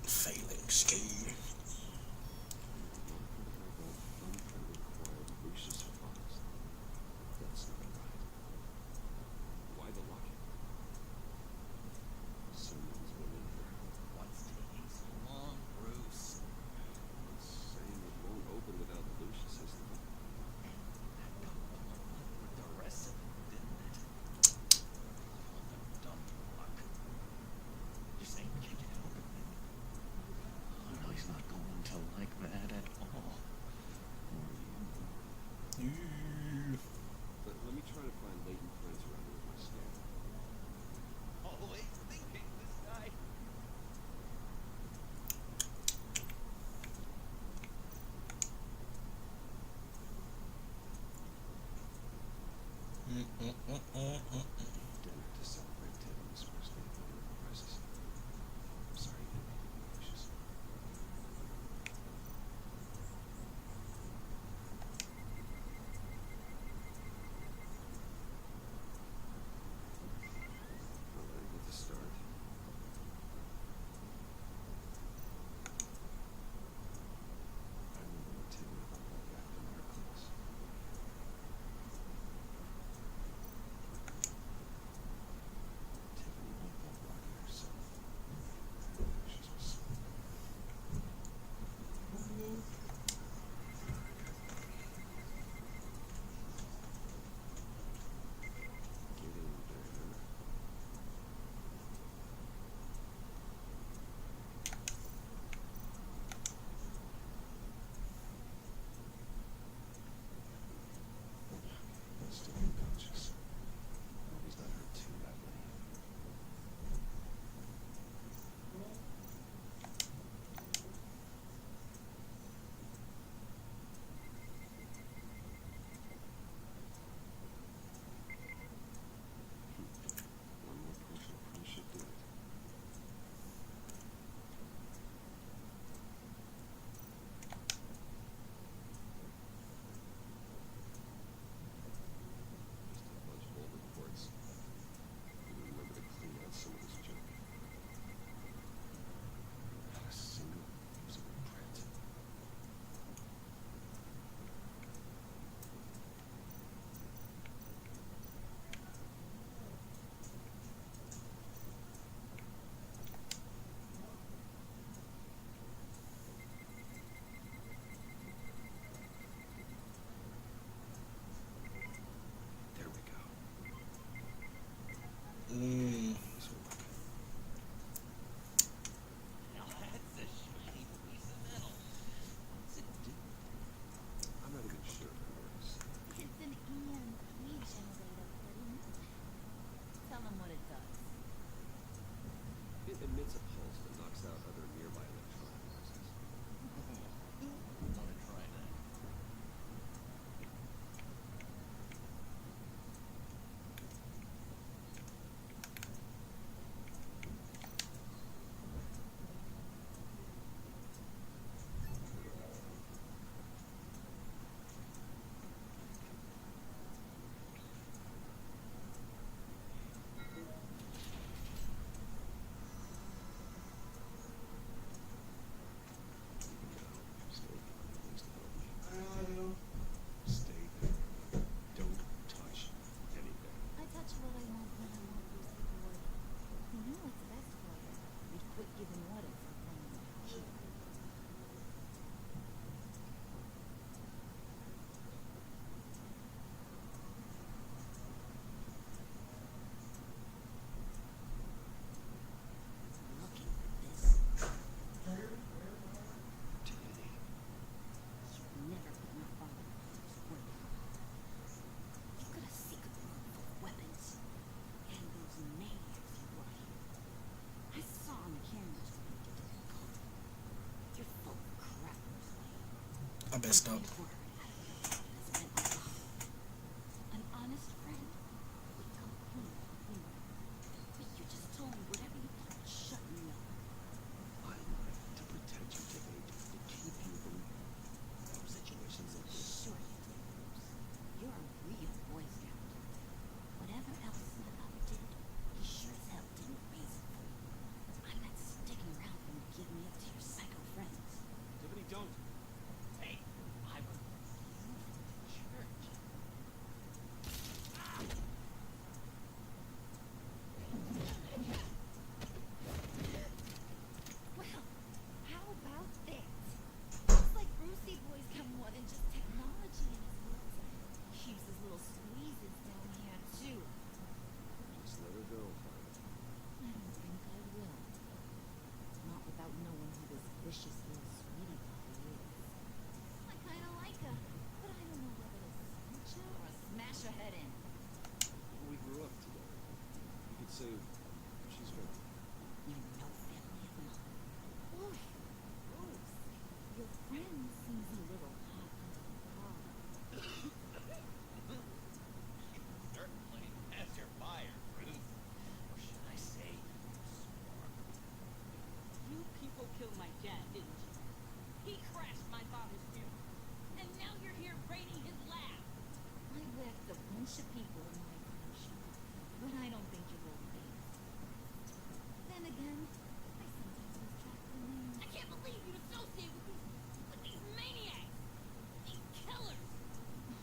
Failing scheme. Lucius Fox. That's not right. Why the locket? Someone's been in here. What's taking so long, Bruce? It's saying it won't open without Lucius system. That got along with the rest of it, didn't it? Oh, the dumb luck. You're saying we can't get it open? Oh, no, emits a pulse that knocks out other nearby electronic devices. Want to try that? Stay there. Don't touch anything. I touch what I want when I want, Lucy boy. You know what's best for you. You'd quit giving water for fun. Keep. Looking for this. Teddy. You'd never put my father first, would you? You've got a secret room full of weapons. And those maniacs you brought here. I saw on the cameras when you did that cult. You're full of crap, Rosalie. I messed up. An honest friend would come clean with you. But you just told me whatever you thought would shut me up. I lied to protect you, Tiffany, to keep you from situations like this. Sure you did, Bruce. You're a real Boy Scout. Whatever else Snuggup did, he sure as hell didn't raise it for you. I'm not sticking around when you give me up to your psycho friends. Tiffany, don't. Hey, I was church. Well, how about this? Looks like Brucey Boy's got more than just technology in his woods. He uses little squeezes down here, too. Just let her go, Violet. I don't think I will. Not without knowing who this vicious little sweetie pie is. I kind of like her, but I don't know whether to smooch her or smash her head in. We grew up together. You could say she's family. You're no family of mine. Oof, Bruce, your friend seems a little hot under the collar. Certainly has your fire, Ruth. Or should I say, spark? You people killed my dad, didn't you? He crashed my father's funeral. And now you're here raiding his lab. I whacked a bunch of people in my gun shop, but I don't think you're all famous. Then again, I sometimes lose track of the names. I can't believe you'd associate with these maniacs. These killers.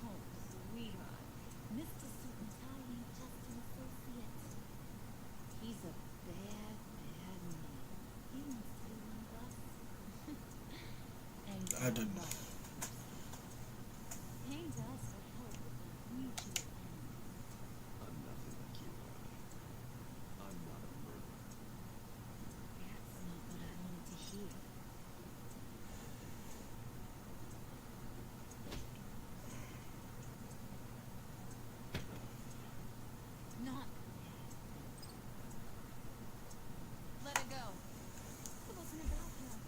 Oh, sweetheart, Mr. Suit and Tie ain't just an associate. He's a bad, bad man. He wants to be one of us. And I didn't. Came to us for help with a mutual enemy. I'm nothing like you, Ronnie. I'm not a murderer. That's not what I wanted to hear. Not let her go. It wasn't about her.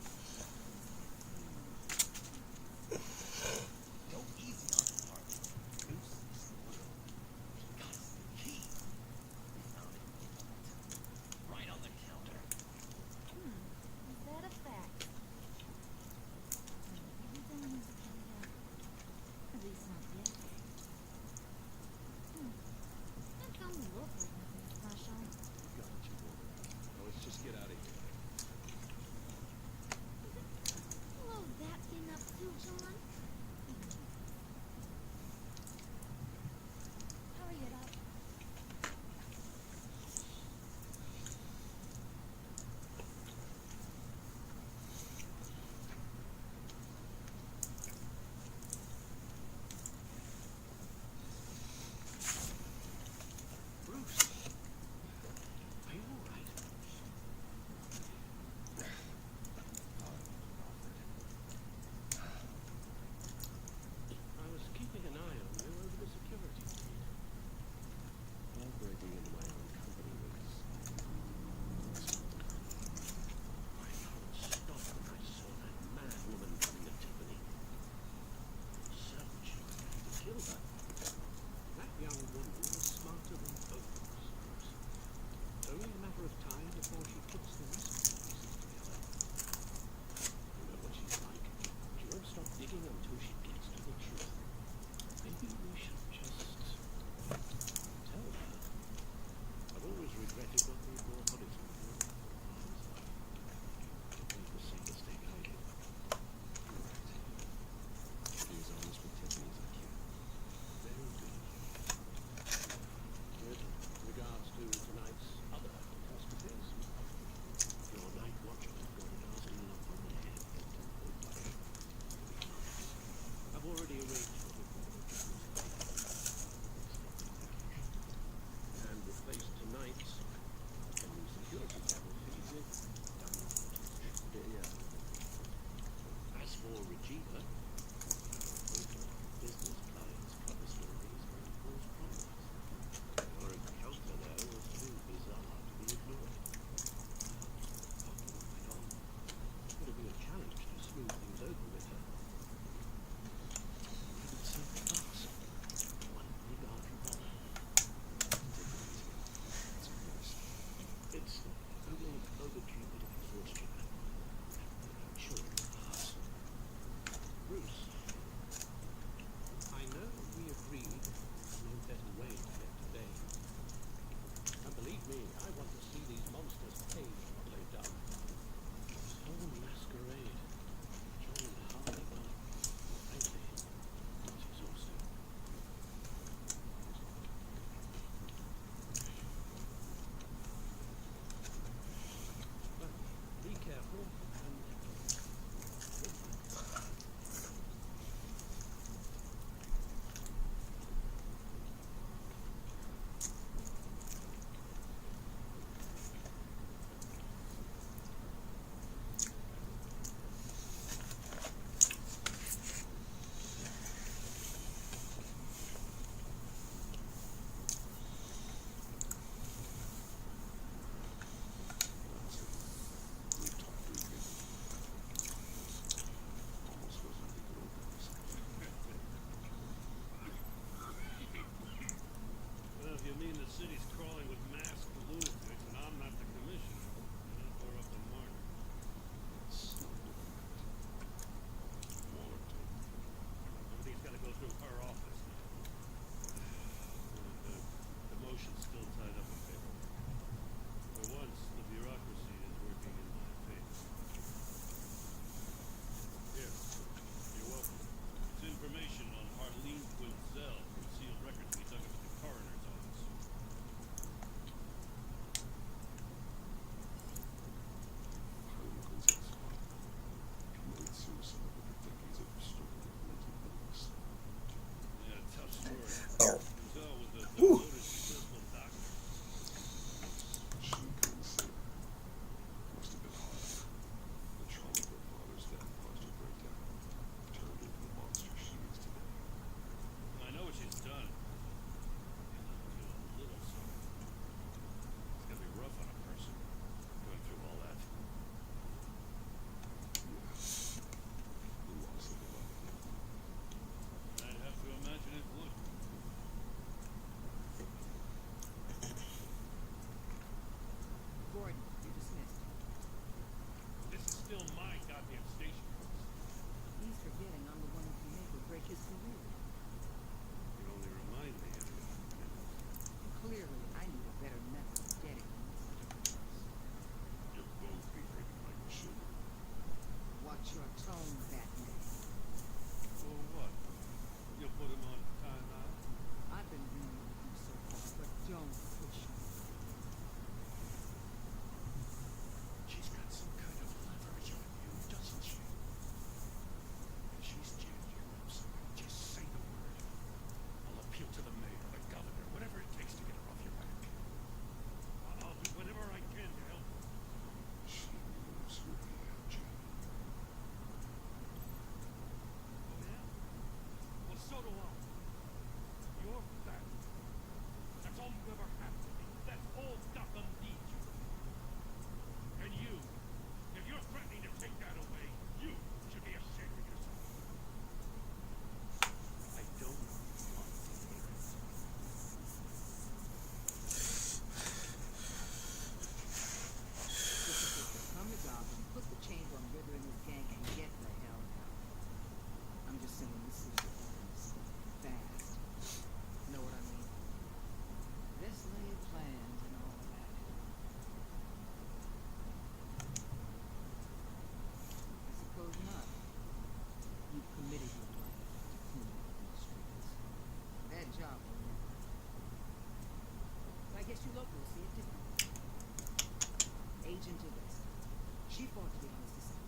She fought to get us to see.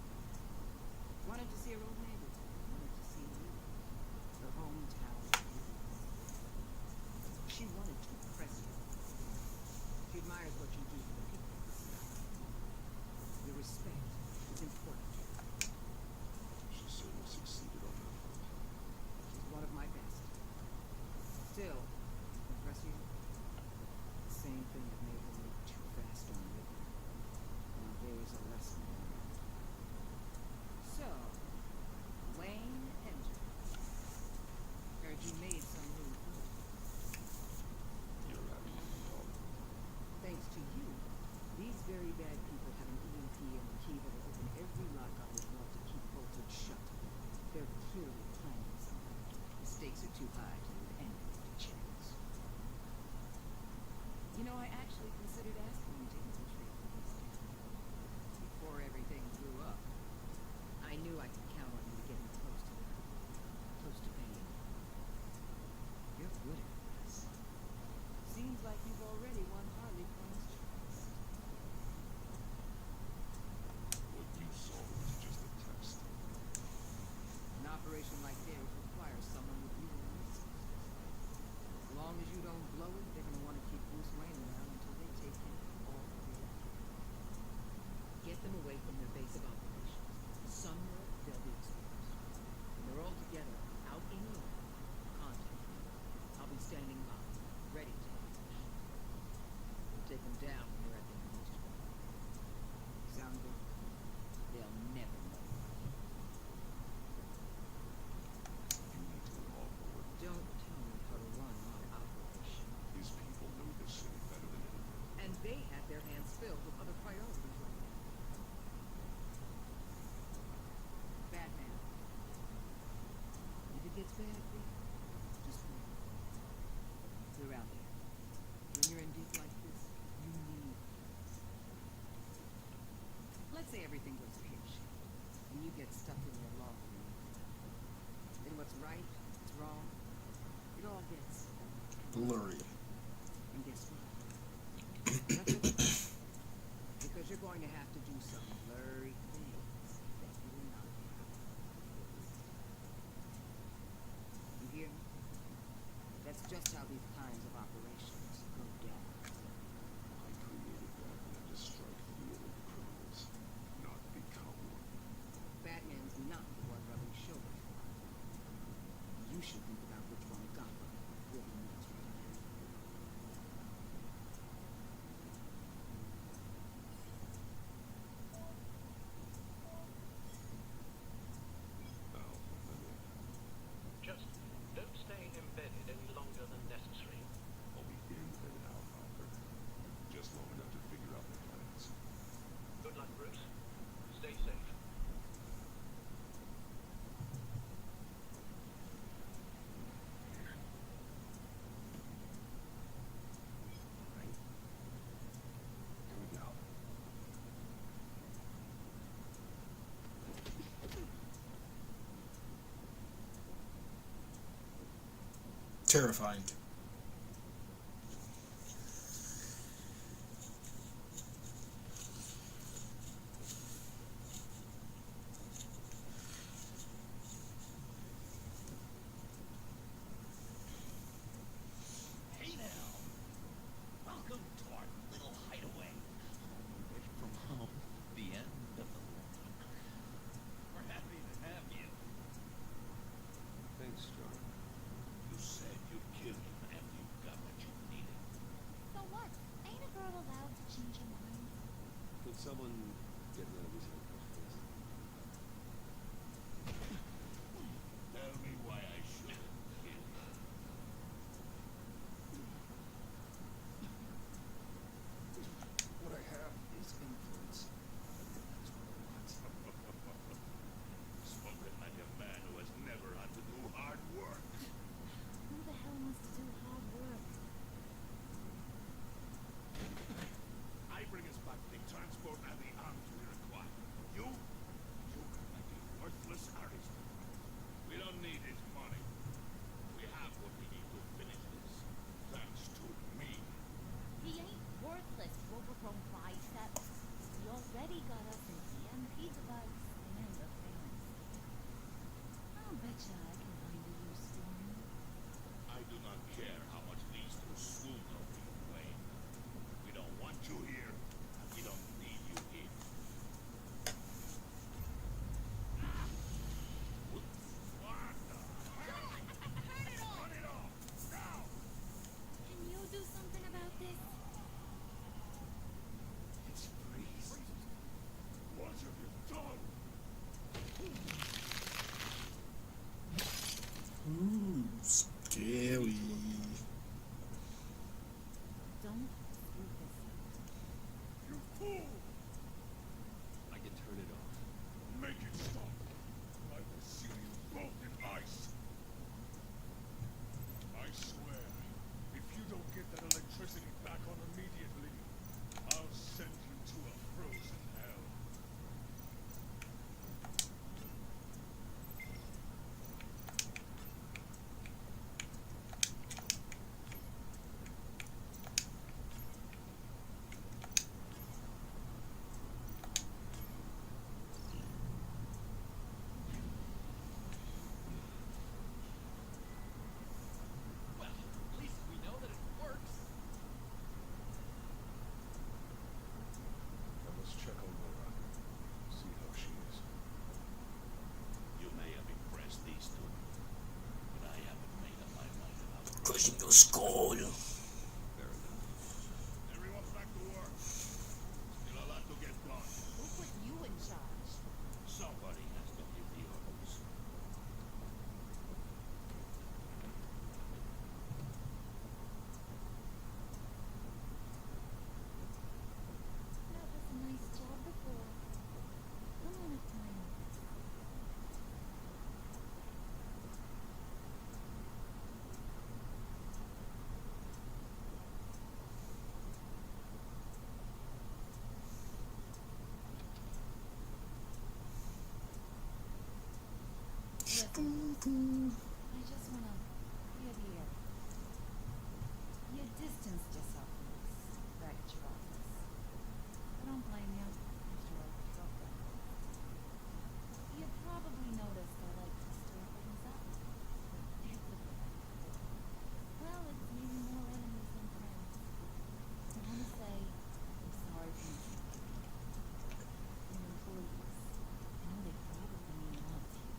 Wanted to see her old neighbors. Wanted to see you. Her hometown. She wanted to impress you. She admires what you do for the people. Your respect is important to her. She certainly succeeded on that front. She's one of my best. Still, impress you? The same thing that made her move too fast on River. Now there's a lesson learned. So, Wayne Ender. Heard you made some new moves. You're absolutely wrong. Thanks to you, these very bad people have an EMP and a key that'll open every lock on this wall to keep Bolton shut. They're clearly planning something. The stakes are too high to leave anything to chance. You know, I actually considered asking you to infiltrate the East End. Before everything blew up, I knew I could count on you to get me close to her. Close to Payne. You're good at this. Seems like you've already won Harley Quinn's trust. What you saw was just a test. An operation like theirs requires someone with real resources. As long as you don't blow it, they're going to want to keep Bruce Wayne around until they take him all the way out. Get them away from their base of operations. Somewhere they'll be exposed. When they're all together, out in the open, contact me. I'll be standing by, ready to ambush. We'll take them down when they're at their most vulnerable. Sound good? They'll never know. You need to involve more. Don't tell me how to run my operation. These people know this city better than anyone. And they have their hands filled with other priorities right now. Batman. If it gets bad, just wait. They're out there. When you're in deep like this, you need friends. Let's say everything goes pear-shaped, and you get stuck in your loft room. Then what's right, what's wrong, it all gets Blurry. and guess what? That's okay. Because you're going to have to do some blurry things that you will not have. You hear me? That's just how these kinds of operations go down. I created Batman to strike fear into criminals, not become one. Batman's not the one rubbing shoulders with him. You should think about which one Gotham really needs right now. Just don't stay embedded any longer than necessary. I'll be in and out, Alfred. Just long enough to figure out the plans. Good luck, Bruce. Stay safe. Here we go. Terrifying. Hey now! Welcome to our little hideaway. Away from home, the end of the line. We're happy to have you. Thanks, John. You said you'd kill him after you got what you needed. So what? Ain't a girl allowed to change her mind? Could someone get rid of these handcuffs, please? Tell me why I should kill you. What I have is influence. That's what I want. Spoken like a man who has never had to do hard work. Who the hell wants to do hard work? I bring us back the transport and the arms we require. You can make a worthless artist Crushing your skull. Fair enough. Everyone's back to work. Still a lot to get done. Who put you in charge? Somebody has to give the orders. That was a nice job before. Come on, it's time. Listen, I just wanna clear the air. You distanced yourself from us back at your office. I don't blame you after all the trouble. You probably noticed I like to stir things up. It's a good thing. Well, it's maybe more enemies than friends. I wanna say I'm sorry for missing you. Your employees, I know they probably mean a lot to you.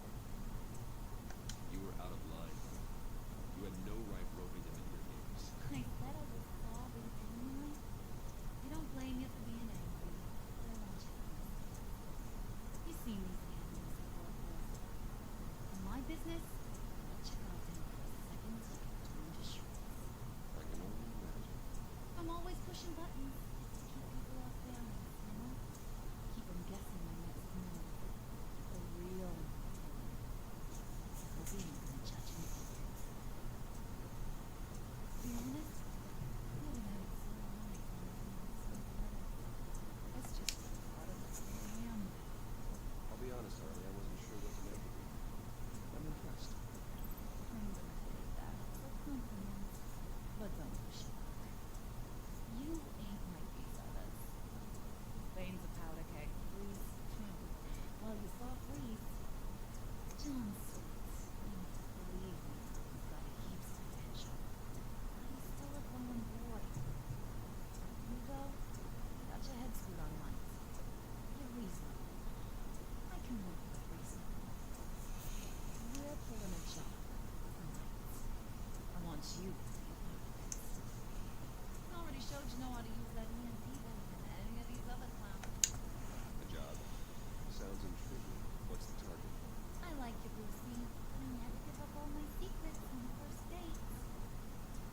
You were out of line. You had no right roping them into your games. I said I was sorry, didn't I? I don't blame you for being angry. I want you to understand. You've seen these animals at work with. In my business, I'll let you go down for a second to get torn to shreds. I can only imagine. I'm always pushing buttons to keep people off balance, you know? Keep them guessing my next move. The real Hope you ain't gonna judge me for it. To be honest, I haven't had it so long as that's just part of who I am. I'll be honest, Harley, I wasn't sure what to make of you. I'm impressed. I'm gonna take that as a compliment, but don't push it. You ain't like these others. Veins of powder keg, freeze. Well, you saw freeze. John's sweet. And believe me, he's got heaps of potential. But he's still a growing boy. You though, you got your head screwed on right. You're reasonable. I can work with reasonable. We're pulling a job tonight. I want you to be a part of this. I already showed you know how to use that EMP better than any of these other clowns. The job. Sounds intriguing. What's the target? I like you, Brucey, but I never give up all my secrets on the first date.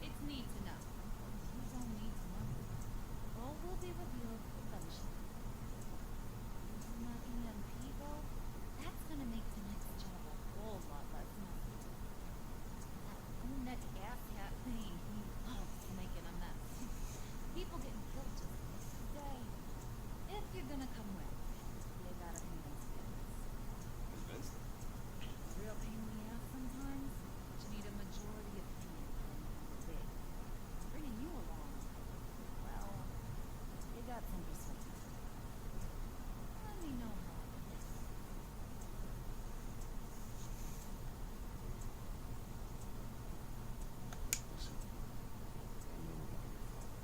It's need to know. You don't need to know. All will be revealed eventually. Using that EMP, though, that's gonna make tonight's job a whole lot less messy. That brunette asshat thing, he loves making a mess. People getting killed just yesterday. If you're gonna come with, you gotta convince parents. Convince them. Real pain in the ass sometimes, but you need a majority opinion for anything big. Bringing you along, well, you got some persuading. Let me know how it goes. Listen, I know about your father.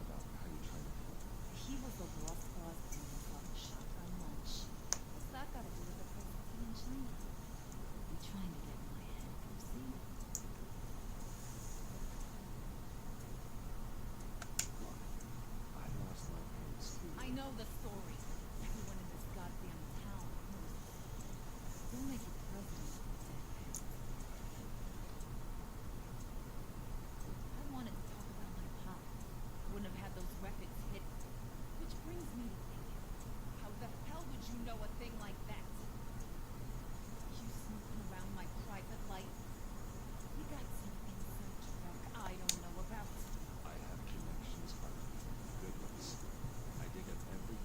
About how you tried to help. He was a rough boss and he got a shotgun lunch. What's that got to do with the president in China? You trying to get in my head, Brucey? Look, I lost my parents too. I know the story. Everyone in this goddamn town knows it. Don't make it president of the dead parents. I wanted to talk about my pop. Wouldn't have had those records hit. Which brings me to thinking, how the hell would you know a thing like that? You snooping around my private life? You got some inside track I don't know about. I have connections, Harley. Good ones. I dig up every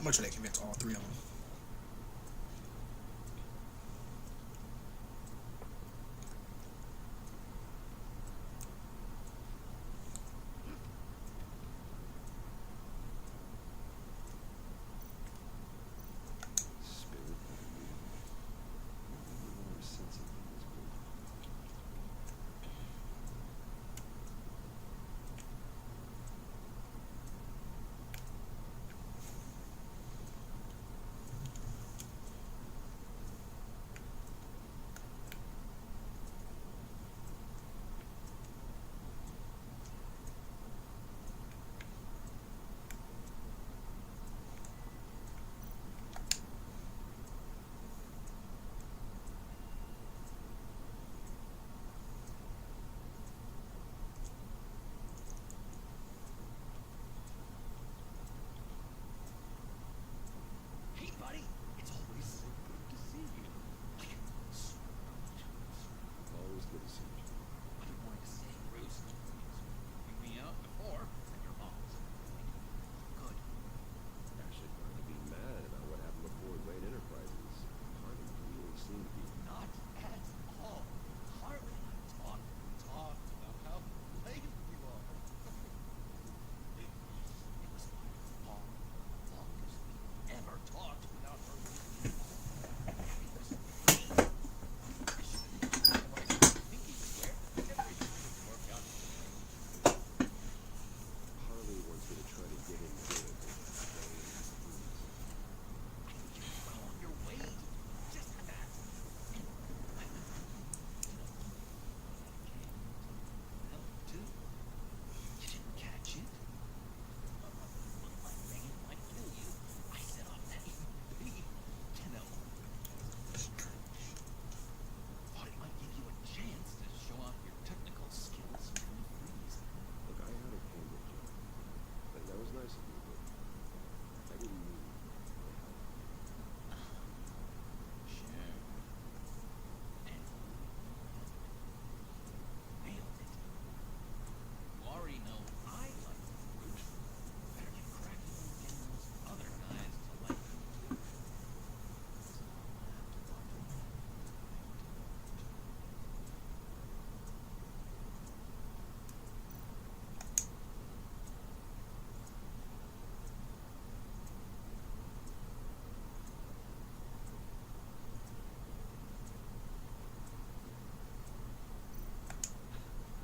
much would they convince all three of them? Spirit of you. More sense of things, but Hey, buddy. It's always so good to see you. Like, so good. always good to see you. I've been wanting to say, Bruce. You've me out before at your mom's. Good. Actually, to be mad about what happened before Wayne Enterprises. Harley really seemed to be. Not at all. Harley and I talked about how lame you are. It was by far the longest we ever talked without her leaving. It was great. I should have done what I was thinking where everything would work out. Harley wants me to try to get him good. Go on your way. Just that. And I help too. You didn't catch it? Looked like Megan might kill you. I set off that big, thought it might give you a chance to show off your technical skills from the freeze. Look, I had a hand with you. That was nice of you, but I didn't mean to help. Sure. And nailed it. You already know I like the fruit. Better get cracking on getting those other guys to like you too. So I'll have to watch them.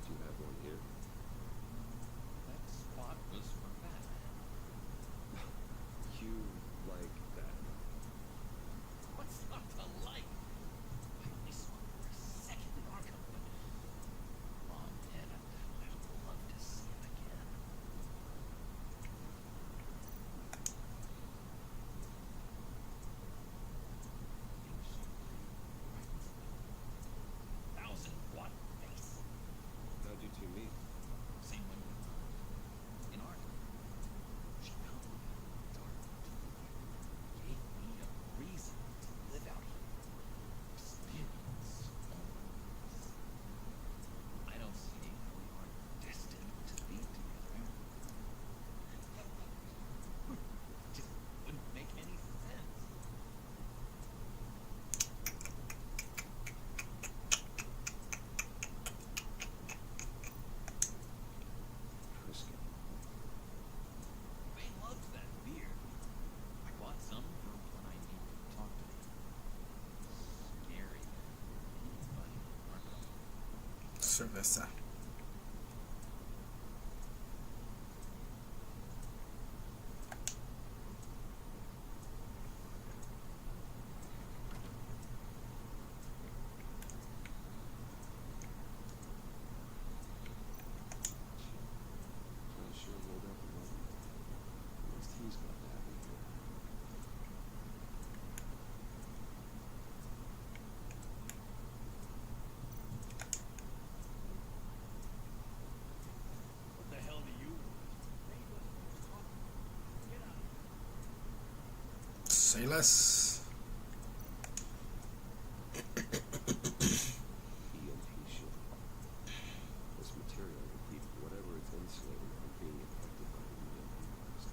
Do you have one here? That spot was for Batman. You like that? What's not to like? I only saw it for a second in Arkham, but Ron Ed, I'd love to see it again. Thousand-watt face. How'd you two meet? Same window. In Arkham. She found me out in the dark. Gave me a reason to live out here. Experience all this. I don't see how we aren't destined to be together. Just wouldn't make any sense. Frisco. Wayne loves that beer. I bought some for when I need to talk to him. Scary. Anybody in Arkham. Cerveza. I sure rolled out the money. At least he's got to have it here. What the hell do you want? Get out. Say less. EMP shield. This material will keep whatever it's insulating from being affected by the EMP blast.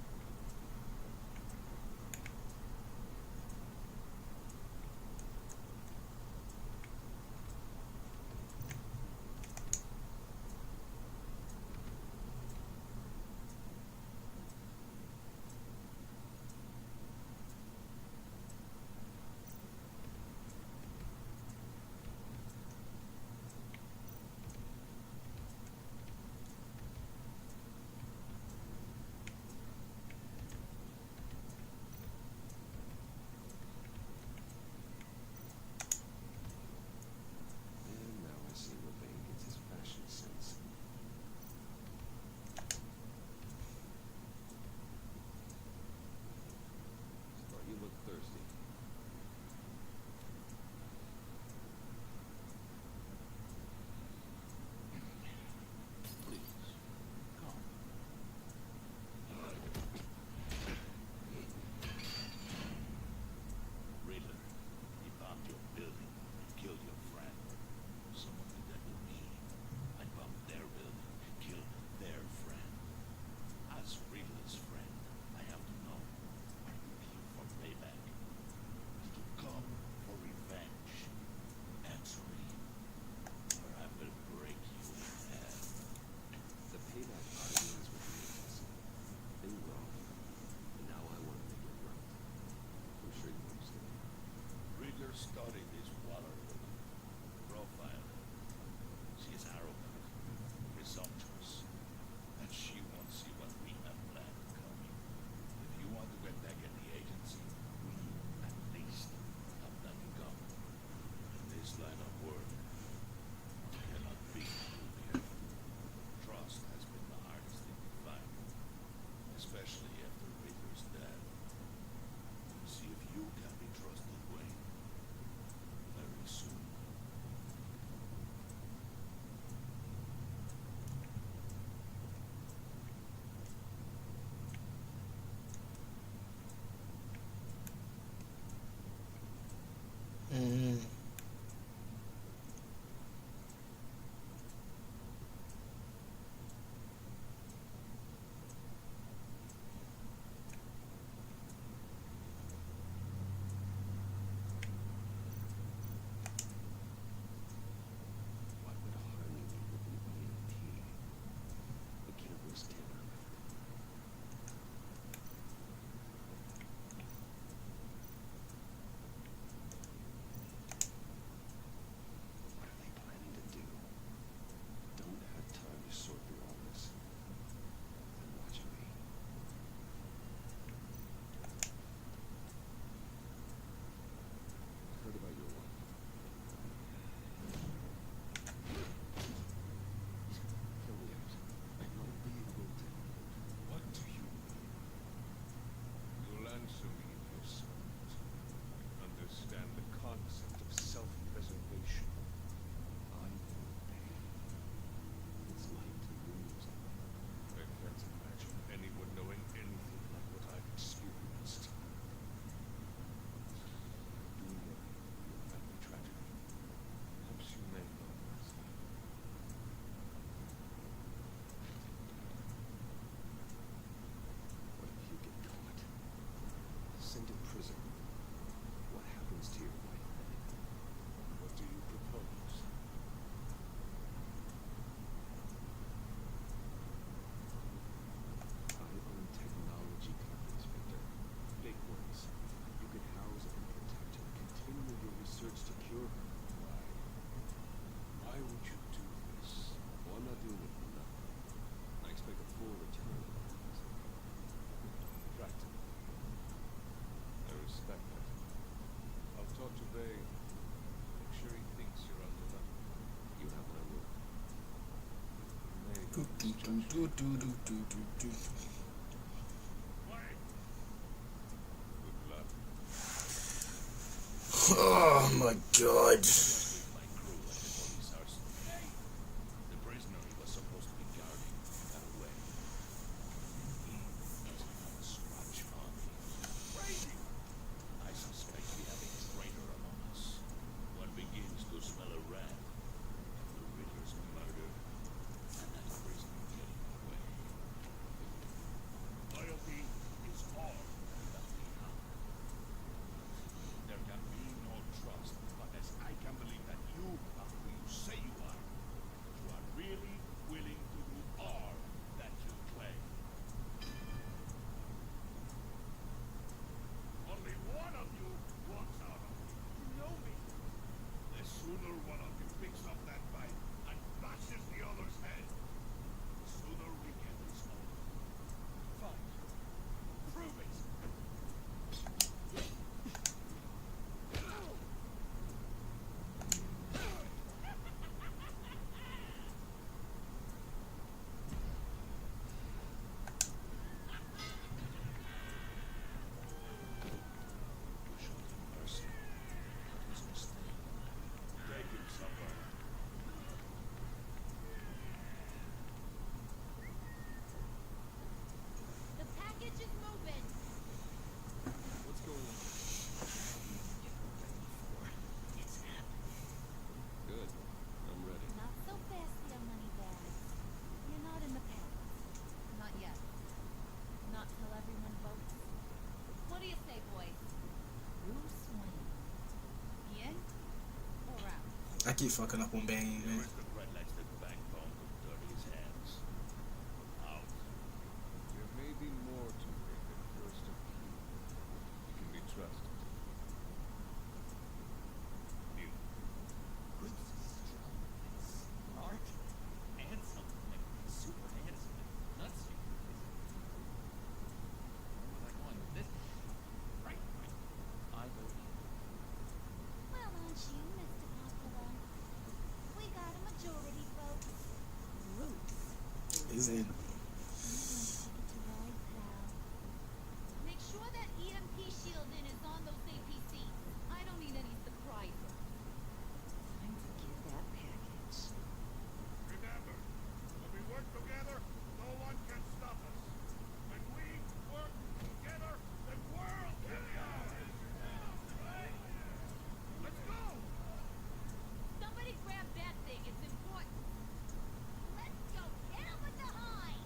study this Waller woman. Profile her. She is arrogant, presumptuous, and she won't see what we have planned coming. If you want to get back at the agency, we, at least, have done gun. In this line of work, you cannot be Rubio. Trust has been the hardest thing to find, especially after Riddler's death. See if you can be trusted, Wayne. Very soon. Mm. What would Harley do with an EMP? The kid was Tanner left. What are they planning to do? Don't have time to sort through all this. They're watching me. Heard about your wife. Kill me out. I might be able to. What do you mean? You'll answer me in your sermons. Understand the concept of self-preservation. I know pain. It's like to lose. I can't imagine anyone knowing anything like what I've experienced. Do you know your family tragedy? Perhaps you may know this. What if you get caught? Sent to prison? What happens to your wife then? What do you propose? I own technology companies, Victor. Big ones. You could house and protect her. Continue your research to cure her. Why? Why would you do this? Well, I'm not doing it for nothing. I expect a full return on that. Practical. I respect that. I'll talk to Bay. Make sure he thinks you're on the level. You have my word. May Do, do, do, do, do, do, do, do. good luck. Oh my god. With my crew at the police arsenal. The prisoner he was supposed to be guarding got away. He doesn't have a scratch on me. Crazy! I suspect we have a traitor among us. One begins to smell a rat. The Riddler's murder. And that prisoner getting away. Loyalty is all that we have. There can be no trust unless I can believe that you are who you say you are. You are really willing to do all that you claim. Only one of you walks out of it. You know me. The sooner one of you picks up that bite and bashes the other's head, the sooner we get this over. Fine. Prove it. Mercy. His mistake. Take him somewhere. The package is moving. What's going on? It's happening. Good. I'm ready. Not so fast, dear money bags. You're not in the palace. Not yet. Not till everyone votes. What do you say, boys? Bruce Wayne. In or out? I keep fucking up on Bane, The man. aristocrat likes the backbone to dirty his hands. Out. There may be more to her than first appeal. You can be trusted. He's in. Make sure that EMP shielding is on those APCs. I don't need any surprises. Time to get that package. Remember, when we work together, no one can stop us. When we work together, the world can be ours. Let's go! Somebody grab that thing. It's important. Let's go. Hit him with the high.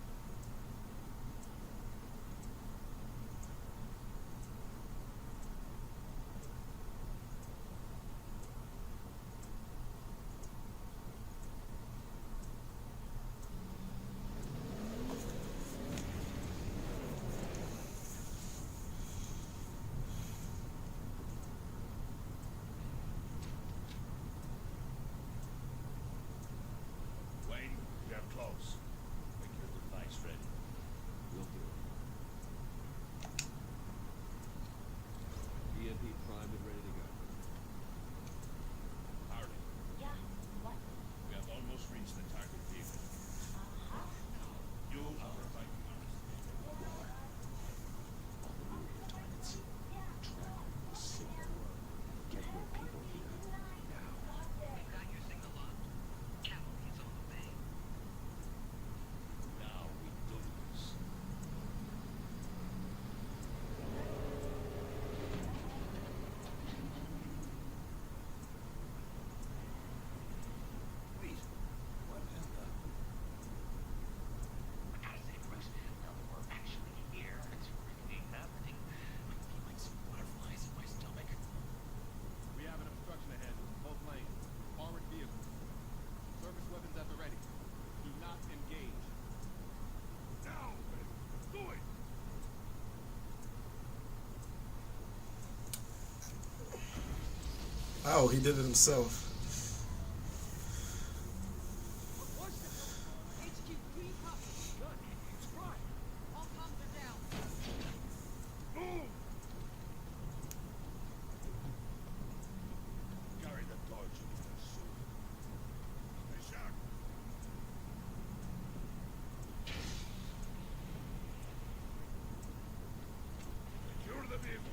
Wayne, we have close. Make your device ready. Will do. EMP primed and ready to go. Hardy, Yeah. What? we have almost reached the target vehicle. You are protecting us. On the move, targets. Track the signal. Get your people here. Now. We've got your signal locked. Cavalry is on the way. Now we do this. Wait, what in the... I gotta say, Bruce, now that we're actually here, it's really happening. I feel like some butterflies in my stomach. We have an obstruction ahead, both lanes. Armored vehicles. Service weapons at the ready. Do not engage. Now, man, do it! Oh, he did it himself. HQ, green copy. Good. Strike. All comms are down. Move! Carry the torch and you can shoot. Stay sharp. Secure the vehicle.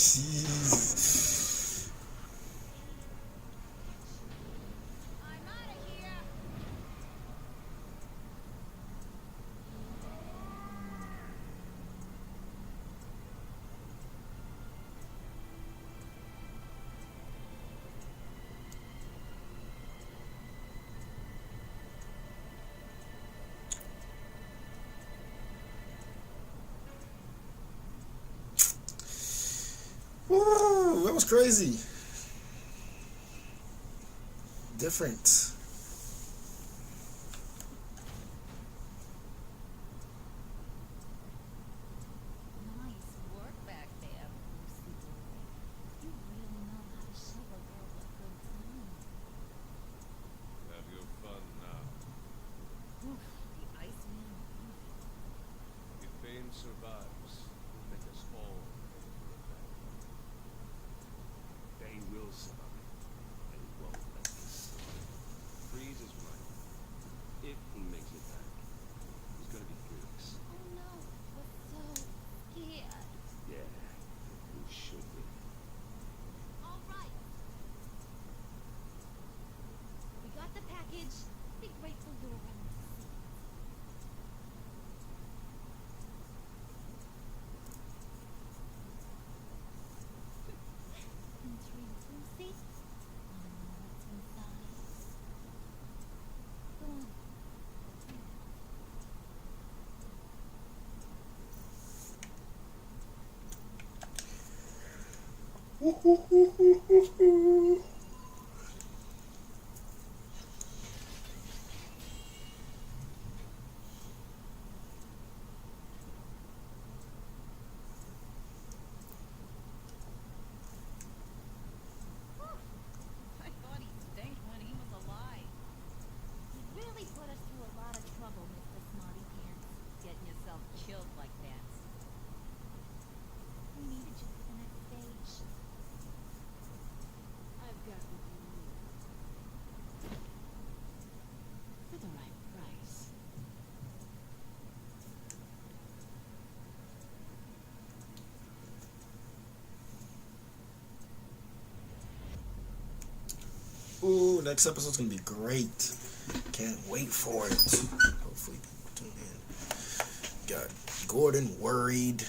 Jeez. Woo, that was crazy. Different. Nice work back there, Lucy boy. You really know how to show a girl a good time. Have your fun now. Oof, the Iceman. If Bane survives, it'll make us all pay for it back. Bane will survive, and he won't let this slide. Freeze is right. If he makes it back, he's gonna be furious. Oh no, but so scared. Yeah, you should be. All right. We got the package. Be grateful you're around to see it. Intrigued, Lucy? Wanna know what's inside? Go on. I thought he stank when he was alive. You really put us through a lot of trouble, Mr. Smarty Pants. Getting yourself killed like that. We needed you for the next stage. I've got what you need. For the right price. Ooh, next episode's gonna be great. Can't wait for it. Hopefully people tune in. Got Gordon worried.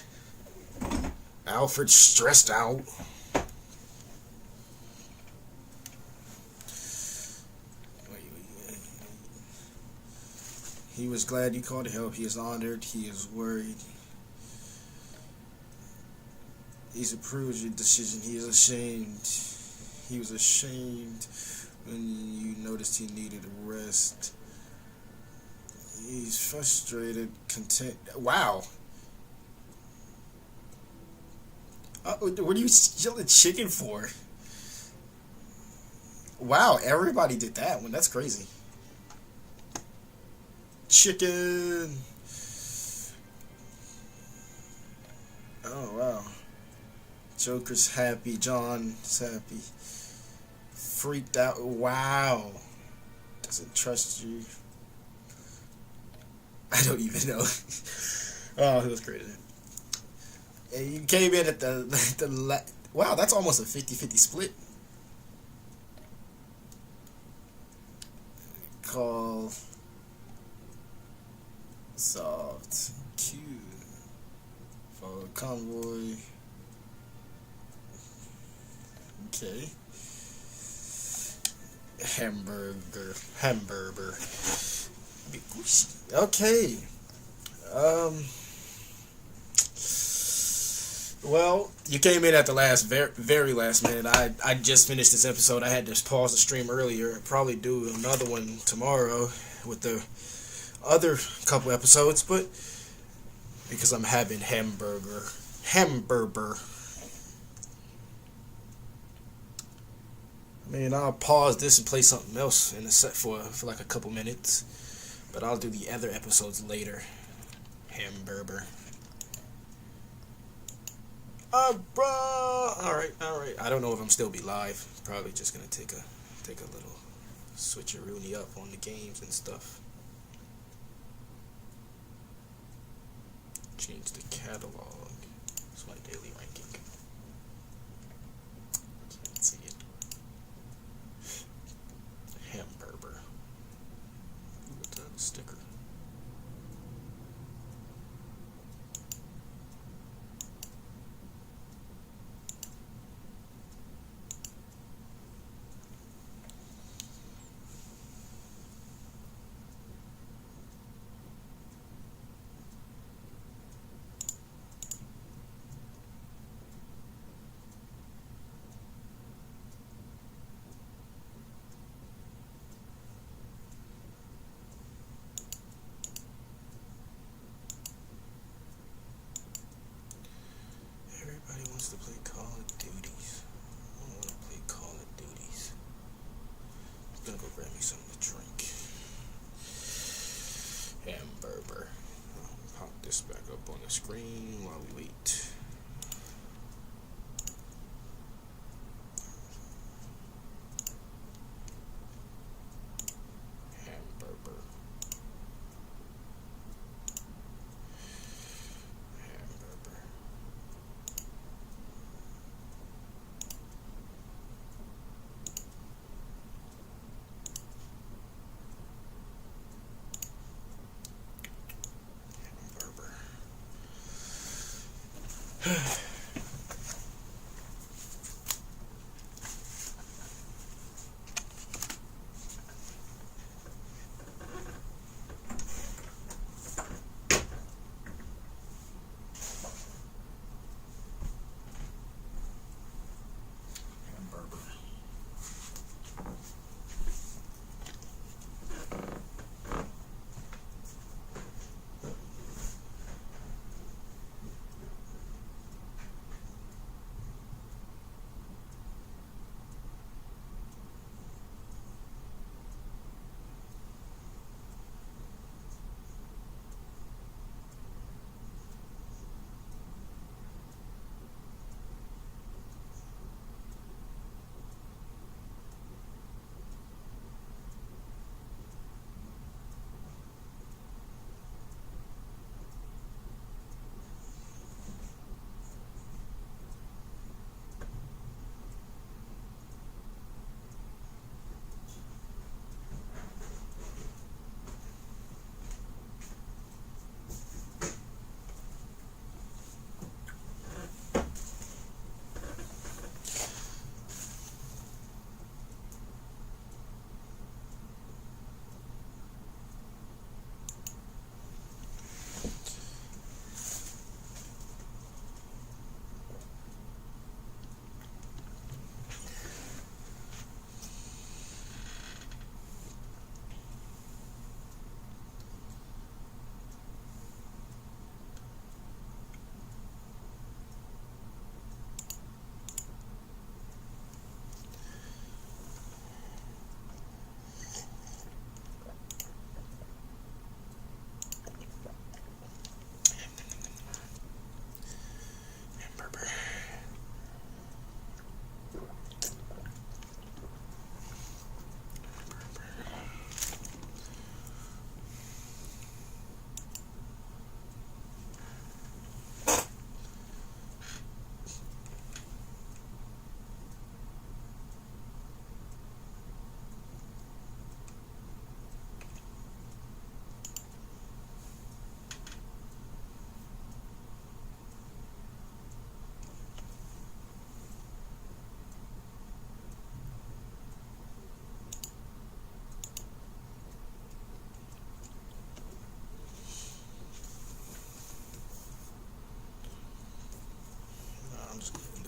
Alfred stressed out. He was glad you called to help. He is honored. He is worried. He's approved your decision. He is ashamed. He was ashamed when you noticed he needed a rest. He's frustrated, content. Wow. What are you yelling chicken for? Wow, everybody did that one. That's crazy. Chicken. Oh, wow. Joker's happy. John's happy. Freaked out. Wow. Doesn't trust you. I don't even know. Oh, that was crazy. And you came in at wow, that's almost a 50-50 split. Call solved. Q. Follow convoy. Okay. Hamburger. Okay. Well, you came in at the very last minute. I just finished this episode. I had to pause the stream earlier. Probably do another one tomorrow with the other couple episodes, but because I'm having hamburger. I mean, I'll pause this and play something else in a set for like a couple minutes, but I'll do the other episodes later. Hamburger. Bruh. All right. I don't know if I'm still be live. Probably just gonna take a little switcheroony up on the games and stuff. Change the catalog. It's my daily ranking. wants to play Call of Duties. I don't want to play Call of Duties. I'm gonna go grab me something to drink. Hamburger. I'll pop this back up on the screen while we wait. Hamburger.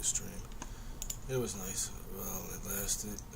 Stream. It was nice while it lasted.